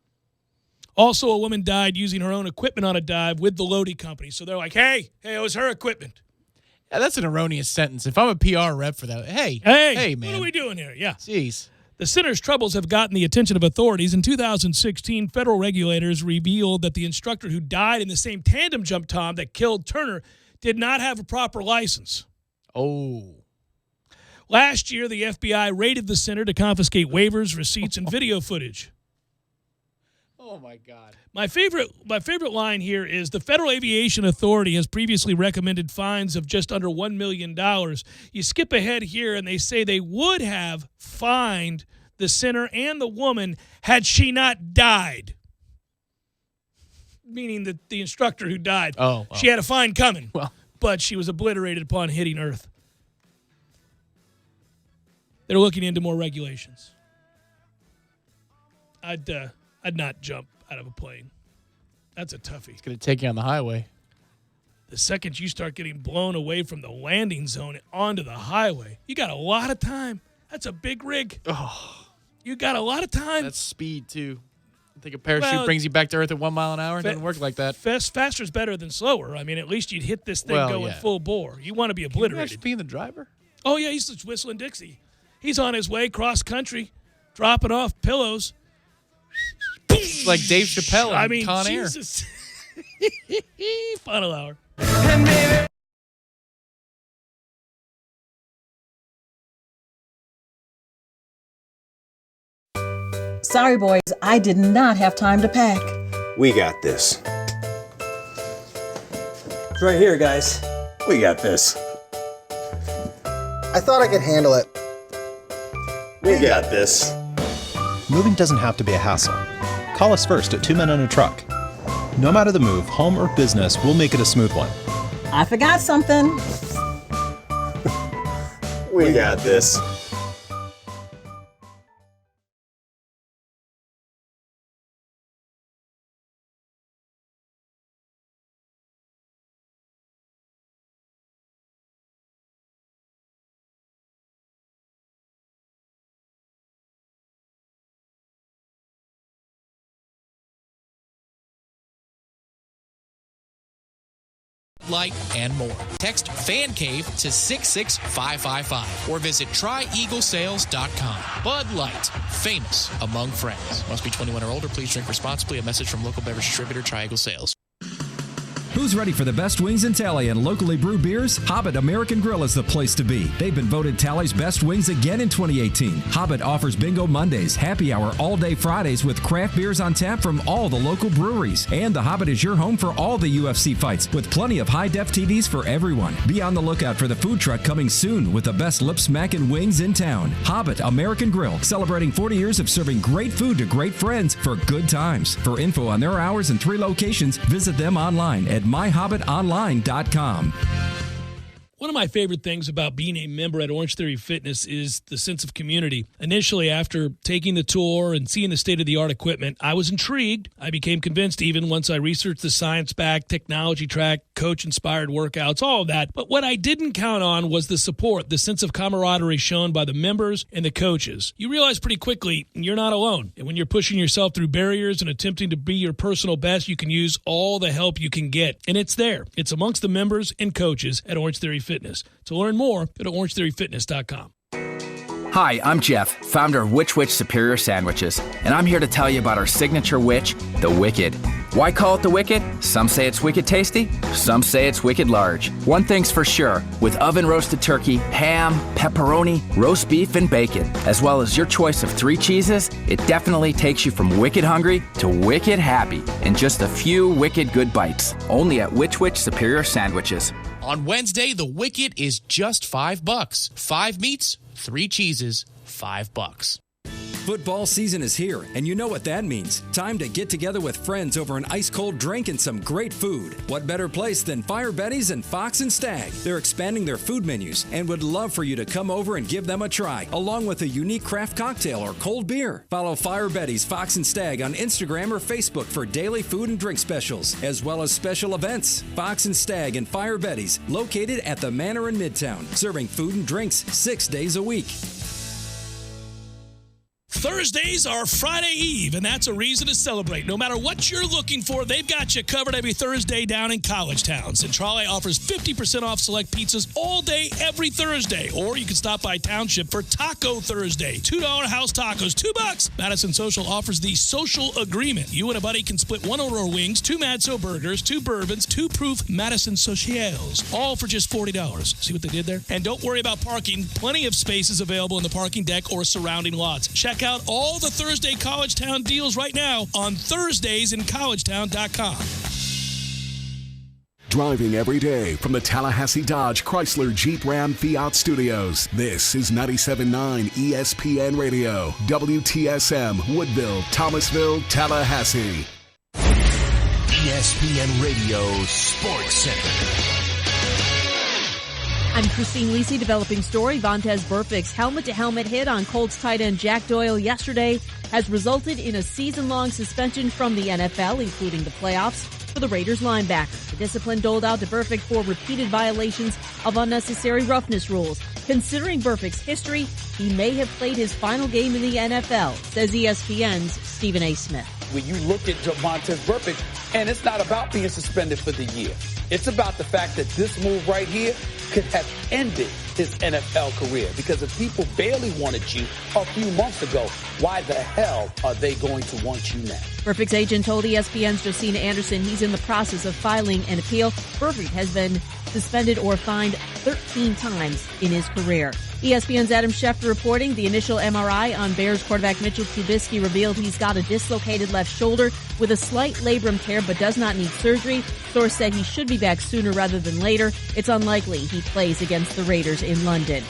Also, a woman died using her own equipment on a dive with the Lodi company. So they're like, hey, it was her equipment. Yeah, that's an erroneous sentence. If I'm a PR rep for that, hey, man. What are we doing here? Yeah. Jeez. The center's troubles have gotten the attention of authorities. In 2016, federal regulators revealed that the instructor who died in the same tandem jump time that killed Turner did not have a proper license. Oh. Last year, the FBI raided the center to confiscate waivers, receipts, and video footage. Oh, my God. My favorite line here is the Federal Aviation Authority has previously recommended fines of just under $1 million. You skip ahead here, and they say they would have fined the center and the woman had she not died. Meaning the instructor who died. Oh. She had a fine coming, but she was obliterated upon hitting Earth. They're looking into more regulations. I'd not jump out of a plane. That's a toughie. It's going to take you on the highway. The second you start getting blown away from the landing zone onto the highway, you got a lot of time. That's a big rig. Oh. You got a lot of time. That's speed, too. I think a parachute brings you back to Earth at 1 mile an hour. It doesn't work like that. Faster's better than slower. I mean, at least you'd hit this thing going full bore. You want to be obliterated. Can you imagine being the driver? Oh, yeah, he's just whistling Dixie. He's on his way cross-country, dropping off pillows. Like Dave Chappelle in Con Air. Jesus. Final hour. Sorry, boys, I did not have time to pack. We got this. It's right here, guys. We got this. I thought I could handle it. We got this. Moving doesn't have to be a hassle. Call us first at 2 Men in a Truck. No matter the move, home or business, we'll make it a smooth one. I forgot something. We got this. Light, and more. Text Fan Cave to 66555 or visit tryeaglesales.com. Bud Light, famous among friends. Must be 21 or older. Please drink responsibly. A message from local beverage distributor Tri-Eagle Sales. Who's ready for the best wings in Tally and locally brewed beers? Hobbit American Grill is the place to be. They've been voted Tally's best wings again in 2018. Hobbit offers Bingo Mondays, happy hour all day Fridays with craft beers on tap from all the local breweries. And the Hobbit is your home for all the UFC fights with plenty of high-def TVs for everyone. Be on the lookout for the food truck coming soon with the best lip-smacking wings in town. Hobbit American Grill, celebrating 40 years of serving great food to great friends for good times. For info on their hours and 3 locations, visit them online at myhobbitonline.com. One of my favorite things about being a member at Orange Theory Fitness is the sense of community. Initially, after taking the tour and seeing the state-of-the-art equipment, I was intrigued. I became convinced even once I researched the science-backed, technology-tracked, coach-inspired workouts, all of that. But what I didn't count on was the support, the sense of camaraderie shown by the members and the coaches. You realize pretty quickly you're not alone. And when you're pushing yourself through barriers and attempting to be your personal best, you can use all the help you can get. And it's there. It's amongst the members and coaches at Orange Theory Fitness. To learn more, go to orangetheoryfitness.com. Hi, I'm Jeff, founder of Which Superior Sandwiches, and I'm here to tell you about our signature Which, the Wicked. Why call it the Wicked? Some say it's wicked tasty, some say it's wicked large. One thing's for sure, with oven-roasted turkey, ham, pepperoni, roast beef, and bacon, as well as your choice of 3 cheeses, it definitely takes you from wicked hungry to wicked happy in just a few wicked good bites. Only at Which Superior Sandwiches. On Wednesday, the Wicked is just $5. 5 meats, 3 cheeses, $5. Football season is here, and you know what that means. Time to get together with friends over an ice-cold drink and some great food. What better place than Fire Betty's and Fox and Stag? They're expanding their food menus and would love for you to come over and give them a try, along with a unique craft cocktail or cold beer. Follow Fire Betty's, Fox and Stag on Instagram or Facebook for daily food and drink specials, as well as special events. Fox and Stag and Fire Betty's, located at the Manor in Midtown, serving food and drinks 6 days a week. Thursdays are Friday Eve, and that's a reason to celebrate. No matter what you're looking for, they've got you covered every Thursday down in College Town. Centrale offers 50% off select pizzas all day, every Thursday. Or you can stop by Township for Taco Thursday. $2 house tacos, $2. Madison Social offers the Social Agreement. You and a buddy can split 1 Aurora wings, 2 Madso burgers, 2 bourbons, 2 proof Madison Socials, all for just $40. See what they did there? And don't worry about parking. Plenty of spaces available in the parking deck or surrounding lots. Check out all the Thursday College Town deals right now on ThursdaysInCollegetown.com. Driving every day from the Tallahassee Dodge Chrysler Jeep Ram Fiat Studios. This is 97.9 ESPN Radio, WTSM, Woodville, Thomasville, Tallahassee. ESPN Radio Sports Center. I'm Christine Lisi, developing story. Vontaze Burfict's helmet-to-helmet hit on Colts tight end Jack Doyle yesterday has resulted in a season-long suspension from the NFL, including the playoffs, for the Raiders linebacker. The discipline doled out to Burfict for repeated violations of unnecessary roughness rules. Considering Burfict's history, he may have played his final game in the NFL, says ESPN's Stephen A. Smith. When you look at Vontaze Burfict, and it's not about being suspended for the year. It's about the fact that this move right here could have ended his NFL career. Because if people barely wanted you a few months ago, why the hell are they going to want you now? Burfict's agent told ESPN's Josina Anderson he's in the process of filing an appeal. Burfict has been suspended or fined 13 times in his career. ESPN's Adam Schefter reporting the initial MRI on Bears quarterback Mitchell Trubisky revealed he's got a dislocated left shoulder with a slight labrum tear but does not need surgery. Source said he should be back sooner rather than later. It's unlikely he plays against the Raiders in London.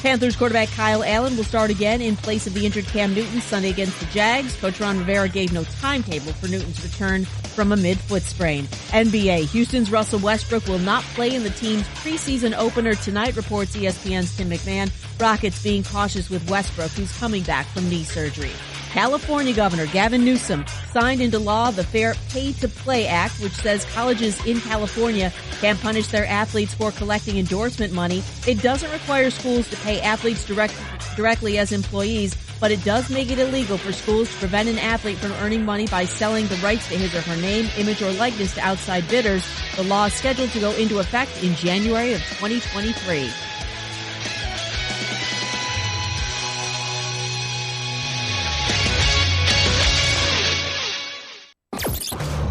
Panthers quarterback Kyle Allen will start again in place of the injured Cam Newton Sunday against the Jags. Coach Ron Rivera gave no timetable for Newton's return from a mid-foot sprain. NBA, Houston's Russell Westbrook will not play in the team's preseason opener tonight, reports ESPN's Tim McMahon. Rockets being cautious with Westbrook, who's coming back from knee surgery. California Governor Gavin Newsom signed into law the Fair Pay to Play Act, which says colleges in California can punish their athletes for collecting endorsement money. It doesn't require schools to pay athletes directly as employees, but it does make it illegal for schools to prevent an athlete from earning money by selling the rights to his or her name, image, or likeness to outside bidders. The law is scheduled to go into effect in January of 2023.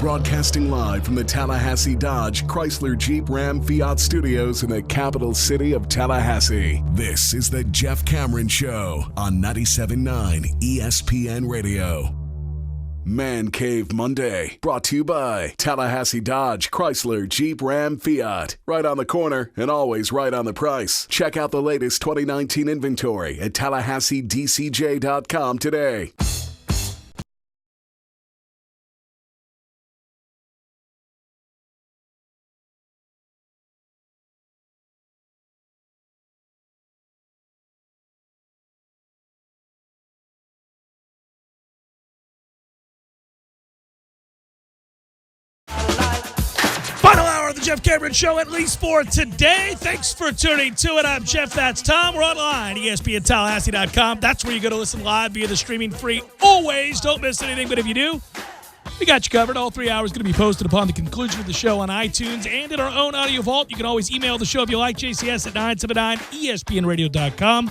Broadcasting live from the Tallahassee Dodge Chrysler Jeep Ram Fiat Studios in the capital city of Tallahassee. This is the Jeff Cameron Show on 97.9 ESPN Radio. Man Cave Monday, brought to you by Tallahassee Dodge Chrysler Jeep Ram Fiat. Right on the corner and always right on the price. Check out the latest 2019 inventory at TallahasseeDCJ.com today. Final hour of the Jeff Cameron Show, at least for today. Thanks for tuning to it. I'm Jeff, that's Tom. We're online, ESPNTallahassee.com. That's where you go to listen live via the streaming free. Always, don't miss anything, but if you do, we got you covered. All 3 hours going to be posted upon the conclusion of the show on iTunes and in our own audio vault. You can always email the show if you like, JCS at 979ESPNradio.com.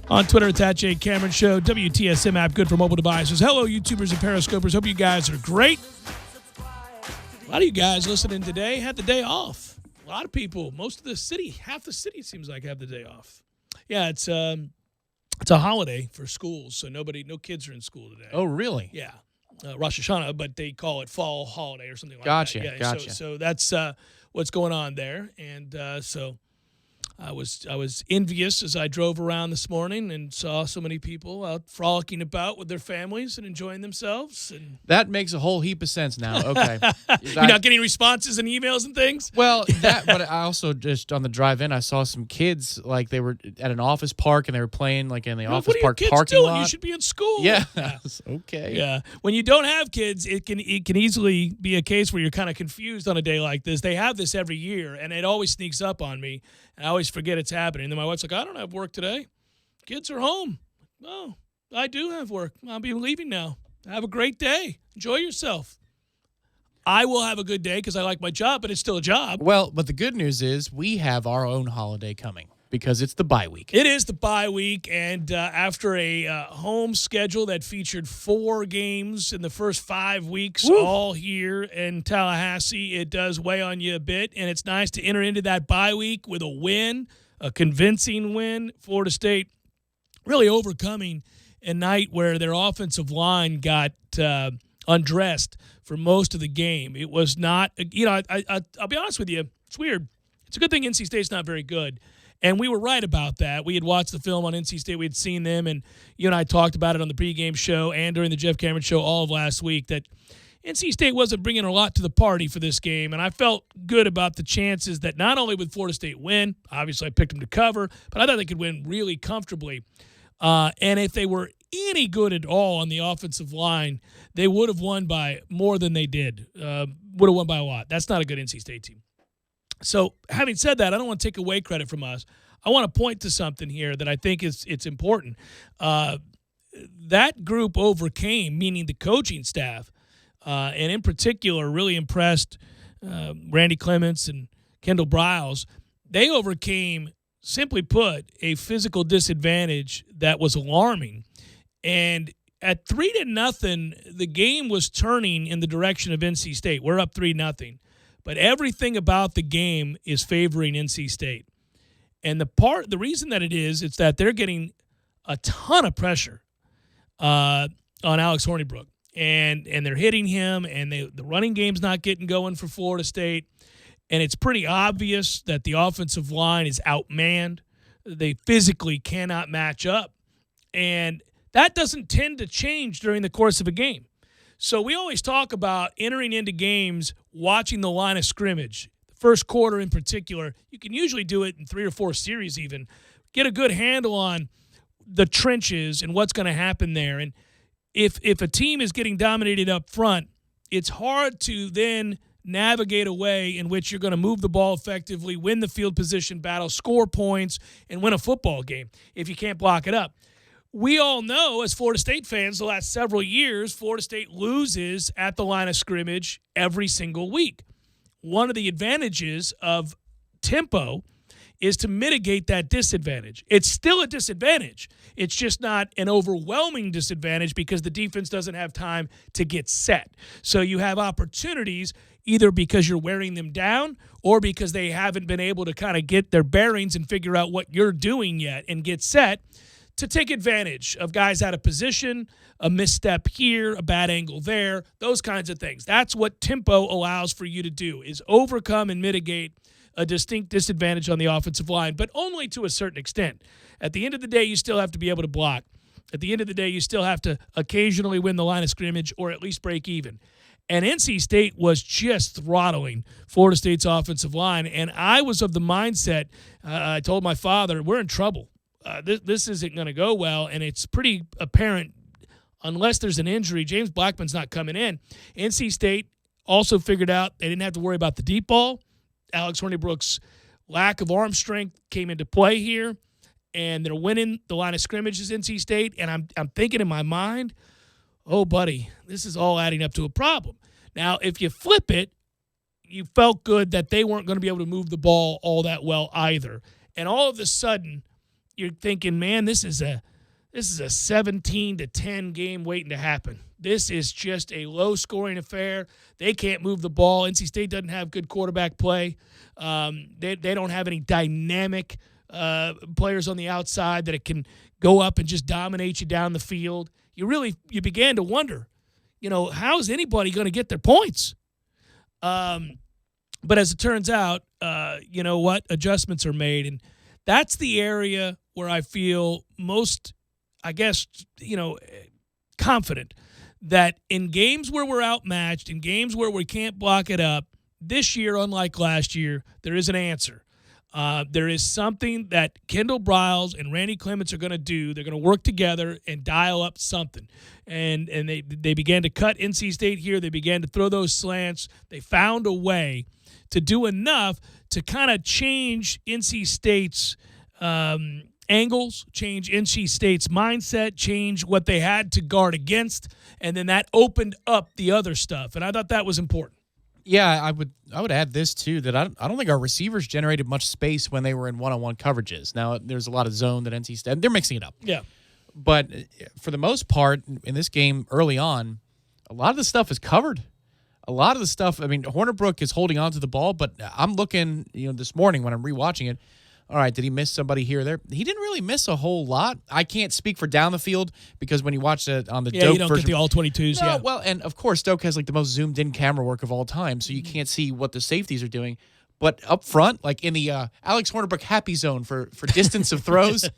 On Twitter, it's at J Cameron Show. WTSM app, good for mobile devices. Hello, YouTubers and Periscopers. Hope you guys are great. A lot of you guys listening today had the day off. A lot of people, most of the city, half the city seems like have the day off. Yeah, it's a holiday for schools, so no kids are in school today. Oh, really? Yeah, Rosh Hashanah, but they call it fall holiday or something like Gotcha, that. Yeah, gotcha. So that's what's going on there, and so I was envious as I drove around this morning and saw so many people out frolicking about with their families and enjoying themselves. And that makes a whole heap of sense now. Okay. You're not getting responses and emails and things? Well, but I also just on the drive in, I saw some kids like they were at an office park and they were playing like in the office park parking doing? lot. You should be in school. Yeah. Okay. Yeah. When you don't have kids, it can easily be a case where you're kind of confused on a day like this. They have this every year, and it always sneaks up on me. I always forget it's happening. And then my wife's like, I don't have work today. Kids are home. Oh, I do have work. I'll be leaving now. Have a great day. Enjoy yourself. I will have a good day because I like my job, but it's still a job. Well, but the good news is we have our own holiday coming because it's the bye week. It is the bye week, and after a home schedule that featured 4 games in the first 5 weeks, all here in Tallahassee, it does weigh on you a bit, and it's nice to enter into that bye week with a win, a convincing win. Florida State really overcoming a night where their offensive line got undressed for most of the game. It was not, I'll be honest with you, it's weird. It's a good thing NC State's not very good. And we were right about that. We had watched the film on NC State. We had seen them, and you and I talked about it on the pregame show and during the Jeff Cameron Show all of last week that NC State wasn't bringing a lot to the party for this game, and I felt good about the chances that not only would Florida State win, obviously I picked them to cover, but I thought they could win really comfortably. And if they were any good at all on the offensive line, they would have won by more than they did. Would have won by a lot. That's not a good NC State team. So having said that, I don't want to take away credit from us. I want to point to something here that I think it's important. That group overcame, meaning the coaching staff, and in particular really impressed Randy Clements and Kendall Briles. They overcame, simply put, a physical disadvantage that was alarming. And at 3-0, the game was turning in the direction of NC State. We're up 3-0. But everything about the game is favoring NC State. And the reason that it's that they're getting a ton of pressure on Alex Hornibrook. And they're hitting him, and the running game's not getting going for Florida State. And it's pretty obvious that the offensive line is outmanned. They physically cannot match up. And that doesn't tend to change during the course of a game. So we always talk about entering into games, watching the line of scrimmage. The first quarter in particular, you can usually do it in 3 or 4 series even. Get a good handle on the trenches and what's going to happen there. And if a team is getting dominated up front, it's hard to then navigate a way in which you're going to move the ball effectively, win the field position battle, score points, and win a football game if you can't block it up. We all know, as Florida State fans, the last several years, Florida State loses at the line of scrimmage every single week. One of the advantages of tempo is to mitigate that disadvantage. It's still a disadvantage. It's just not an overwhelming disadvantage because the defense doesn't have time to get set. So you have opportunities either because you're wearing them down or because they haven't been able to kind of get their bearings and figure out what you're doing yet and get set to take advantage of guys out of position, a misstep here, a bad angle there, those kinds of things. That's what tempo allows for you to do, is overcome and mitigate a distinct disadvantage on the offensive line, but only to a certain extent. At the end of the day, you still have to be able to block. At the end of the day, you still have to occasionally win the line of scrimmage or at least break even. And NC State was just throttling Florida State's offensive line, and I was of the mindset, I told my father, we're in trouble. This isn't going to go well, and it's pretty apparent unless there's an injury, James Blackman's not coming in. NC State also figured out they didn't have to worry about the deep ball. Alex Hornibrook's lack of arm strength came into play here, and they're winning the line of scrimmage as NC State, and I'm thinking in my mind, oh, buddy, this is all adding up to a problem. Now, if you flip it, you felt good that they weren't going to be able to move the ball all that well either. And all of a sudden, you're thinking, man, this is a 17-10 game waiting to happen. This is just a low-scoring affair. They can't move the ball. NC State doesn't have good quarterback play. They don't have any dynamic players on the outside that it can go up and just dominate you down the field. You began to wonder, how's anybody going to get their points? But as it turns out, you know what? Adjustments are made, and that's the area where I feel most, confident that in games where we're outmatched, in games where we can't block it up, this year, unlike last year, there is an answer. There is something that Kendall Briles and Randy Clements are going to do. They're going to work together and dial up something. And they began to cut NC State here. They began to throw those slants. They found a way to do enough to kind of change NC State's angles, change NC State's mindset, change what they had to guard against, and then that opened up the other stuff. And I thought that was important. Yeah, I would add this too, that I don't think our receivers generated much space when they were in one-on-one coverages. Now, there's a lot of zone that NC State, they're mixing it up. Yeah. But for the most part, in this game early on, a lot of the stuff is covered. A lot of the stuff, Hornibrook is holding on to the ball, but I'm looking, this morning when I'm rewatching it, all right, did he miss somebody here or there? He didn't really miss a whole lot. I can't speak for down the field because when you watch it on the Doak you don't version, get the all-22s. No, yeah. Well, and of course, Doak has like the most zoomed-in camera work of all time, so you can't see what the safeties are doing. But up front, like in the Alex Hornibrook happy zone for distance of throws,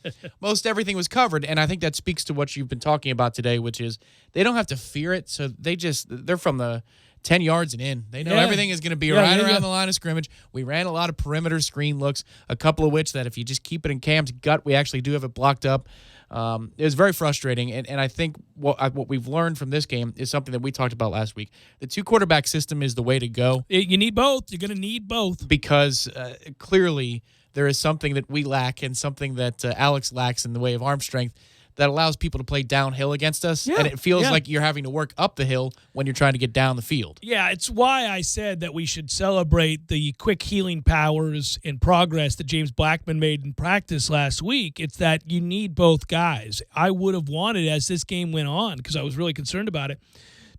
most everything was covered. And I think that speaks to what you've been talking about today, which is they don't have to fear it. So they're from the 10 yards and in. They know everything is going to be around the line of scrimmage. We ran a lot of perimeter screen looks, a couple of which that if you just keep it in Cam's gut, we actually do have it blocked up. It was very frustrating, and I think what we've learned from this game is something that we talked about last week. The two-quarterback system is the way to go. You need both. You're going to need both. Because clearly there is something that we lack and something that Alex lacks in the way of arm strength that allows people to play downhill against us, and it feels like you're having to work up the hill when you're trying to get down the field. Yeah, it's why I said that we should celebrate the quick healing powers and progress that James Blackman made in practice last week. It's that you need both guys. I would have wanted, as this game went on, because I was really concerned about it,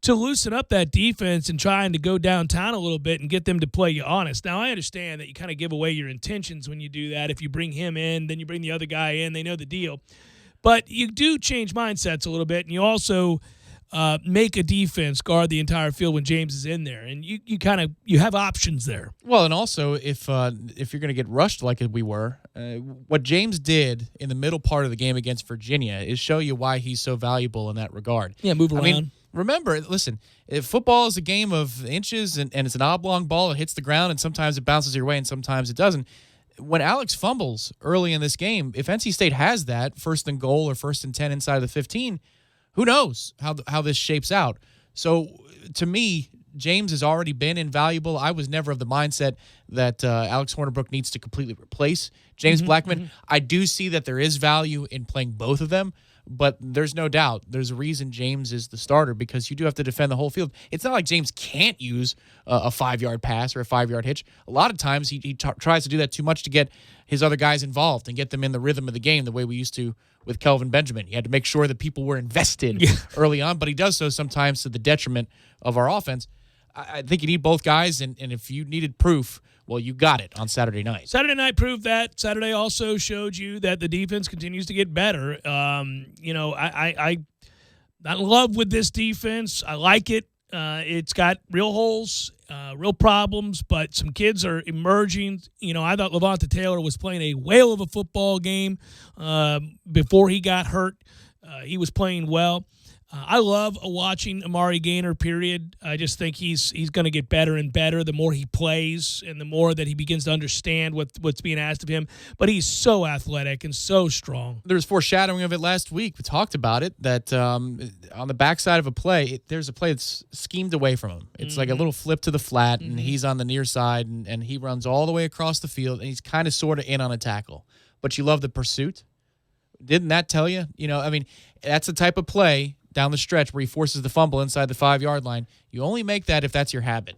to loosen up that defense and trying to go downtown a little bit and get them to play you honest. Now, I understand that you kind of give away your intentions when you do that. If you bring him in, then you bring the other guy in, they know the deal. But you do change mindsets a little bit, and you also make a defense guard the entire field when James is in there, and you have options there. Well, and also if you're going to get rushed like we were, what James did in the middle part of the game against Virginia is show you why he's so valuable in that regard. Yeah, move around. Remember, listen, if football is a game of inches and it's an oblong ball, it hits the ground, and sometimes it bounces your way and sometimes it doesn't. When Alex fumbles early in this game, if NC State has that first and goal or first and 10 inside of the 15, who knows how this shapes out. So to me, James has already been invaluable. I was never of the mindset that Alex Hornibrook needs to completely replace James Blackman. I do see that there is value in playing both of them, But there's no doubt there's a reason James is the starter because you do have to defend the whole field. It's not like James can't use a 5-yard pass or a 5-yard hitch. A lot of times he tries to do that too much to get his other guys involved and get them in the rhythm of the game the way we used to with Kelvin Benjamin. You had to make sure that people were invested early on, but he does so sometimes to the detriment of our offense. I think you need both guys, and if you needed proof, well, you got it on Saturday night. Saturday night proved that. Saturday also showed you that the defense continues to get better. I'm not in love with this defense. I like it. It's got real holes, real problems, but some kids are emerging. I thought Levante Taylor was playing a whale of a football game before he got hurt. He was playing well. I love watching Amari Gaynor, period. I just think he's going to get better and better the more he plays and the more that he begins to understand what's being asked of him. But he's so athletic and so strong. There's foreshadowing of it last week. We talked about it, that on the backside of a play, there's a play that's schemed away from him. It's like a little flip to the flat, and he's on the near side, and he runs all the way across the field, and he's kind of sort of in on a tackle. But you love the pursuit. Didn't that tell you? That's the type of play down the stretch where he forces the fumble inside the 5-yard line. You only make that if that's your habit.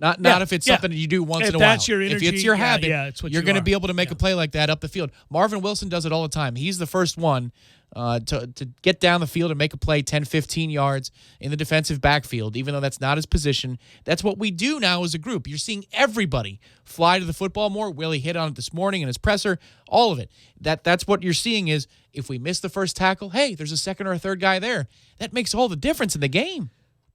Not if it's something that you do once in a while. That's your energy, if it's your habit, it's what you're going to be able to make a play like that up the field. Marvin Wilson does it all the time. He's the first one to get down the field and make a play 10, 15 yards in the defensive backfield, even though that's not his position. That's what we do now as a group. You're seeing everybody fly to the football more. Willie hit on it this morning in his presser, all of it. That's what you're seeing is if we miss the first tackle, hey, there's a second or a third guy there. That makes all the difference in the game.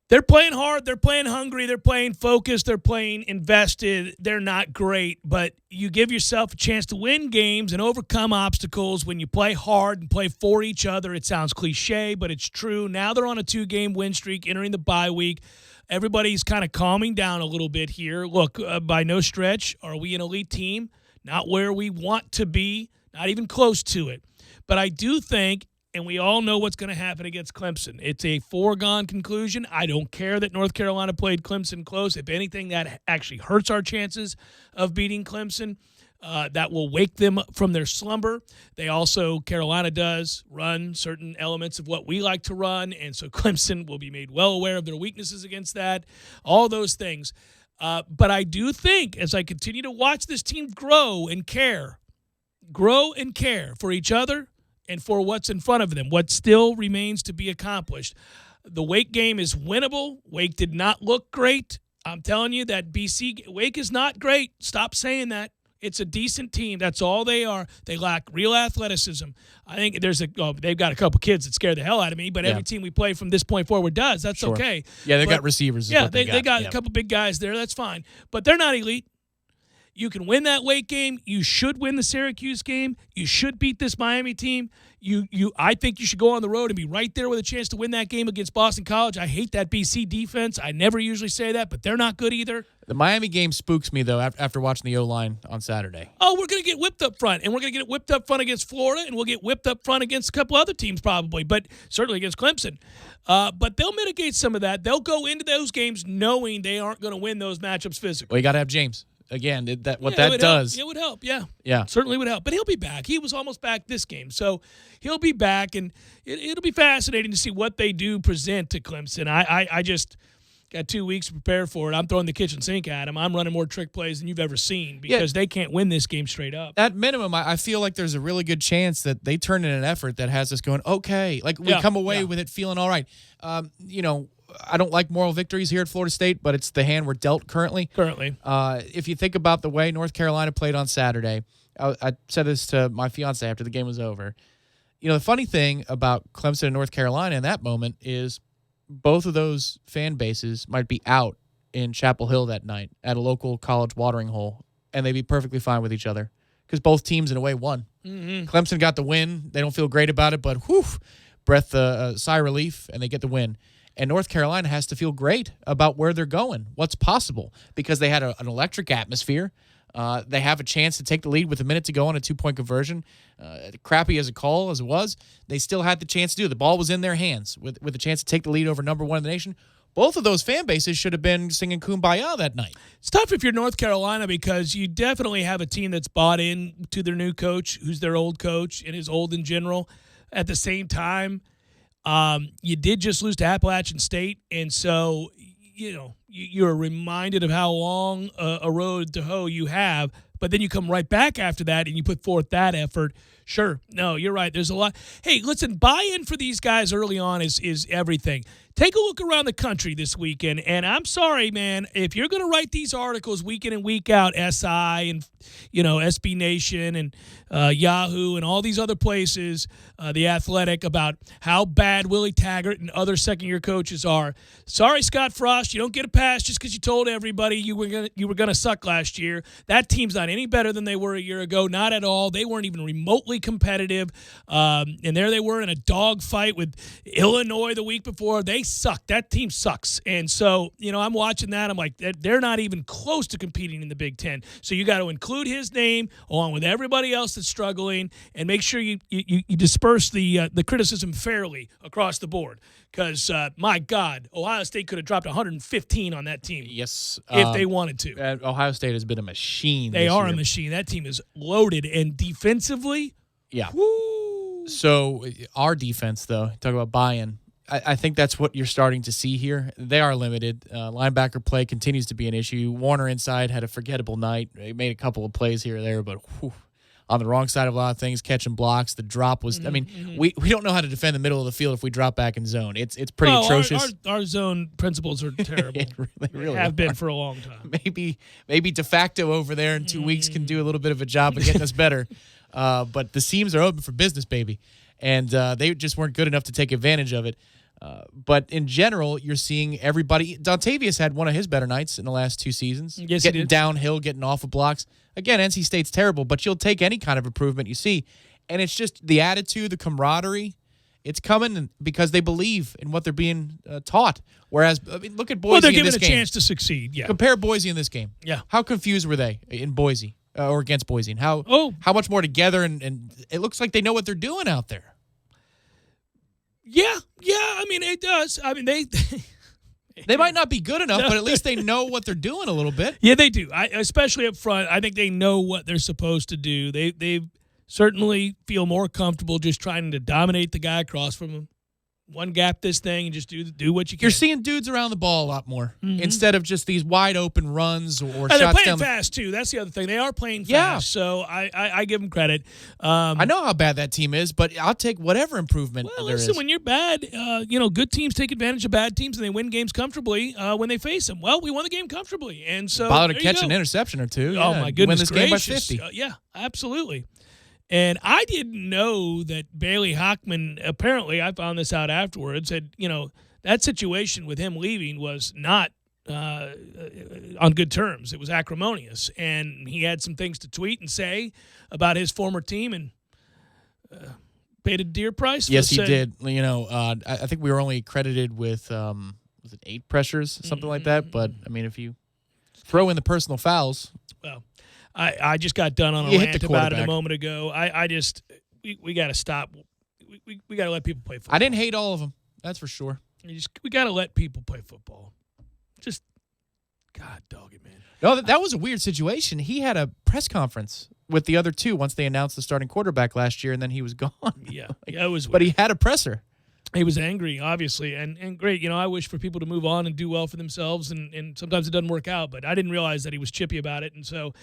They're playing hard. They're playing hungry. They're playing focused. They're playing invested. They're not great, but you give yourself a chance to win games and overcome obstacles when you play hard and play for each other. It sounds cliche, but it's true. Now they're on a 2-game win streak entering the bye week. Everybody's kind of calming down a little bit here. Look, by no stretch are we an elite team. Not where we want to be, not even close to it. But I do think, and we all know what's going to happen against Clemson. It's a foregone conclusion. I don't care that North Carolina played Clemson close. If anything, that actually hurts our chances of beating Clemson. That will wake them from their slumber. They also, Carolina does, run certain elements of what we like to run, and so Clemson will be made well aware of their weaknesses against that, all those things. But I do think, as I continue to watch this team grow and care for each other, and for what's in front of them, what still remains to be accomplished. The Wake game is winnable. Wake did not look great. I'm telling you that Wake is not great. Stop saying that. It's a decent team. That's all they are. They lack real athleticism. I think they've got a couple kids that scare the hell out of me, but every team we play from this point forward does. That's okay. Yeah, they've got receivers. Yeah, they got a couple big guys there. That's fine. But they're not elite. You can win that Wake game. You should win the Syracuse game. You should beat this Miami team. I think you should go on the road and be right there with a chance to win that game against Boston College. I hate that BC defense. I never usually say that, but they're not good either. The Miami game spooks me, though, after watching the O-line on Saturday. Oh, we're going to get whipped up front, and we're going to get whipped up front against Florida, and we'll get whipped up front against a couple other teams probably, but certainly against Clemson. But they'll mitigate some of that. They'll go into those games knowing they aren't going to win those matchups physically. Well, you got to have James. Again, that does. It would help, yeah. It certainly would help. But he'll be back. He was almost back this game. So he'll be back, and it'll be fascinating to see what they do present to Clemson. I just got 2 weeks to prepare for it. I'm throwing the kitchen sink at them. I'm running more trick plays than you've ever seen because they can't win this game straight up. At minimum, I feel like there's a really good chance that they turn in an effort that has us going, okay. Like we come away with it feeling all right. I don't like moral victories here at Florida State, but it's the hand we're dealt currently. If you think about the way North Carolina played on Saturday, I said this to my fiance after the game was over. The funny thing about Clemson and North Carolina in that moment is both of those fan bases might be out in Chapel Hill that night at a local college watering hole, and they'd be perfectly fine with each other because both teams, in a way, won. Mm-hmm. Clemson got the win. They don't feel great about it, but sigh of relief, and they get the win. And North Carolina has to feel great about where they're going, what's possible, because they had an electric atmosphere. They have a chance to take the lead with a minute to go on a 2-point conversion. Crappy as a call as it was, they still had the chance to do it. The ball was in their hands with a chance to take the lead over number one in the nation. Both of those fan bases should have been singing Kumbaya that night. It's tough if you're North Carolina because you definitely have a team that's bought in to their new coach, who's their old coach and is old in general. at the same time, you did just lose to Appalachian State, and so you're reminded of how long a road to hoe you have. But then you come right back after that and you put forth that effort. Sure. No, you're right. There's a lot. Hey, listen, buy-in for these guys early on is everything. Take a look around the country this weekend, and I'm sorry, man, if you're going to write these articles week in and week out, SI and, SB Nation and Yahoo and all these other places, The Athletic, about how bad Willie Taggart and other second-year coaches are. Sorry, Scott Frost, you don't get a pass just because you told everybody you were going to suck last year. That team's not any better than they were a year ago, not at all. They weren't even remotely competitive, and there they were in a dogfight with Illinois the week before. They suck. That team sucks. And so, I'm watching that. I'm like, they're not even close to competing in the Big Ten. So you got to include his name along with everybody else that's struggling, and make sure you disperse the criticism fairly across the board. Because, my God, Ohio State could have dropped 115 on that team. Yes. If they wanted to. Ohio State has been a machine. They are a machine. That team is loaded. And defensively, yeah. Woo. So our defense, though, talk about buy-in. I think that's what you're starting to see here. They are limited. Linebacker play continues to be an issue. Warner inside had a forgettable night. He made a couple of plays here or there, but on the wrong side of a lot of things, catching blocks. The drop was, we don't know how to defend the middle of the field if we drop back in zone. It's pretty atrocious. Our zone principles are terrible. really have been for a long time. Maybe de facto over there in 2 weeks can do a little bit of a job of getting us better. But the seams are open for business, baby. And they just weren't good enough to take advantage of it. But in general, you're seeing everybody. Dontavius had one of his better nights in the last 2 seasons. Yes, getting he did. Downhill, getting off of blocks. Again, NC State's terrible, but you'll take any kind of improvement you see. And it's just the attitude, the camaraderie. It's coming because they believe in what they're being taught. Whereas, look at Boise. Well, they're in given this a game. chance to succeed. Yeah. Compare Boise in this game. Yeah. How confused were they in Boise or against Boise? And how much more together? And it looks like they know what they're doing out there. Yeah. It does. They might not be good enough, but at least they know what they're doing a little bit. Yeah, they do. Especially up front, I think they know what they're supposed to do. They certainly feel more comfortable just trying to dominate the guy across from them. One gap this thing and just do what you can. You're seeing dudes around the ball a lot more instead of just these wide open runs or and shots they're playing down. fast too. That's the other thing. They are playing fast. Yeah. So I give them credit. I know how bad that team is, but I'll take whatever improvement there listen, is. when you're bad, good teams take advantage of bad teams and they win games comfortably when they face them. Well, we won the game comfortably, and so bother to catch an interception or two. Oh yeah, my goodness win this gracious! game by 50. Yeah, absolutely. And I didn't know that Bailey Hockman, apparently I found this out afterwards, had, that situation with him leaving was not on good terms. It was acrimonious. And he had some things to tweet and say about his former team and paid a dear price for Yes, he it. did. I think we were only credited with, was it 8 pressures, something like that? But, if you throw in the personal fouls. Well, I just got done on a rant about it a moment ago. We got to stop. We got to let people play football. I didn't hate all of them. That's for sure. We got to let people play football. Just, God dog it, man. No, that was a weird situation. He had a press conference with the other 2 once they announced the starting quarterback last year, and then he was gone. Yeah, it was weird. But he had a presser. He was angry, obviously, and great. I wish for people to move on and do well for themselves, and sometimes it doesn't work out. But I didn't realize that he was chippy about it, and so,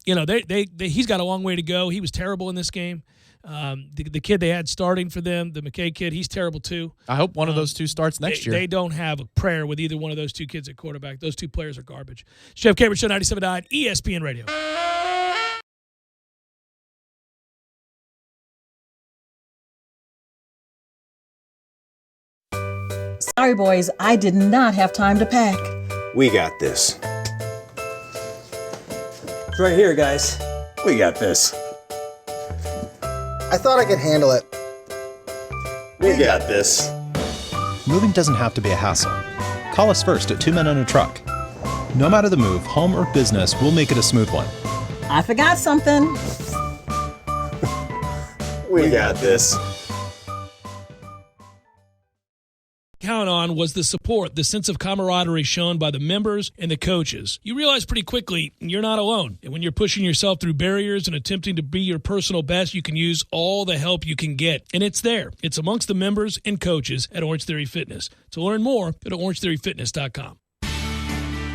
he's got a long way to go. He was terrible in this game. The kid they had starting for them, the McKay kid, he's terrible too. I hope one of those 2 starts next year. They don't have a prayer with either one of those 2 kids at quarterback. Those 2 players are garbage. Jeff Cameron Show, 97.9 ESPN Radio. Sorry, boys, I did not have time to pack. We got this. It's right here, guys. We got this. I thought I could handle it. We got this. Moving doesn't have to be a hassle. Call us first at 2 Men and a Truck. No matter the move, home or business, we'll make it a smooth one. I forgot something. We got this. count on was the support, the sense of camaraderie shown by the members and the coaches. You realize pretty quickly you're not alone. And when you're pushing yourself through barriers and attempting to be your personal best, you can use all the help you can get. And it's there. It's amongst the members and coaches at Orange Theory Fitness. To learn more, go to orangetheoryfitness.com.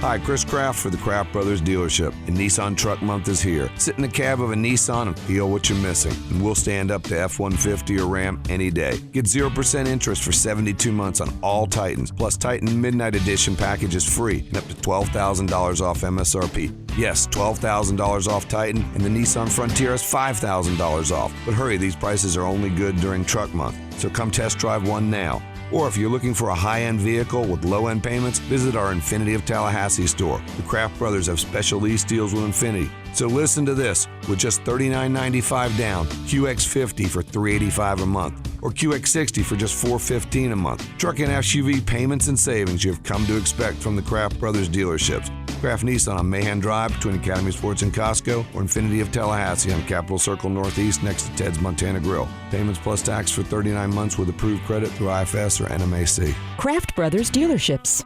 Hi, Chris Kraft for the Kraft Brothers dealership, and Nissan Truck Month is here. Sit in the cab of a Nissan and feel what you're missing, and we'll stand up to F-150 or Ram any day. Get 0% interest for 72 months on all Titans, plus Titan Midnight Edition package is free and up to $12,000 off MSRP. Yes, $12,000 off Titan, and the Nissan Frontier is $5,000 off. But hurry, these prices are only good during Truck Month, so come test drive one now. Or if you're looking for a high-end vehicle with low-end payments, visit our Infinity of Tallahassee store. The Kraft Brothers have special lease deals with Infinity. So listen to this. With just $39.95 down, QX50 for $385 a month, or QX60 for just $415 a month. Truck and SUV payments and savings you've come to expect from the Kraft Brothers dealerships. Kraft Nissan on Mahan Drive between Academy Sports and Costco, or Infinity of Tallahassee on Capitol Circle Northeast next to Ted's Montana Grill. Payments plus tax for 39 months with approved credit through IFS or NMAC. Kraft Brothers dealerships.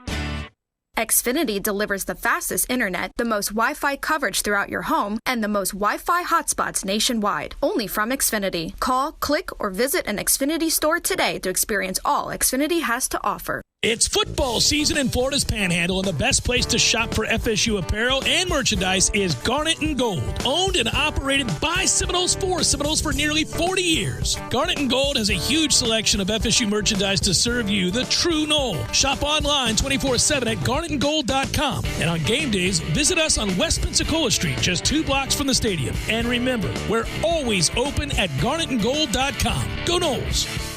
Xfinity delivers the fastest internet, the most Wi-Fi coverage throughout your home, and the most Wi-Fi hotspots nationwide. Only from Xfinity. Call, click, or visit an Xfinity store today to experience all Xfinity has to offer. It's football season in Florida's Panhandle, and the best place to shop for FSU apparel and merchandise is Garnet & Gold. Owned and operated by Seminoles for Seminoles for nearly 40 years. Garnet & Gold has a huge selection of FSU merchandise to serve you, the true Nole. Shop online 24/7 at garnetandgold.com. And on game days, visit us on West Pensacola Street, just 2 blocks from the stadium. And remember, we're always open at garnetandgold.com. Go Noles!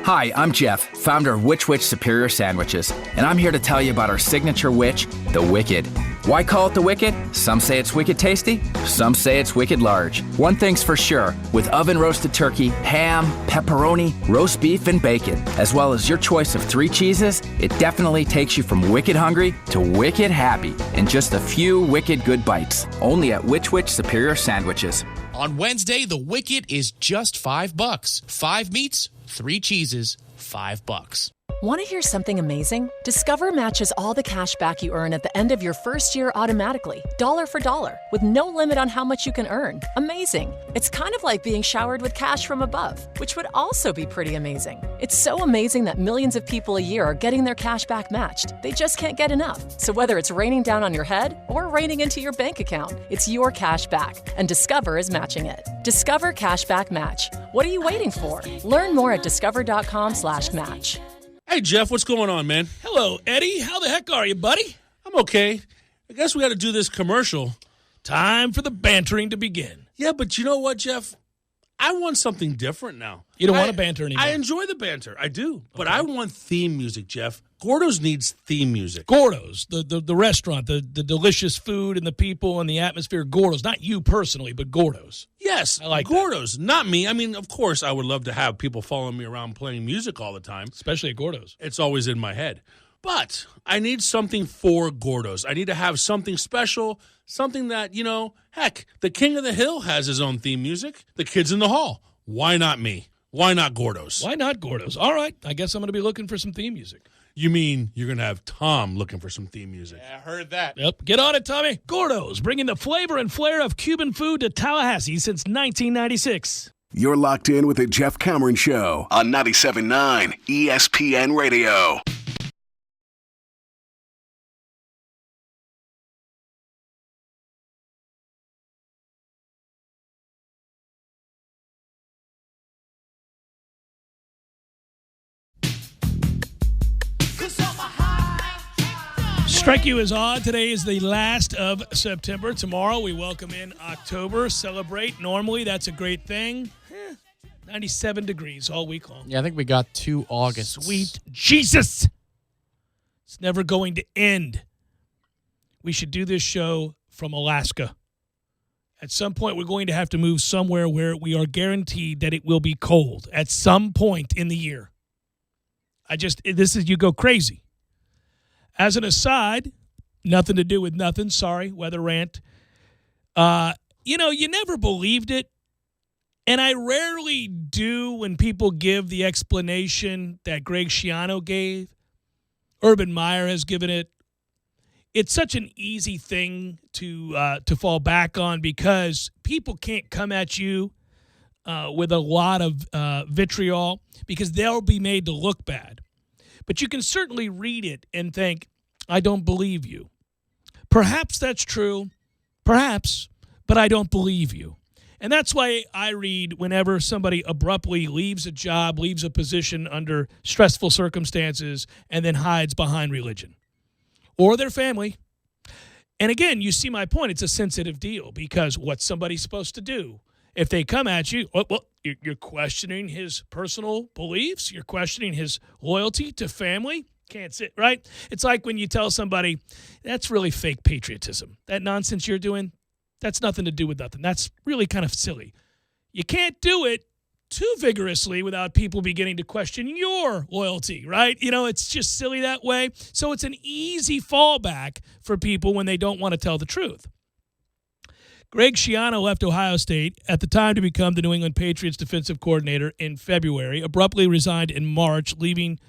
Hi, I'm Jeff, founder of Which Superior Sandwiches, and I'm here to tell you about our signature Which, the Wicked. Why call it the Wicked? Some say it's wicked tasty, some say it's wicked large. One thing's for sure, with oven-roasted turkey, ham, pepperoni, roast beef, and bacon, as well as your choice of 3 cheeses, it definitely takes you from wicked hungry to wicked happy in just a few wicked good bites. Only at Which Superior Sandwiches. On Wednesday, the Wicked is just $5. 5 meats, 3 cheeses, $5. Want to hear something amazing? Discover matches all the cash back you earn at the end of your first year automatically, dollar for dollar, with no limit on how much you can earn. Amazing. It's kind of like being showered with cash from above, which would also be pretty amazing. It's so amazing that millions of people a year are getting their cash back matched. They just can't get enough. So whether it's raining down on your head or raining into your bank account, it's your cash back, and Discover is matching it. Discover Cashback Match. What are you waiting for? Learn more at discover.com/match. Hey, Jeff, what's going on, man? Hello, Eddie. How the heck are you, buddy? I'm okay. I guess we got to do this commercial. Time for the bantering to begin. Yeah, but you know what, Jeff? I want something different now. You don't want to banter anymore? I enjoy the banter. I do. But I want theme music, Jeff. Gordo's needs theme music. Gordo's, the restaurant, the delicious food and the people and the atmosphere. Gordo's, not you personally, but Gordo's. Yes, I like Gordo's, not me. I mean, of course, I would love to have people following me around playing music all the time. Especially at Gordo's. It's always in my head. But I need something for Gordo's. I need to have something special, something that, you know, heck, the King of the Hill has his own theme music. The Kids in the Hall. Why not me? Why not Gordo's? Why not Gordo's? All right, I guess I'm going to be looking for some theme music. You mean you're going to have Tom looking for some theme music? Yeah, I heard that. Yep, get on it, Tommy. Gordo's, bringing the flavor and flair of Cuban food to Tallahassee since 1996. You're locked in with the Jeff Cameron Show on 97.9 ESPN Radio. Strike You is on. Today is the last of September. Tomorrow we welcome in October. Celebrate. Normally that's a great thing. 97 degrees all week long. Yeah, I think we got 2 Augusts. Sweet Jesus. It's never going to end. We should do this show from Alaska. At some point we're going to have to move somewhere where we are guaranteed that it will be cold at some point in the year. You go crazy. As an aside, nothing to do with nothing. Sorry, weather rant. You never believed it. And I rarely do when people give the explanation that Greg Schiano gave. Urban Meyer has given it. It's such an easy thing to fall back on because people can't come at you with a lot of vitriol because they'll be made to look bad. But you can certainly read it and think, I don't believe you. Perhaps that's true. Perhaps. But I don't believe you. And that's why I read whenever somebody abruptly leaves a job, leaves a position under stressful circumstances, and then hides behind religion or their family. And again, you see my point. It's a sensitive deal because what's somebody supposed to do? If they come at you, well, you're questioning his personal beliefs. You're questioning his loyalty to family. Can't sit, right? It's like when you tell somebody, that's really fake patriotism. That nonsense you're doing, that's nothing to do with nothing. That's really kind of silly. You can't do it too vigorously without people beginning to question your loyalty, right? It's just silly that way. So it's an easy fallback for people when they don't want to tell the truth. Greg Schiano left Ohio State at the time to become the New England Patriots defensive coordinator in February, abruptly resigned in March, leaving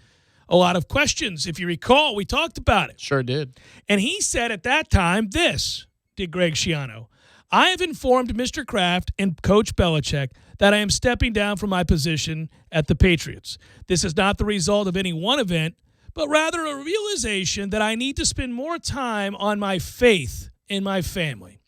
a lot of questions. If you recall, we talked about it. Sure did. And he said at that time this, did Greg Schiano. I have informed Mr. Kraft and Coach Belichick that I am stepping down from my position at the Patriots. This is not the result of any one event, but rather a realization that I need to spend more time on my faith in my family.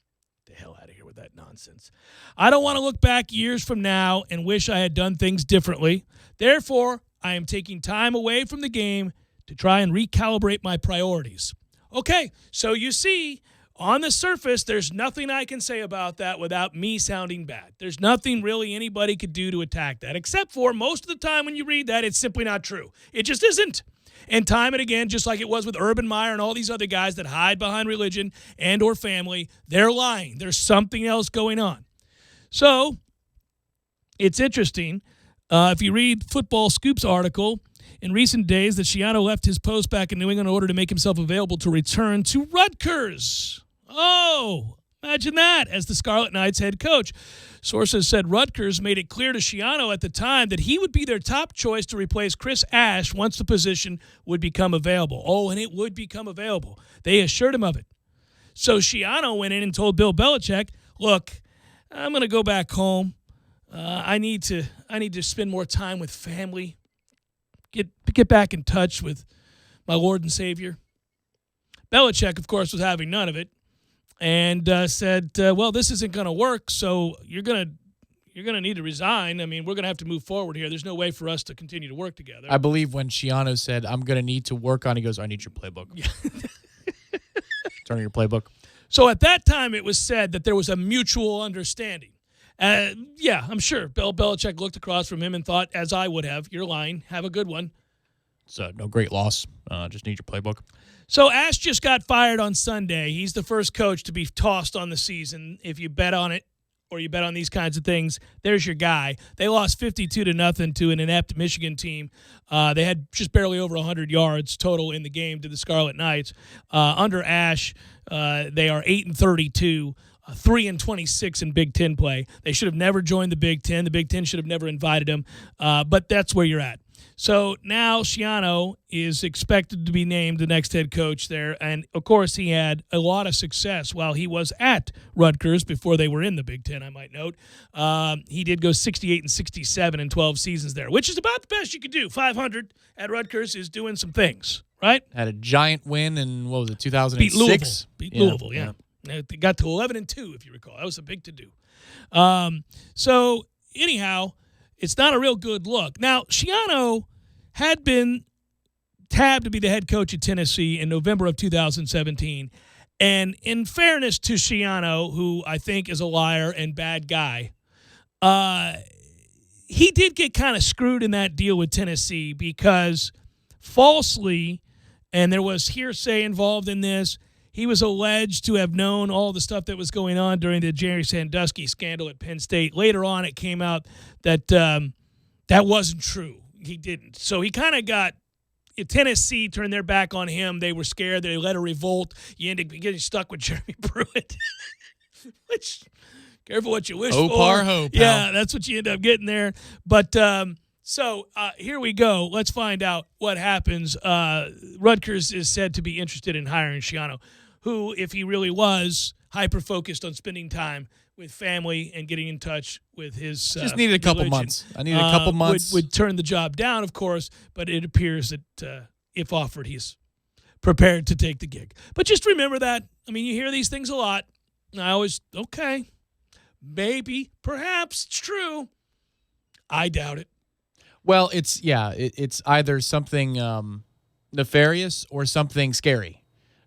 Get the hell out of here with that nonsense. I don't want to look back years from now and wish I had done things differently. Therefore, I am taking time away from the game to try and recalibrate my priorities. Okay, so you see, on the surface, there's nothing I can say about that without me sounding bad. There's nothing really anybody could do to attack that, except for most of the time when you read that, it's simply not true. It just isn't. And time and again, just like it was with Urban Meyer and all these other guys that hide behind religion and or family, they're lying. There's something else going on. So it's interesting. If you read Football Scoop's article, in recent days, that Schiano left his post back in New England in order to make himself available to return to Rutgers. Oh, imagine that, as the Scarlet Knights head coach. Sources said Rutgers made it clear to Schiano at the time that he would be their top choice to replace Chris Ash once the position would become available. Oh, and it would become available. They assured him of it. So Schiano went in and told Bill Belichick, look, I'm going to go back home. I need to spend more time with family. Get back in touch with my Lord and Savior. Belichick, of course, was having none of it and said, well, this isn't going to work, so you're going to need to resign. I mean, we're going to have to move forward here. There's no way for us to continue to work together. I believe when Schiano said, I'm going to need to work on, he goes, I need your playbook. Yeah. Turn on your playbook. So at that time, it was said that there was a mutual understanding. Yeah, I'm sure Bill Belichick looked across from him and thought, as I would have, you're lying. Have a good one. It's no great loss. Just need your playbook. So Ash just got fired on Sunday. He's the first coach to be tossed on the season. If you bet on it or you bet on these kinds of things, there's your guy. They lost 52-0 to an inept Michigan team. They had just barely over 100 yards total in the game to the Scarlet Knights. Under Ash, they are 8-32. 3-26 in Big Ten play. They should have never joined the Big Ten. The Big Ten should have never invited him. But that's where you're at. So now Schiano is expected to be named the next head coach there. And, of course, he had a lot of success while he was at Rutgers before they were in the Big Ten, I might note. He did go 68-67 in 12 seasons there, which is about the best you could do. 500 at Rutgers is doing some things, right? Had a giant win in, 2006? Beat Louisville, yeah. They got to 11-2, if you recall. That was a big to-do. So, anyhow, it's not a real good look. Now, Schiano had been tabbed to be the head coach at Tennessee in November of 2017. And in fairness to Schiano, who I think is a liar and bad guy, he did get kind of screwed in that deal with Tennessee because falsely, and there was hearsay involved in this, he was alleged to have known all the stuff that was going on during the Jerry Sandusky scandal at Penn State. Later on, it came out that that wasn't true. He didn't. So he kind of got – Tennessee turned their back on him. They were scared. They led a revolt. You ended up getting stuck with Jeremy Pruitt, which Careful what you wish Hope for. or hope, yeah, that's what you end up getting there. But so here we go. Let's find out what happens. Rutgers is said to be interested in hiring Schiano, who, if he really was hyper-focused on spending time with family and getting in touch with his just needed a couple religion, months. I needed a couple months. Would turn the job down, of course, but it appears that if offered, he's prepared to take the gig. But just remember that. I mean, you hear these things a lot. And I always, okay, maybe, perhaps it's true. I doubt it. Well, it's either something nefarious or something scary.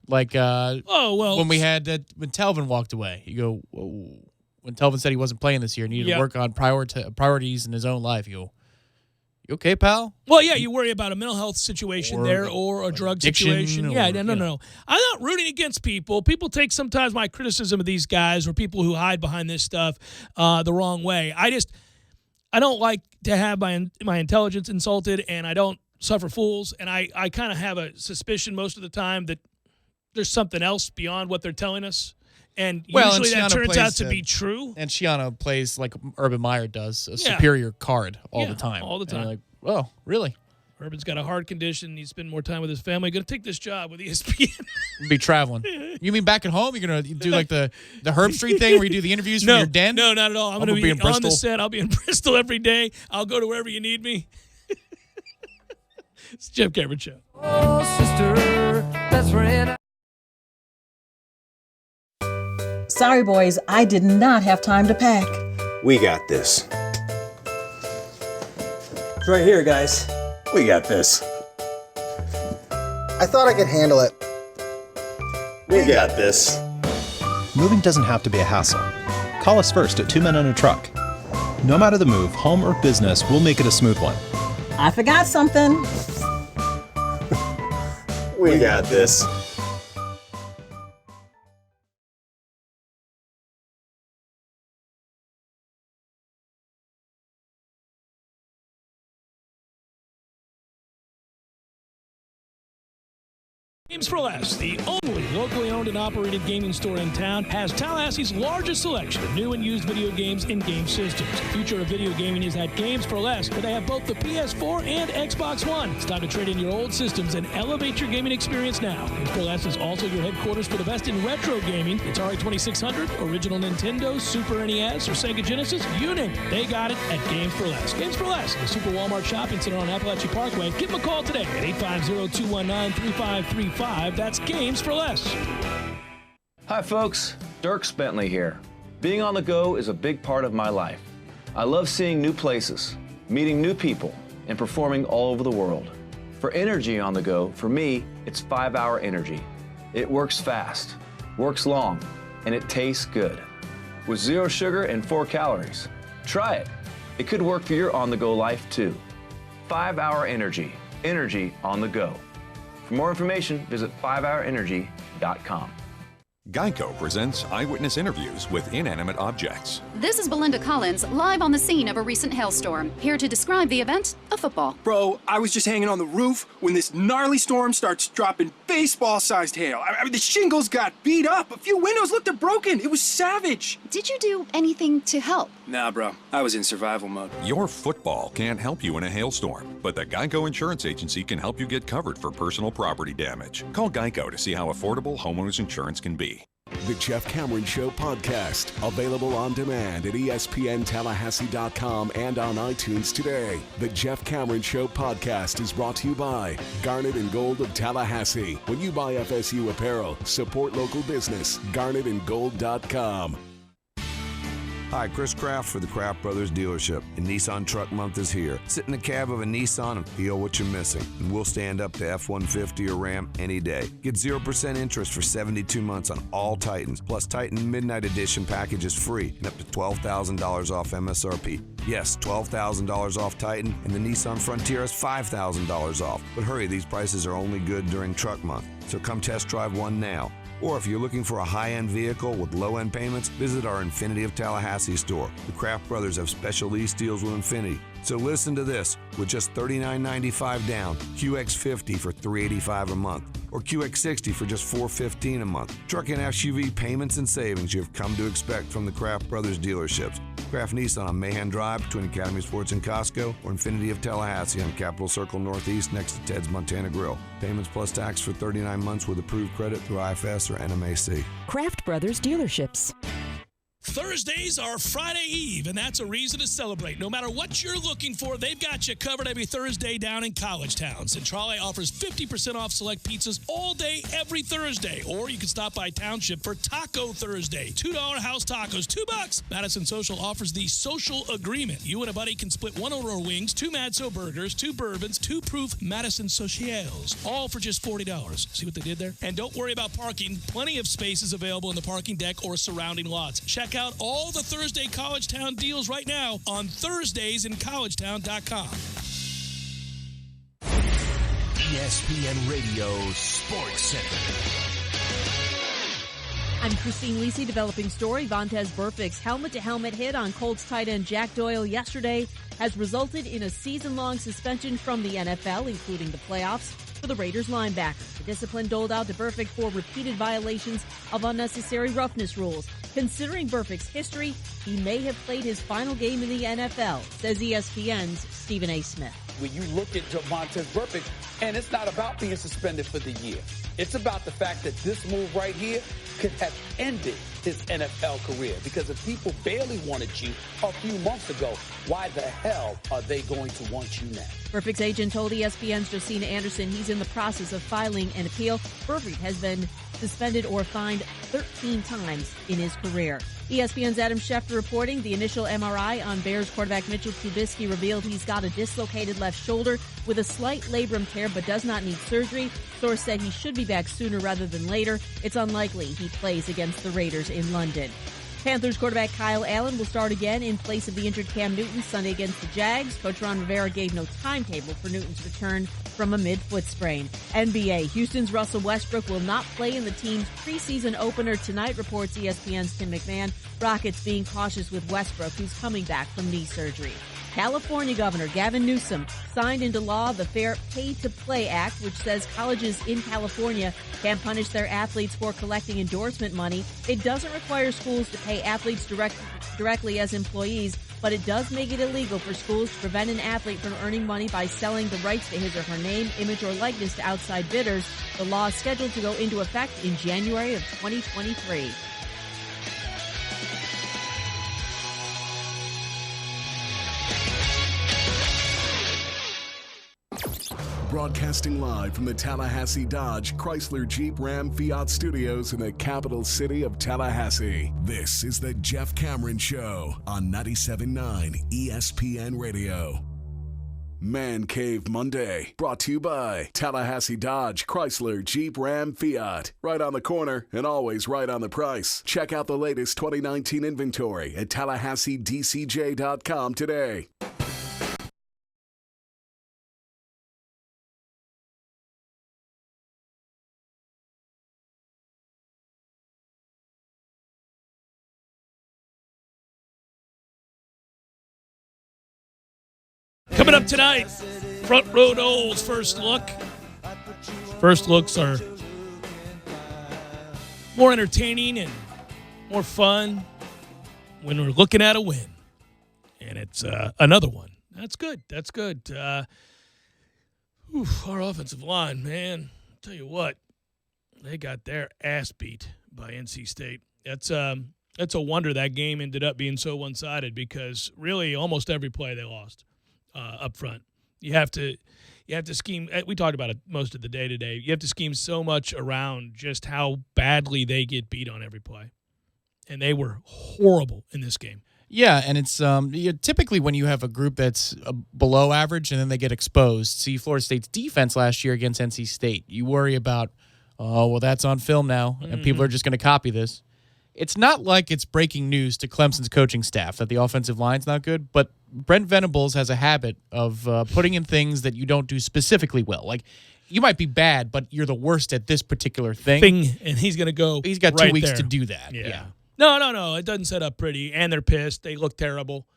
Like when we had when Telvin walked away, you go, whoa. When Telvin said he wasn't playing this year, needed to work on priorities in his own life, you go, you okay, pal? Well, yeah, you worry about a mental health situation or a drug situation. Yeah, no. I'm not rooting against people. People take sometimes my criticism of these guys or people who hide behind this stuff the wrong way. I don't like to have my intelligence insulted, and I don't suffer fools, and I kind of have a suspicion most of the time that there's something else beyond what they're telling us. And usually that turns out to be true. And Schiano plays like Urban Meyer does, a superior card all the time. All the time. And you're like, oh, really? Urban's got a heart condition. He's spending more time with his family. Going to take this job with ESPN. Be traveling. You mean back at home? You're going to do like the Herb Street thing where you do the interviews from your den? No, not at all. I'm going to be on the set. I'll be in Bristol every day. I'll go to wherever you need me. It's the Jeff Cameron Show. Oh, sister, that's right. Sorry, boys, I did not have time to pack. We got this. It's right here, guys. We got this. I thought I could handle it. We got this. Moving doesn't have to be a hassle. Call us first at 2 Men and a Truck. No matter the move, home or business, we'll make it a smooth one. I forgot something. We got this. Games for Less, the only locally owned and operated gaming store in town, has Tallahassee's largest selection of new and used video games and game systems. The future of video gaming is at Games for Less, where they have both the PS4 and Xbox One. It's time to trade in your old systems and elevate your gaming experience now. Games for Less is also your headquarters for the best in retro gaming. Atari 2600, original Nintendo, Super NES, or Sega Genesis, you name it. They got it at Games for Less. Games for Less, the Super Walmart Shopping Center on Appalachia Parkway. Give them a call today at 850-219-3535. That's Games for Less. Hi folks, Dirk Bentley here. Being on the go is a big part of my life. I love seeing new places, meeting new people, and performing all over the world. For energy on the go, for me, it's 5-Hour Energy. It works fast, works long, and it tastes good. With 0 sugar and 4 calories. Try it. It could work for your on-the-go life too. 5-Hour Energy, energy on the go. For more information, visit 5hourenergy.com. Geico presents eyewitness interviews with inanimate objects. This is Belinda Collins, live on the scene of a recent hailstorm. Here to describe the event, a football. Bro, I was just hanging on the roof when this gnarly storm starts dropping baseball-sized hail. I mean, the shingles got beat up. A few windows looked broken. It was savage. Did you do anything to help? Nah, bro. I was in survival mode. Your football can't help you in a hailstorm, but the Geico Insurance Agency can help you get covered for personal property damage. Call Geico to see how affordable homeowners insurance can be. The Jeff Cameron Show podcast, available on demand at ESPNTallahassee.com and on iTunes today. The Jeff Cameron Show podcast is brought to you by Garnet and Gold of Tallahassee. When you buy FSU apparel, support local business. GarnetandGold.com. Hi, Chris Kraft for the Kraft Brothers dealership. And Nissan Truck Month is here. Sit in the cab of a Nissan and feel what you're missing. And we'll stand up to F-150 or Ram any day. Get 0% interest for 72 months on all Titans. Plus, Titan Midnight Edition package is free and up to $12,000 off MSRP. Yes, $12,000 off Titan, and the Nissan Frontier is $5,000 off. But hurry, these prices are only good during Truck Month. So come test drive one now. Or if you're looking for a high-end vehicle with low-end payments, visit our Infinity of Tallahassee store. The Kraft Brothers have special lease deals with Infinity. So listen to this. With just $39.95 down, QX50 for $385 a month. or QX60 for just $415 a month. Truck and SUV payments and savings you've come to expect from the Kraft Brothers dealerships. Kraft Nissan on Mahan Drive between Academy Sports and Costco, or Infinity of Tallahassee on Capitol Circle Northeast next to Ted's Montana Grill. Payments plus tax for 39 months with approved credit through IFS or NMAC. Kraft Brothers dealerships. Thursdays are Friday Eve, and that's a reason to celebrate. No matter what you're looking for, they've got you covered every Thursday down in College Town. Centrale offers 50% off select pizzas all day, every Thursday. Or you can stop by Township for Taco Thursday. $2 house tacos, $2. Madison Social offers the social agreement. You and a buddy can split one order of wings, 2 Madso burgers, 2 bourbons, 2 proof Madison Socials, all for just $40. See what they did there? And don't worry about parking. Plenty of spaces available in the parking deck or surrounding lots. Check out all the Thursday College Town deals right now on ThursdaysInCollegetown.com. ESPN Radio Sports Center. I'm Christine Lisi, developing story. Vontaze Burfict's helmet-to-helmet hit on Colts tight end Jack Doyle yesterday has resulted in a season-long suspension from the NFL, including the playoffs, for the Raiders linebacker. The discipline doled out to Burfict for repeated violations of unnecessary roughness rules. Considering Burfict's history, he may have played his final game in the NFL, says ESPN's Stephen A. Smith. When you look at Jameis Winston, and it's not about being suspended for the year. It's about the fact that this move right here could have ended his NFL career. Because if people barely wanted you a few months ago, why the hell are they going to want you now? Burfict's agent told ESPN's Josina Anderson he's in the process of filing an appeal. Burfict has been suspended or fined 13 times in his career. ESPN's Adam Schefter reporting the initial MRI on Bears quarterback Mitchell Trubisky revealed he's got a dislocated left shoulder with a slight labrum tear but does not need surgery. Source said he should be back sooner rather than later. It's unlikely he plays against the Raiders in London. Panthers quarterback Kyle Allen will start again in place of the injured Cam Newton Sunday against the Jags. Coach Ron Rivera gave no timetable for Newton's return from a mid-foot sprain. NBA, Houston's Russell Westbrook will not play in the team's preseason opener tonight, reports ESPN's Tim McMahon. Rockets being cautious with Westbrook, who's coming back from knee surgery. California Governor Gavin Newsom signed into law the Fair Pay to Play Act, which says colleges in California can punish their athletes for collecting endorsement money. It doesn't require schools to pay athletes directly as employees, but it does make it illegal for schools to prevent an athlete from earning money by selling the rights to his or her name, image, or likeness to outside bidders. The law is scheduled to go into effect in January of 2023. Broadcasting live from the Tallahassee Dodge Chrysler Jeep Ram Fiat Studios in the capital city of Tallahassee. This is the Jeff Cameron Show on 97.9 ESPN Radio. Man Cave Monday, brought to you by Tallahassee Dodge Chrysler Jeep Ram Fiat. Right on the corner and always right on the price. Check out the latest 2019 inventory at TallahasseeDCJ.com today. Coming up tonight, Front Row Knowles first look. First looks are more entertaining and more fun when we're looking at a win. And it's another one. That's good. That's good. Our offensive line, man, I'll tell you what, they got their ass beat by NC State. That's a wonder that game ended up being so one-sided because really almost every play they lost. Up front, you have to scheme. We talked about it most of the day today. You have to scheme so much around just how badly they get beat on every play, and they were horrible in this game. Yeah, and it's typically when you have a group that's below average and then they get exposed. See Florida State's defense last year against NC State. You worry about, that's on film now, and people are just going to copy this. It's not like it's breaking news to Clemson's coaching staff that the offensive line's not good, but Brent Venables has a habit of putting in things that you don't do specifically well. Like, you might be bad, but you're the worst at this particular thing. And he's going to go. He's got 2 weeks to do that. Yeah. No. It doesn't set up pretty. And they're pissed. They look terrible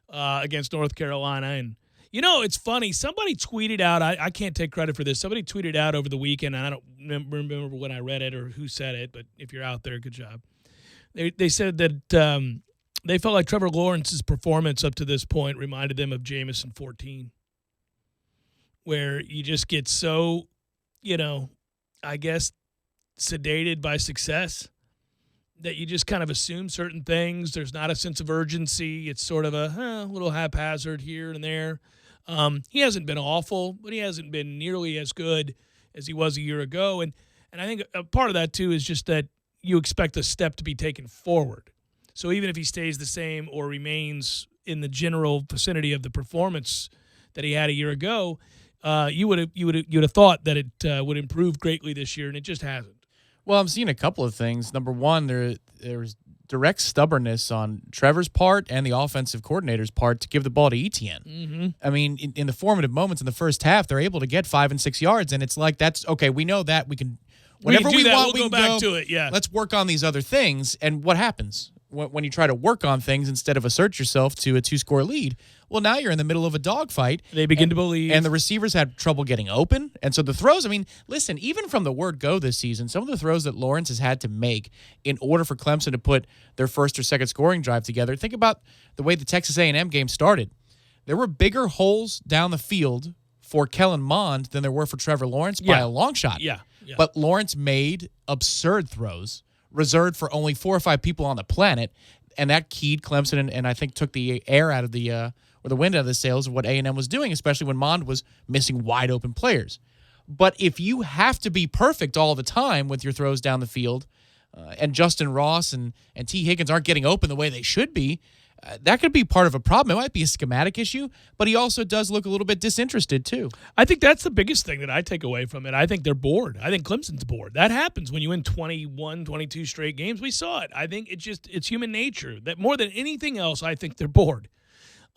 against North Carolina. And, You know, it's funny. Somebody tweeted out, I can't take credit for this. Somebody tweeted out over the weekend, and I don't remember when I read it or who said it, but if you're out there, good job. They said that they felt like Trevor Lawrence's performance up to this point reminded them of Jameis in 14, where you just get so, I guess, sedated by success that you just kind of assume certain things. There's not a sense of urgency. It's sort of a little haphazard here and there. He hasn't been awful, but he hasn't been nearly as good as he was a year ago. And I think a part of that, too, is just that you expect a step to be taken forward. So even if he stays the same or remains in the general vicinity of the performance that he had a year ago, you would have thought that it would improve greatly this year, and it just hasn't. Well, I'm seeing a couple of things. Number one, there's direct stubbornness on Trevor's part and the offensive coordinator's part to give the ball to Etienne. Mm-hmm. I mean, in the formative moments in the first half, they're able to get 5 and 6 yards, and it's like, that's okay. We know that we can. Whenever we want, we'll go back to it. Yeah. Let's work on these other things. And what happens when you try to work on things instead of assert yourself to a 2-score lead? Well, now you're in the middle of a dogfight. They begin to believe. And the receivers had trouble getting open. And so the throws, I mean, listen, even from the word go this season, some of the throws that Lawrence has had to make in order for Clemson to put their first or second scoring drive together. Think about the way the Texas A&M game started. There were bigger holes down the field for Kellen Mond than there were for Trevor Lawrence by a long shot. Yeah. But Lawrence made absurd throws reserved for only 4 or 5 people on the planet, and that keyed Clemson and I think took the air out of the or the wind out of the sails of what A&M was doing, especially when Mond was missing wide open players. But if you have to be perfect all the time with your throws down the field, and Justin Ross and T. Higgins aren't getting open the way they should be, that could be part of a problem. It might be a schematic issue, but he also does look a little bit disinterested too. I think that's the biggest thing that I take away from it. I think they're bored. I think Clemson's bored. That happens when you win 21, 22 straight games. We saw it. I think it's human nature. That more than anything else, I think they're bored.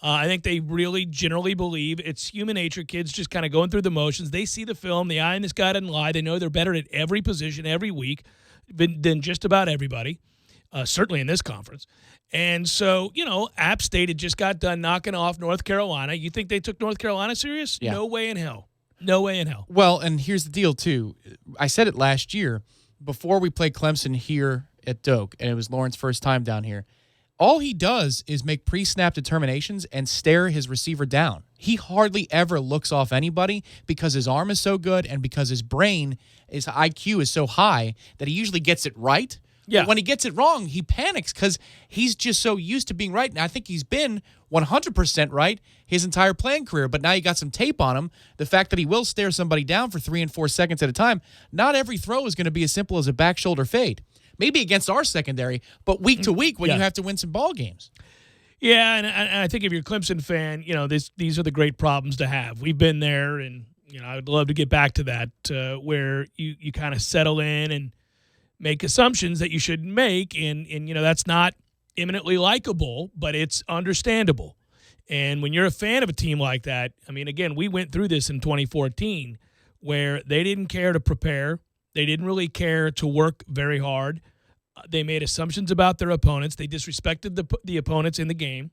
I think they really generally believe it's human nature. Kids just kind of going through the motions. They see the film. The eye in this guy doesn't lie. They know they're better at every position every week than just about everybody, certainly in this conference. And so, App State had just got done knocking off North Carolina. You think they took North Carolina serious? Yeah. No way in hell. No way in hell. Well, and here's the deal, too. I said it last year before we played Clemson here at Doak, and it was Lawrence's first time down here. All he does is make pre-snap determinations and stare his receiver down. He hardly ever looks off anybody because his arm is so good and because his IQ is so high that he usually gets it right. Yeah. But when he gets it wrong, he panics because he's just so used to being right. And I think he's been 100% right his entire playing career. But now you got some tape on him. The fact that he will stare somebody down for 3 and 4 seconds at a time, not every throw is going to be as simple as a back shoulder fade. Maybe against our secondary, but week to week when you have to win some ball games. Yeah, and I think if you're a Clemson fan, these are the great problems to have. We've been there, and I would love to get back to that where you kind of settle in and make assumptions that you shouldn't make, and that's not eminently likable, but it's understandable. And when you're a fan of a team like that, I mean, again, we went through this in 2014 where they didn't care to prepare. They didn't really care to work very hard. They made assumptions about their opponents. They disrespected the opponents in the game.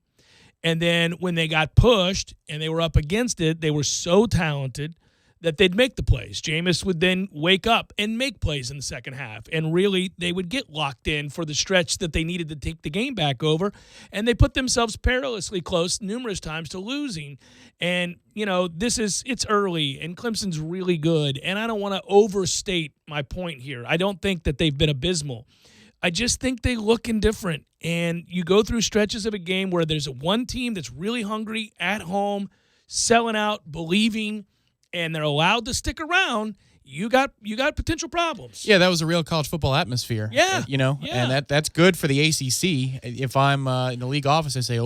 And then when they got pushed and they were up against it, they were so talented that they'd make the plays. Jameis would then wake up and make plays in the second half. And really, they would get locked in for the stretch that they needed to take the game back over. And they put themselves perilously close numerous times to losing. And, it's early, and Clemson's really good. And I don't want to overstate my point here. I don't think that they've been abysmal. I just think they look indifferent. And you go through stretches of a game where there's one team that's really hungry at home, selling out, believing, and they're allowed to stick around, you got potential problems. Yeah, that was a real college football atmosphere. Yeah. And that's good for the ACC. If I'm in the league office, I say,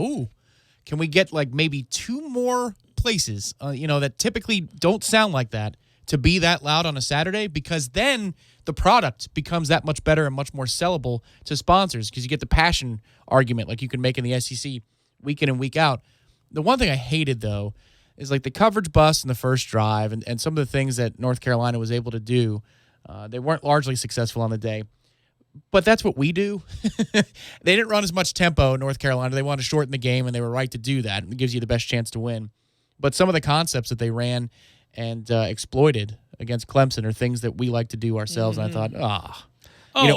can we get like maybe 2 more places, that typically don't sound like that to be that loud on a Saturday? Because then the product becomes that much better and much more sellable to sponsors because you get the passion argument like you can make in the SEC week in and week out. The one thing I hated, though, is like the coverage bust in the first drive and some of the things that North Carolina was able to do. They weren't largely successful on the day, but that's what we do. They didn't run as much tempo in North Carolina. They wanted to shorten the game, and they were right to do that. It gives you the best chance to win. But some of the concepts that they ran and exploited against Clemson are things that we like to do ourselves. And I thought,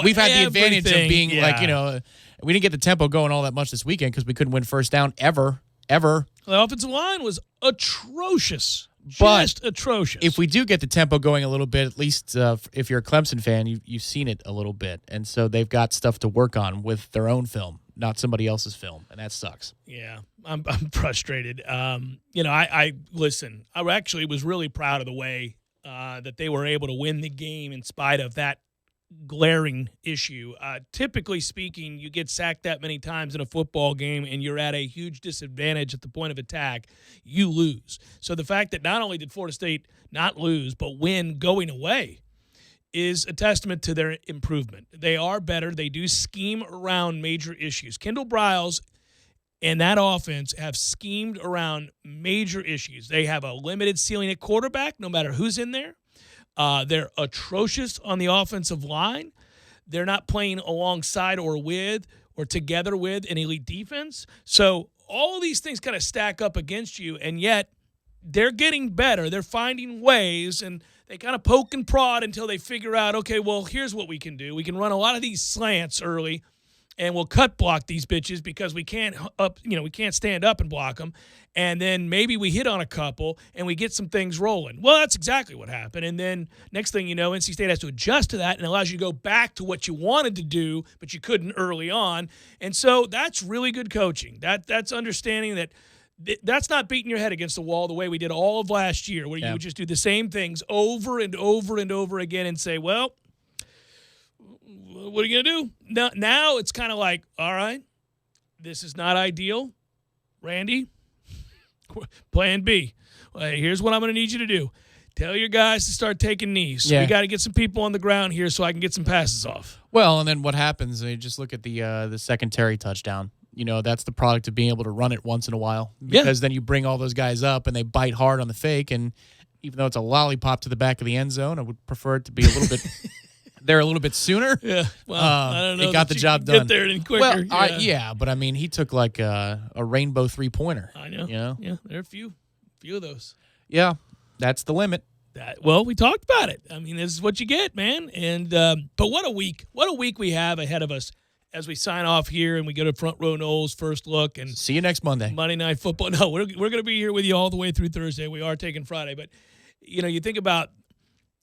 we've had the advantage of being we didn't get the tempo going all that much this weekend because we couldn't win first down ever. The offensive line was atrocious. But just atrocious. If we do get the tempo going a little bit, at least if you're a Clemson fan, you've seen it a little bit. And so they've got stuff to work on with their own film, not somebody else's film, and that sucks. Yeah, I'm frustrated. I listen, I actually was really proud of the way that they were able to win the game in spite of that glaring issue. Typically speaking, you get sacked that many times in a football game and you're at a huge disadvantage at the point of attack, you lose. So the fact that not only did Florida State not lose but win going away is a testament to their improvement. They are better. They do scheme around major issues. Kendall Briles and that offense have schemed around major issues. They have a limited ceiling at quarterback no matter who's in there. They're atrocious on the offensive line. They're not playing alongside or with or together with an elite defense. So all of these things kind of stack up against you, and yet they're getting better. They're finding ways, and they kind of poke and prod until they figure out, okay, well, here's what we can do. We can run a lot of these slants early, and we'll cut block these bitches because we can't stand up and block them. And then maybe we hit on a couple and we get some things rolling. Well, that's exactly what happened. And then next thing you know, NC State has to adjust to that and allows you to go back to what you wanted to do, but you couldn't early on. And so that's really good coaching. That's understanding that that's not beating your head against the wall the way we did all of last year, where you would just do the same things over and over and over again and say, well, what are you going to do? Now it's kind of like, all right, this is not ideal. Randy, plan B. Here's what I'm going to need you to do. Tell your guys to start taking knees. We got to get some people on the ground here so I can get some passes off. Well, and then what happens, you just look at the second Terry touchdown. That's the product of being able to run it once in a while, because then you bring all those guys up and they bite hard on the fake. And even though it's a lollipop to the back of the end zone, I would prefer it to be a little bit there a little bit sooner. Yeah. Well, I don't know. It got the job done. Get there any quicker. Well, but I mean, he took like a rainbow 3-pointer. I know. Yeah, there are a few of those. Yeah, that's the limit. Well, we talked about it. I mean, this is what you get, man. And but what a week we have ahead of us as we sign off here and we go to Front Row Knowles first look and see you next Monday. Monday Night Football. No, we're going to be here with you all the way through Thursday. We are taking Friday, but you think about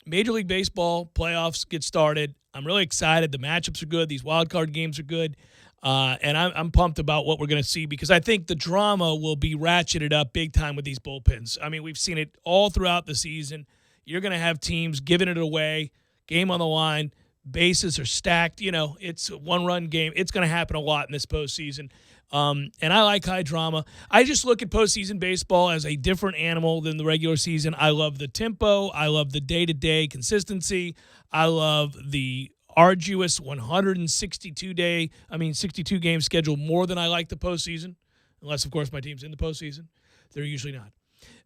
Major League Baseball playoffs get started. I'm really excited. The matchups are good. These wild card games are good. And I'm pumped about what we're going to see, because I think the drama will be ratcheted up big time with these bullpens. I mean, we've seen it all throughout the season. You're going to have teams giving it away, game on the line, bases are stacked. It's a one-run game. It's going to happen a lot in this postseason. And I like high drama. I just look at postseason baseball as a different animal than the regular season. I love the tempo. I love the day-to-day consistency. I love the arduous 62-game schedule more than I like the postseason, unless, of course, my team's in the postseason. They're usually not.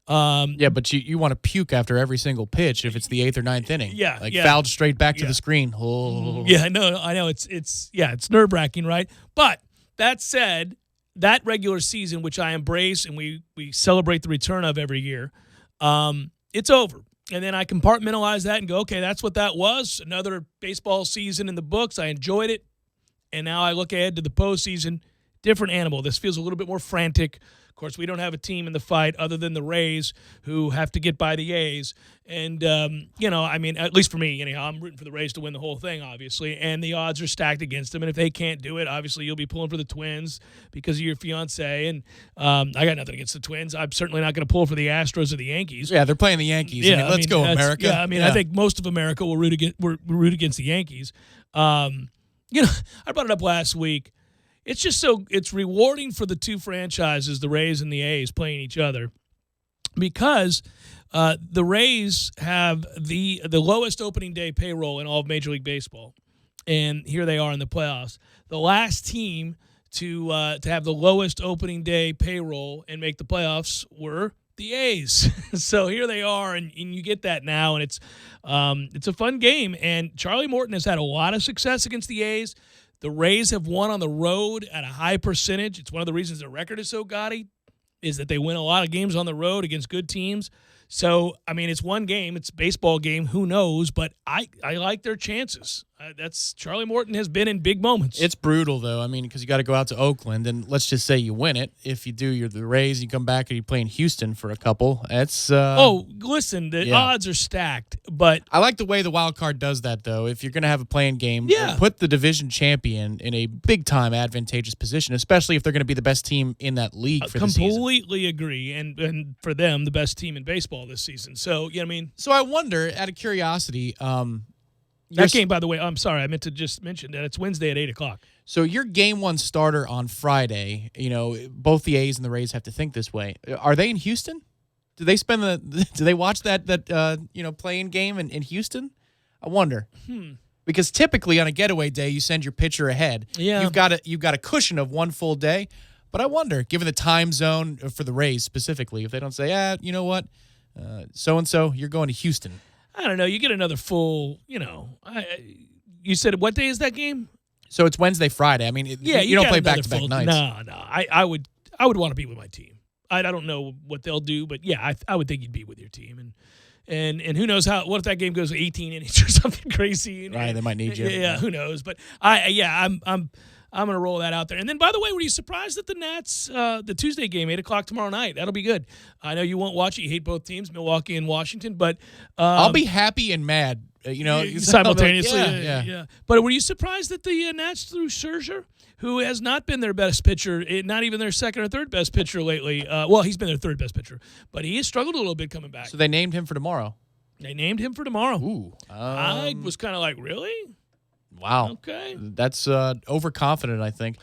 But you want to puke after every single pitch if it's the 8th or 9th inning. Fouled straight back to the screen. Oh. Yeah, I know. It's nerve-wracking, right? But that said, that regular season, which I embrace and we celebrate the return of every year, it's over. And then I compartmentalize that and go, okay, that's what that was. Another baseball season in the books. I enjoyed it. And now I look ahead to the postseason. Different animal. This feels a little bit more frantic. Of course, we don't have a team in the fight other than the Rays, who have to get by the A's. And, at least for me, I'm rooting for the Rays to win the whole thing, obviously. And the odds are stacked against them. And if they can't do it, obviously you'll be pulling for the Twins because of your fiancé. And I got nothing against the Twins. I'm certainly not going to pull for the Astros or the Yankees. Yeah, they're playing the Yankees. Yeah, let's go, America. Yeah, I think most of America will root against the Yankees. I brought it up last week. It's just it's rewarding for the two franchises, the Rays and the A's, playing each other, because the Rays have the lowest opening day payroll in all of Major League Baseball, and here they are in the playoffs. The last team to have the lowest opening day payroll and make the playoffs were the A's. So here they are, and you get that now, and it's a fun game. And Charlie Morton has had a lot of success against the A's. The Rays have won on the road at a high percentage. It's one of the reasons their record is so gaudy. is that they win a lot of games on the road against good teams. So, I mean, it's one game. It's a baseball game. Who knows? But I like their chances. That's Charlie Morton has been in big moments. It's brutal, though. I mean, because you got to go out to Oakland, and let's just say you win it. If you do, you're the Rays, you come back and you play in Houston for a couple. It's listen, the odds are stacked, but I like the way the wild card does that, though. If you're going to have a playing game, Yeah. put the division champion in a big-time advantageous position, especially if they're going to be the best team in that league for the season. completely agree. And for them, the best team in baseball this season. So, I mean. So I wonder, out of curiosity, that game, by the way, I'm sorry, I meant to just mention that it's Wednesday at 8 o'clock. So your game one starter on Friday, both the A's and the Rays have to think this way. Are they in Houston? Do they do they watch that playing game in Houston? I wonder. Because typically on a getaway day, you send your pitcher ahead. Yeah. You've got a cushion of one full day. But I wonder, given the time zone for the Rays specifically, if they don't say, you know what, so-and-so, you're going to Houston. I don't know. You get another full, you said, what day is that game? So it's Wednesday, Friday. I mean, you don't play back-to-back nights. No. I would want to be with my team. I don't know what they'll do, but yeah, I would think you'd be with your team. And who knows what if that game goes 18 innings or something crazy? Right, they might need you. Yeah, who knows? But I'm going to roll that out there. And then, by the way, were you surprised that the Nats, the Tuesday game, 8 o'clock tomorrow night? That'll be good. I know you won't watch it. You hate both teams, Milwaukee and Washington. But I'll be happy and mad, simultaneously. Yeah. But were you surprised that the Nats threw Scherzer, who has not been their best pitcher, not even their second or third best pitcher lately? Well, he's been their third best pitcher, but he has struggled a little bit coming back. So they named him for tomorrow. Ooh. I was kind of like, really? Wow. Okay. That's overconfident, I think.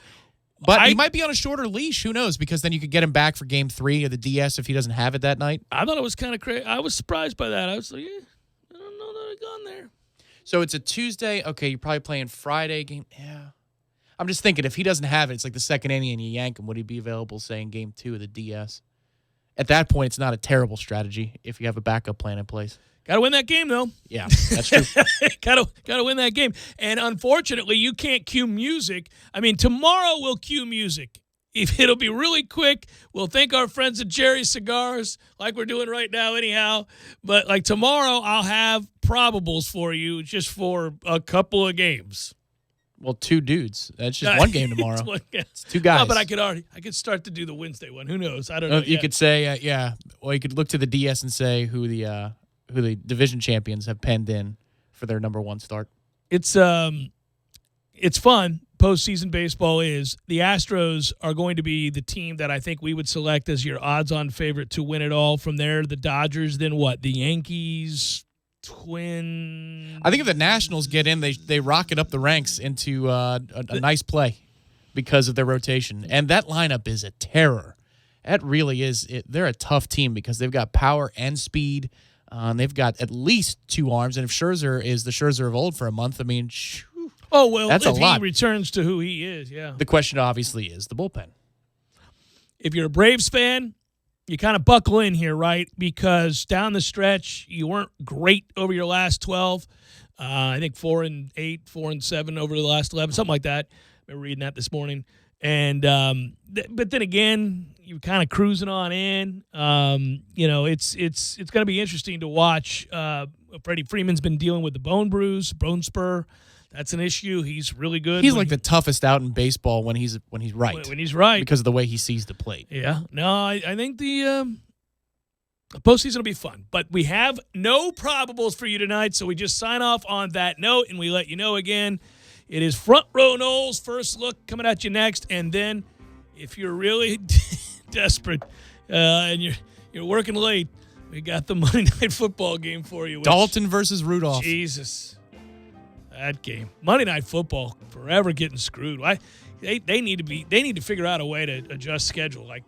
But he might be on a shorter leash. Who knows? Because then you could get him back for Game 3 of the DS if he doesn't have it that night. I thought it was kind of crazy. I was surprised by that. I was like, I don't know that I've gone there. So it's a Tuesday. Okay, you're probably playing Friday game. Yeah. I'm just thinking, if he doesn't have it, it's like the second inning and you yank him. Would he be available, say, in Game 2 of the DS? At that point, it's not a terrible strategy if you have a backup plan in place. Got to win that game, though. Yeah, that's true. Got to win that game. And unfortunately, you can't cue music. I mean, tomorrow we'll cue music. If it'll be really quick, we'll thank our friends at Jerry's Cigars, like we're doing right now anyhow. But like tomorrow, I'll have probables for you just for a couple of games. Well, two dudes. That's just one game tomorrow. It's two guys. No, but I could start to do the Wednesday one. Who knows? I don't know. You could say, Well, you could look to the DS and say who the division champions have penned in for their number one start. It's fun. Postseason baseball is. The Astros are going to be the team that I think we would select as your odds-on favorite to win it all. From there, the Dodgers, then what? The Yankees, Twins. I think if the Nationals get in, they rocket up the ranks into a nice play because of their rotation. And that lineup is a terror. That really is. They're a tough team because they've got power and speed. They've got at least two arms. And if Scherzer is the Scherzer of old for a month, I mean, that's a lot. He returns to who he is, yeah. The question obviously is the bullpen. If you're a Braves fan, you kind of buckle in here, right? Because down the stretch, you weren't great over your last 12. I think 4-8, 4-7 over the last 11, something like that. I remember reading that this morning. And but then again, you're kind of cruising on in. It's going to be interesting to watch. Freddie Freeman's been dealing with the bone spur. That's an issue. He's really good. He's like the toughest out in baseball when he's right. When he's right. Because of the way he sees the plate. Yeah. No, I think the postseason will be fun. But we have no probables for you tonight, so we just sign off on that note, and we let you know again, it is Front Row Noles first look coming at you next. And then if you're really desperate and you're working late, we got the Monday Night Football game for you. Dalton versus Rudolph. Jesus. That game. Monday Night Football forever getting screwed. They need to figure out a way to adjust schedule. Like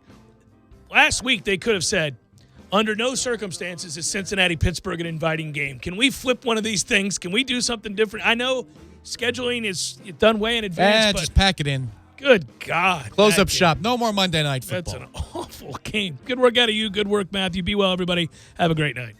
last week they could have said, under no circumstances is Cincinnati-Pittsburgh an inviting game. Can we flip one of these things? Can we do something different? I know scheduling is done way in advance. But just pack it in. Good God. Close up shop. No more Monday Night Football. That's an awful game. Good work out of you. Good work, Matthew. Be well, everybody. Have a great night.